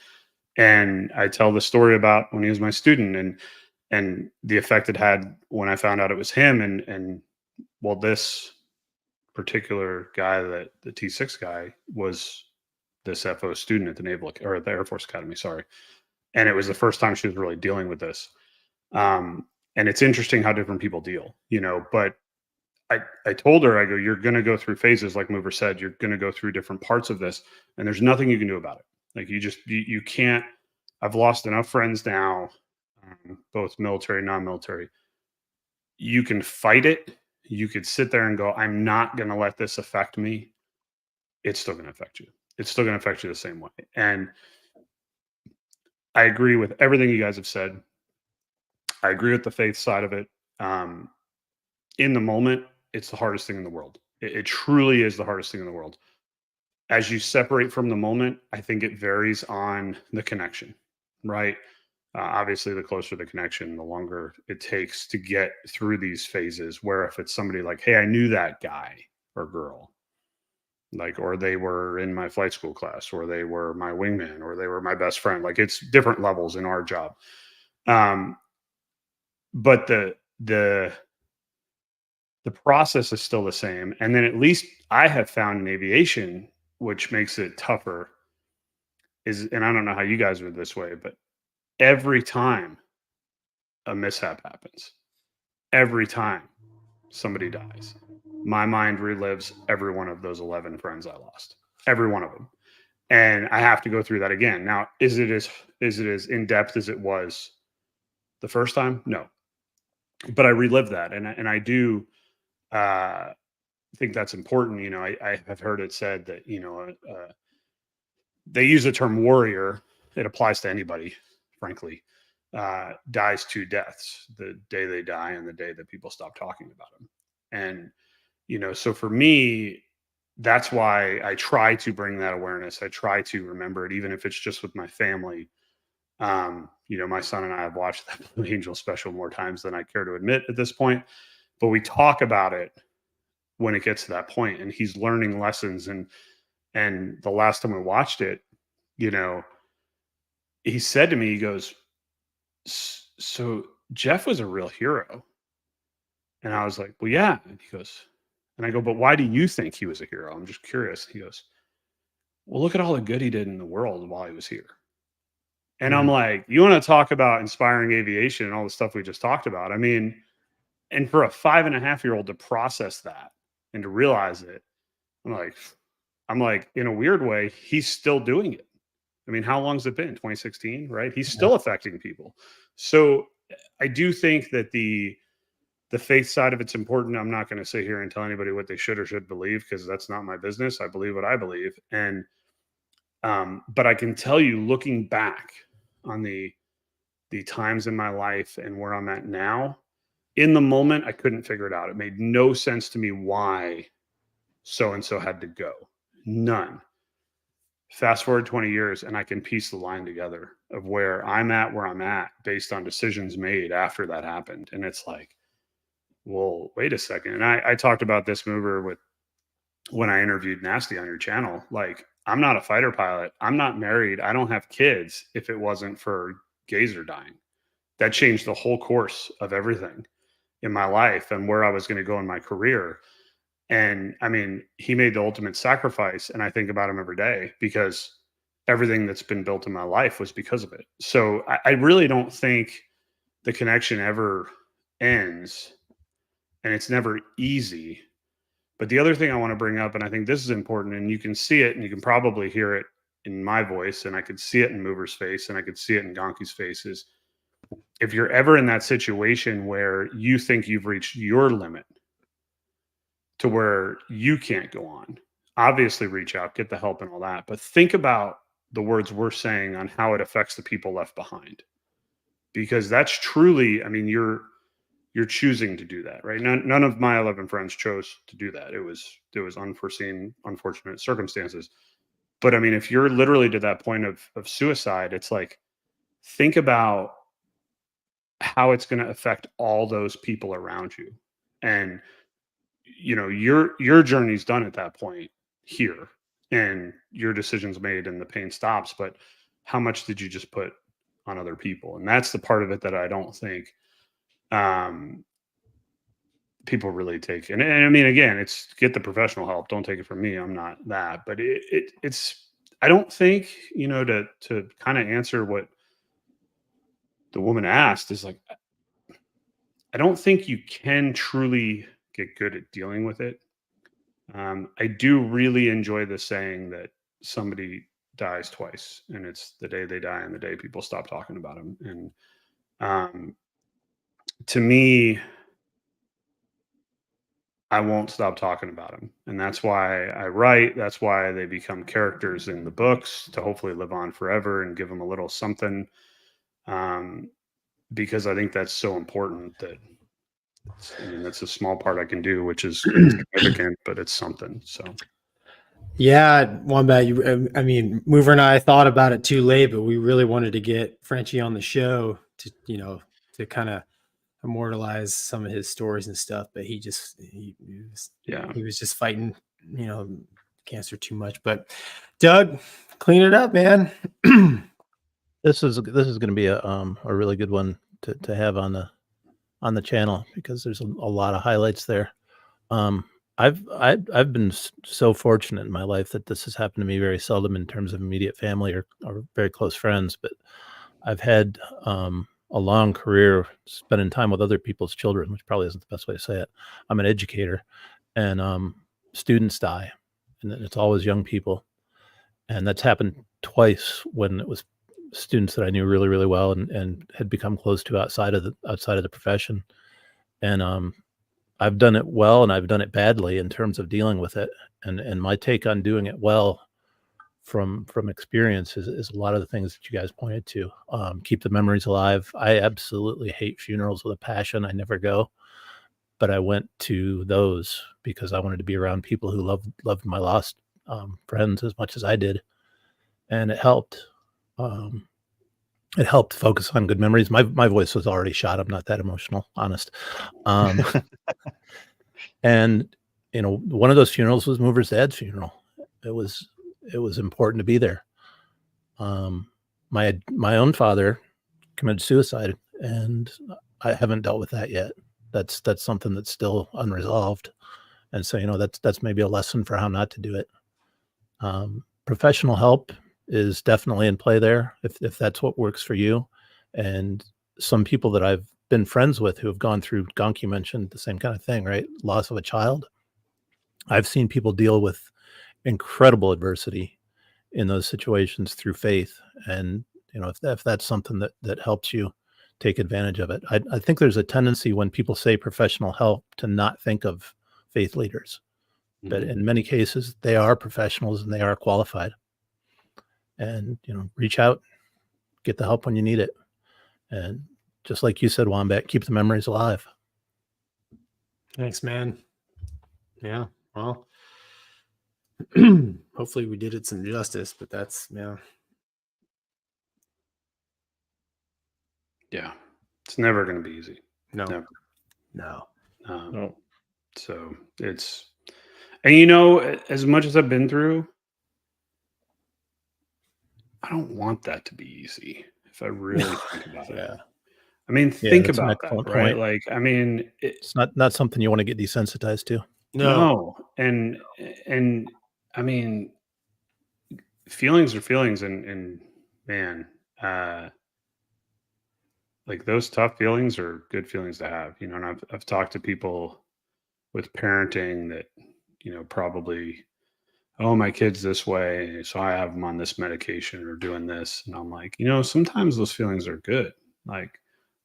And I tell the story about when he was my student, and the effect it had when I found out it was him. And well, this particular guy, that the T6 guy, was this FO student at the or at the Air Force Academy, sorry. And it was the first time she was really dealing with this. And it's interesting how different people deal, but I told her, I go, "You're going to go through phases, like Mover said, you're going to go through different parts of this, and there's nothing you can do about it. Like, you can't, I've lost enough friends now, both military, non-military. You can fight it. You could sit there and go, I'm not going to let this affect me. It's still going to affect you. It's still going to affect you the same way." And I agree with everything you guys have said. I agree with the faith side of it. In the moment, it's the hardest thing in the world. It truly is the hardest thing in the world. As you separate from the moment, I think it varies on the connection, right? Obviously, the closer the connection, the longer it takes to get through these phases. Where if it's somebody like, "Hey, I knew that guy or girl, like, or they were in my flight school class, or they were my wingman, or they were my best friend," like, it's different levels in our job. But the process is still the same. And then, at least I have found in aviation, which makes it tougher, is, and I don't know how you guys are this way, but every time a mishap happens, every time somebody dies, my mind relives every one of those 11 friends I lost, every one of them. And I have to go through that again. Now, is it as in depth as it was the first time? No, but I relive that. And I do think that's important. I have heard it said that, they use the term warrior. It applies to anybody, frankly. Dies two deaths: the day they die and the day that people stop talking about them. And so for me, that's why I try to bring that awareness. I try to remember it, even if it's just with my family. My son and I have watched that Blue Angel special more times than I care to admit at this point, but we talk about it when it gets to that point, and he's learning lessons. And the last time we watched it, he said to me, he goes, "So Jeff was a real hero." And I was like, "Well, yeah." And he goes, and I go, "But why do you think he was a hero? I'm just curious." He goes, "Well, look at all the good he did in the world while he was here." And I'm like, you want to talk about inspiring aviation and all the stuff we just talked about? I mean, and for a 5.5-year-old to process that and to realize it, I'm like, in a weird way, he's still doing it. I mean, how long's it been? 2016, right? He's still affecting people. So I do think that the faith side of it's important. I'm not going to sit here and tell anybody what they should or should believe, because that's not my business. I believe what I believe. And but I can tell you, looking back on the times in my life and where I'm at now, in the moment, I couldn't figure it out. It made no sense to me why so and so had to go. None. Fast forward 20 years, and I can piece the line together of where I'm at based on decisions made after that happened. And it's like, well, wait a second. And I talked about this mover with when I interviewed Nasty on your channel. Like, I'm not a fighter pilot. I'm not married. I don't have kids if it wasn't for Gazer dying. That changed the whole course of everything in my life and where I was going to go in my career. And I mean, he made the ultimate sacrifice. And I think about him every day because everything that's been built in my life was because of it. So I really don't think the connection ever ends, and it's never easy. But the other thing I want to bring up, and I think this is important, and you can see it and you can probably hear it in my voice, and I could see it in Mover's face, and I could see it in Gonky's face, is if you're ever in that situation where you think you've reached your limit to where you can't go on, obviously reach out, get the help and all that. But think about the words we're saying on how it affects the people left behind. Because that's truly, I mean, you're choosing to do that, right? None of my 11 friends chose to do that. It was unforeseen, unfortunate circumstances. But I mean, if you're literally to that point of suicide, it's like, think about how it's going to affect all those people around you. And, you know, your journey's done at that point here, and your decision's made and the pain stops. But how much did you just put on other people? And that's the part of it that I don't think people really take. And I mean, again, it's get the professional help. Don't take it from me. I'm not that. But it's I don't think, you know, to kind of answer what the woman asked is like, I don't think you can truly get good at dealing with it. I do really enjoy the saying that somebody dies twice, and it's the day they die and the day people stop talking about them. And to me, I won't stop talking about them. And that's why I write. That's why they become characters in the books to hopefully live on forever and give them a little something. Because I think that's so important that, I mean, that's a small part I can do, which is significant, but it's something. So. Yeah, Wombat, I mean, Mover and I thought about it too late, but we really wanted to get Frenchie on the show to, you know, to kind of immortalize some of his stories and stuff. But he was just fighting, you know, cancer too much. But Doug, clean it up, man. This is going to be a really good one to have on the channel, because there's a lot of highlights there. I've been so fortunate in my life that this has happened to me very seldom in terms of immediate family or very close friends, but I've had a long career spending time with other people's children, which probably isn't the best way to say it. I'm an educator, and students die, and it's always young people. And that's happened twice when it was students that I knew really, really well and had become close to outside of the profession. And I've done it well and I've done it badly in terms of dealing with it. And my take on doing it well from experience is a lot of the things that you guys pointed to. Keep the memories alive. I absolutely hate funerals with a passion. I never go, but I went to those because I wanted to be around people who loved my lost friends as much as I did. And it helped. It helped focus on good memories. My voice was already shot. I'm not that emotional, honest. And you know, one of those funerals was Mover's dad's funeral. It was important to be there. My own father committed suicide, and I haven't dealt with that yet. That's something that's still unresolved. And so, you know, that's maybe a lesson for how not to do it. Professional help is definitely in play there if that's what works for you. And some people that I've been friends with who have gone through, Gonky mentioned the same kind of thing, right? Loss of a child. I've seen people deal with incredible adversity in those situations through faith. And, you know, if that's something that helps you, take advantage of it. I think there's a tendency when people say professional help to not think of faith leaders, but in many cases they are professionals and they are qualified. And, you know, reach out, get the help when you need it. And just like you said, Wombat, keep the memories alive. Thanks, man. Yeah. Well, Hopefully we did it some justice, but that's Yeah. It's never going to be easy. no. Never. No. No. So it's, and you know, as much as I've been through, I don't want that to be easy. If I really think about it. Yeah. I mean, Yeah, think that's an about that, excellent right? point. Like, I mean, It's not something you want to get desensitized to. no. And I mean, feelings are feelings, and man, like those tough feelings are good feelings to have, you know. And I've talked to people with parenting that, you know, probably, oh, my kid's this way, so I have them on this medication or doing this, and I'm like, you know, sometimes those feelings are good. Like,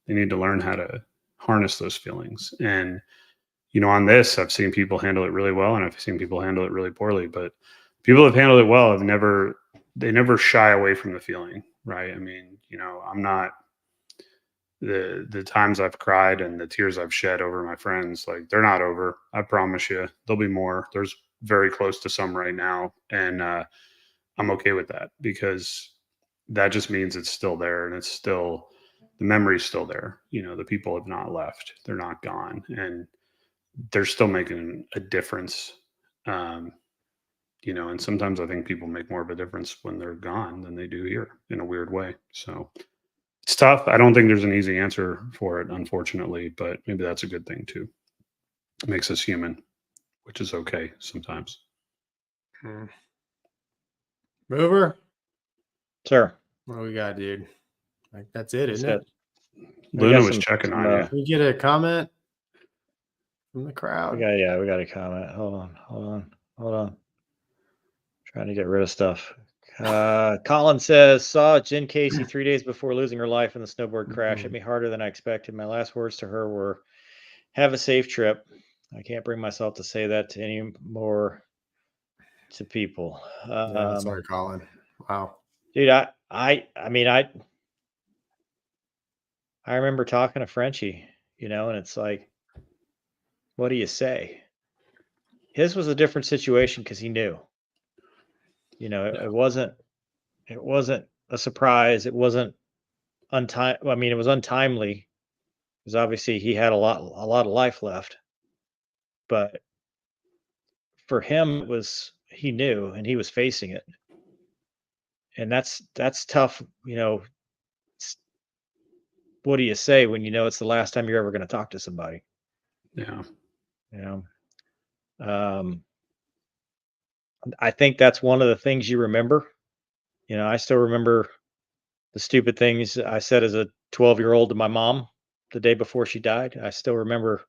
they need to learn how to harness those feelings. And you know, on this, I've seen people handle it really well, and I've seen people handle it really poorly. But people have handled it well they never shy away from the feeling, right? I mean, you know, I'm not the times I've cried and the tears I've shed over my friends, like, they're not over. I promise you, there'll be more. There's very close to some right now, and I'm okay with that, because that just means it's still there, and it's still, the memory's still there. You know, the people have not left. They're not gone, and they're still making a difference. You know, and sometimes I think people make more of a difference when they're gone than they do here, in a weird way. So it's tough. I don't think there's an easy answer for it, unfortunately, but maybe that's a good thing too. It makes us human, which is okay sometimes. Mover. Sir. What do we got, dude? Like, that's it, That's isn't it? We Luna got was some- checking some, on you. Can we get a comment from the crowd? we got a comment. Hold on. Trying to get rid of stuff. Colin says, saw Jen Casey 3 days before losing her life in the snowboard crash. Hit me harder than I expected. My last words to her were, have a safe trip. I can't bring myself to say that to any more to people. Yeah, sorry, Colin. Wow. Dude, I mean, I remember talking to Frenchie, you know, and it's like, what do you say? His was a different situation because he knew. You know, it wasn't a surprise. It wasn't I mean, it was untimely because obviously he had a lot of life left. But for him, it was, he knew and he was facing it. And that's tough, you know. What do you say when you know it's the last time you're ever going to talk to somebody? Yeah. You know, I think that's one of the things you remember. You know, I still remember the stupid things I said as a 12-year-old to my mom the day before she died. I still remember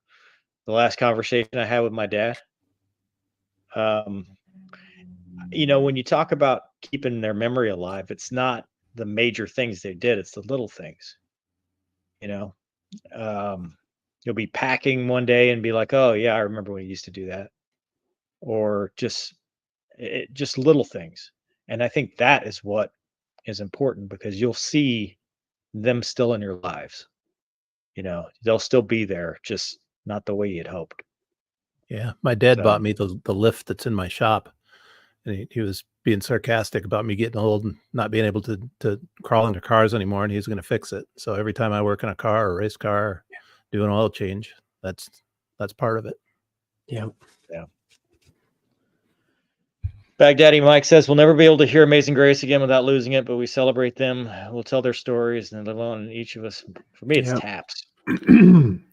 the last conversation I had with my dad. You know, when you talk about keeping their memory alive, it's not the major things they did, it's the little things. You know, you'll be packing one day and be like, oh yeah, I remember when you used to do that. Or just little things. And I think that is what is important, because you'll see them still in your lives. You know, they'll still be there, just not the way you'd hoped. Yeah, my dad So- bought me the lift that's in my shop, and he was being sarcastic about me getting old and not being able to crawl into cars anymore, and he's going to fix it. So every time I work in a car or race car, or do an oil change, that's part of it. Yeah. Baghdaddy Mike says, we'll never be able to hear Amazing Grace again without losing it, but we celebrate them. We'll tell their stories and live on in each of us. For me, it's Yep. Taps.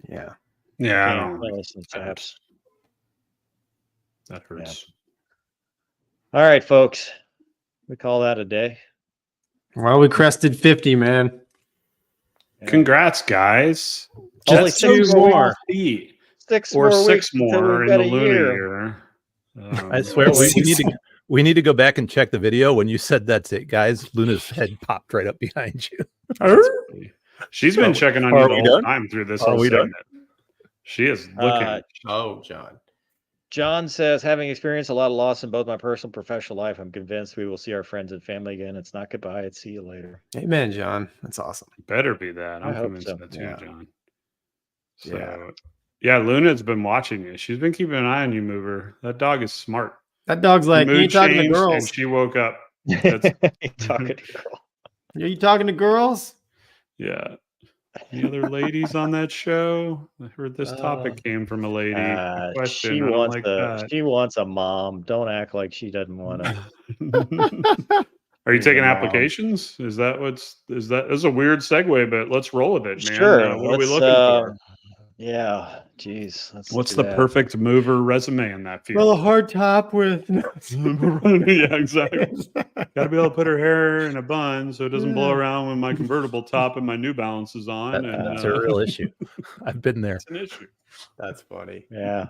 Yeah. Yeah. I Can't don't listen to Taps. That hurts. All right, folks. We call that a day. Well, we crested 50, man. Yeah. Congrats, guys. Only Just 6 two more. feet. 6 Or more 6 weeks until more we've in got the a Luna year. year. I swear we need to go back and check the video. When you said that's it, guys, Luna's head popped right up behind you. She's been checking on Are you the we whole done? time through this Are whole we done? segment. She is looking. Oh, John. John says, having experienced a lot of loss in both my personal and professional life, I'm convinced we will see our friends and family again. It's not goodbye. It's see you later. Amen, John. That's awesome. Better be that. I I'm hope convinced so. of that too, Yeah. John. Yeah. So, yeah, Luna's been watching you. She's been keeping an eye on you, Mover. That dog is smart. That dog's The like, you mood ain't talking to changed, girls. and she woke up. You talking to a girl. Are you talking to girls? Yeah. Any other ladies on that show? I heard this topic came from a lady. Good question. She I don't wants like she wants a mom. Don't act like she doesn't want to. that. Are you She's a taking mom. applications? Is that is a weird segue, but let's roll with it, man. Sure. What are we let's, looking for? Yeah. Geez. What's do the that. perfect mover resume in that Well, a field? hard top with. Yeah, exactly. Got to be able to put her hair in a bun so it doesn't blow around when my convertible top and my New Balance is on. That's a real issue. I've been there. It's an issue. That's funny. Yeah.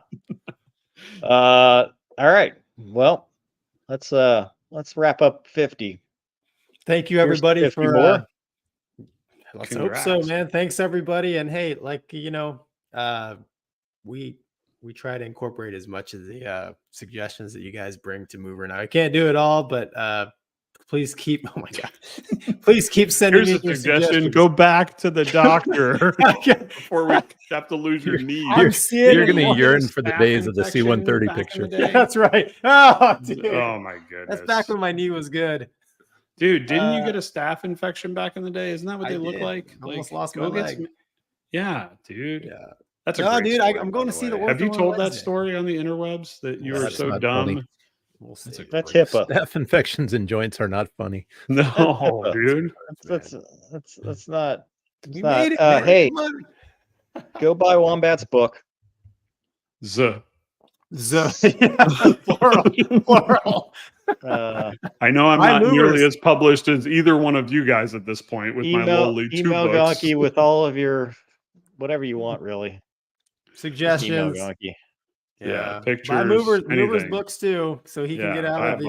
All right. Well, let's wrap up 50. Thank you, Here's everybody, 50 for. more. Let's hope so, Congrats. man. Thanks, everybody. And hey, like, we try to incorporate as much of the suggestions that you guys bring to Mover. Now, I can't do it all, but please keep. Oh my god, please keep sending Here's me a your suggestion: suggestions. go back to the doctor before we have to lose your knee. I'm seeing You're it going to more. yearn for the Staph days of the infection C-130 back in picture. the day. That's right. Oh, dude. Oh my goodness, That's back when my knee was good. dude! Didn't you get a staph infection back in the day? Isn't that what I they look did. like? Almost Like, lost go my get leg. some- Yeah, dude. Yeah. That's a No, great dude, story, I'm by going to see the way. Have you ortho on told that Wednesday. story on the interwebs that you were That's so not dumb? funny. We'll see. That's HIPAA. Staph infections in joints are not funny. No, HIPAA. dude. That's not. We It's not. made it, man. Hey, Come on. go buy Wombat's book. Z. Plural. I know I'm My not nearly movers. as published as either one of you guys at this point with my lowly 2 email books. Gonky with all of your whatever you want, really. Just email Suggestions. Gonky. Yeah, Buy pictures, movers anything. books too, so he can Yeah, get out buy of a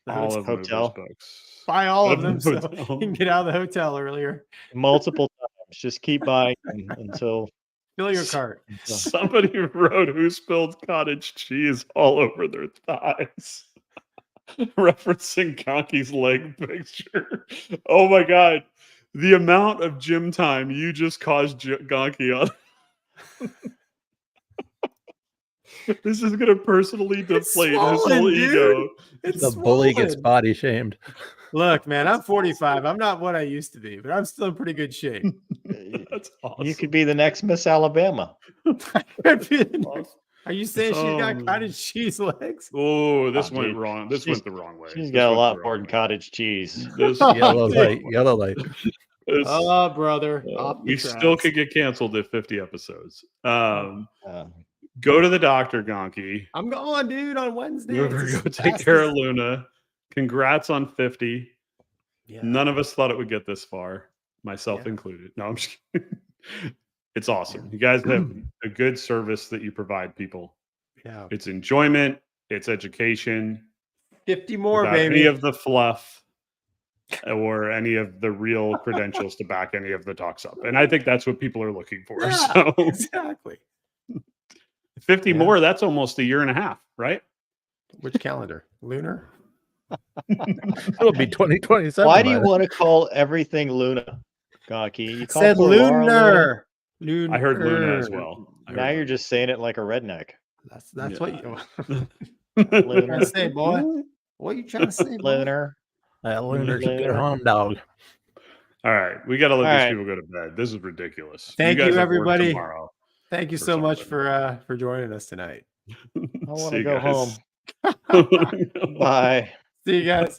the all hotel. of hotel. Mover's books. Buy all of Of them, the so hotel. he can get out of the hotel earlier. Multiple times. Just keep buying them until Fill your cart. Somebody wrote who spilled cottage cheese all over their thighs. Referencing Gonky's leg picture. Oh my god. The amount of gym time you just caused Gonky on. This is going to personally deflate his whole swollen, dude. ego. It's The bully gets swollen. body shamed. Look, man, I'm 45. I'm not what I used to be, but I'm still in pretty good shape. That's awesome. you could be the next Miss Alabama. Are you saying she's got cottage cheese legs? Oh, this Oh, went dude. wrong. This went the wrong way. She's This got a went the lot wrong more than way. cottage cheese. This, Yellow dude. light, yellow light. this- Oh, brother. Off the we tracks. still could get canceled at 50 episodes. Uh, Go to the doctor, Gonky. I'm going, dude, on Wednesday. Go It's the take care of fastest- Luna. Congrats on 50. Yeah. None of us thought it would get this far, myself Yeah. included. No, I'm just kidding. It's awesome. You guys have a good service that you provide people. Yeah. It's enjoyment, it's education, 50 more, without baby. any of the fluff or any of the real credentials to back any of the talks up. And I think that's what people are looking for. Yeah, So exactly. 50 Yeah. more, that's almost a year and a half, right? Which calendar? Lunar? It'll be 2027. why do by you then. want to call everything Luna, Gonky? You call Said poor Laura Luna. lunar. I heard Luna as well. I Now heard you're just saying it like a redneck. That's what you Luna. trying to say, boy. What you trying to say, boy? Lunar. That lunar Lunar. good home dog. All right, we got to let All these right. people go to bed. This is ridiculous. Thank guys you, have work everybody. Tomorrow. Thank you For so much something. for joining us tonight. I want See to you go guys. home. Bye. See you guys.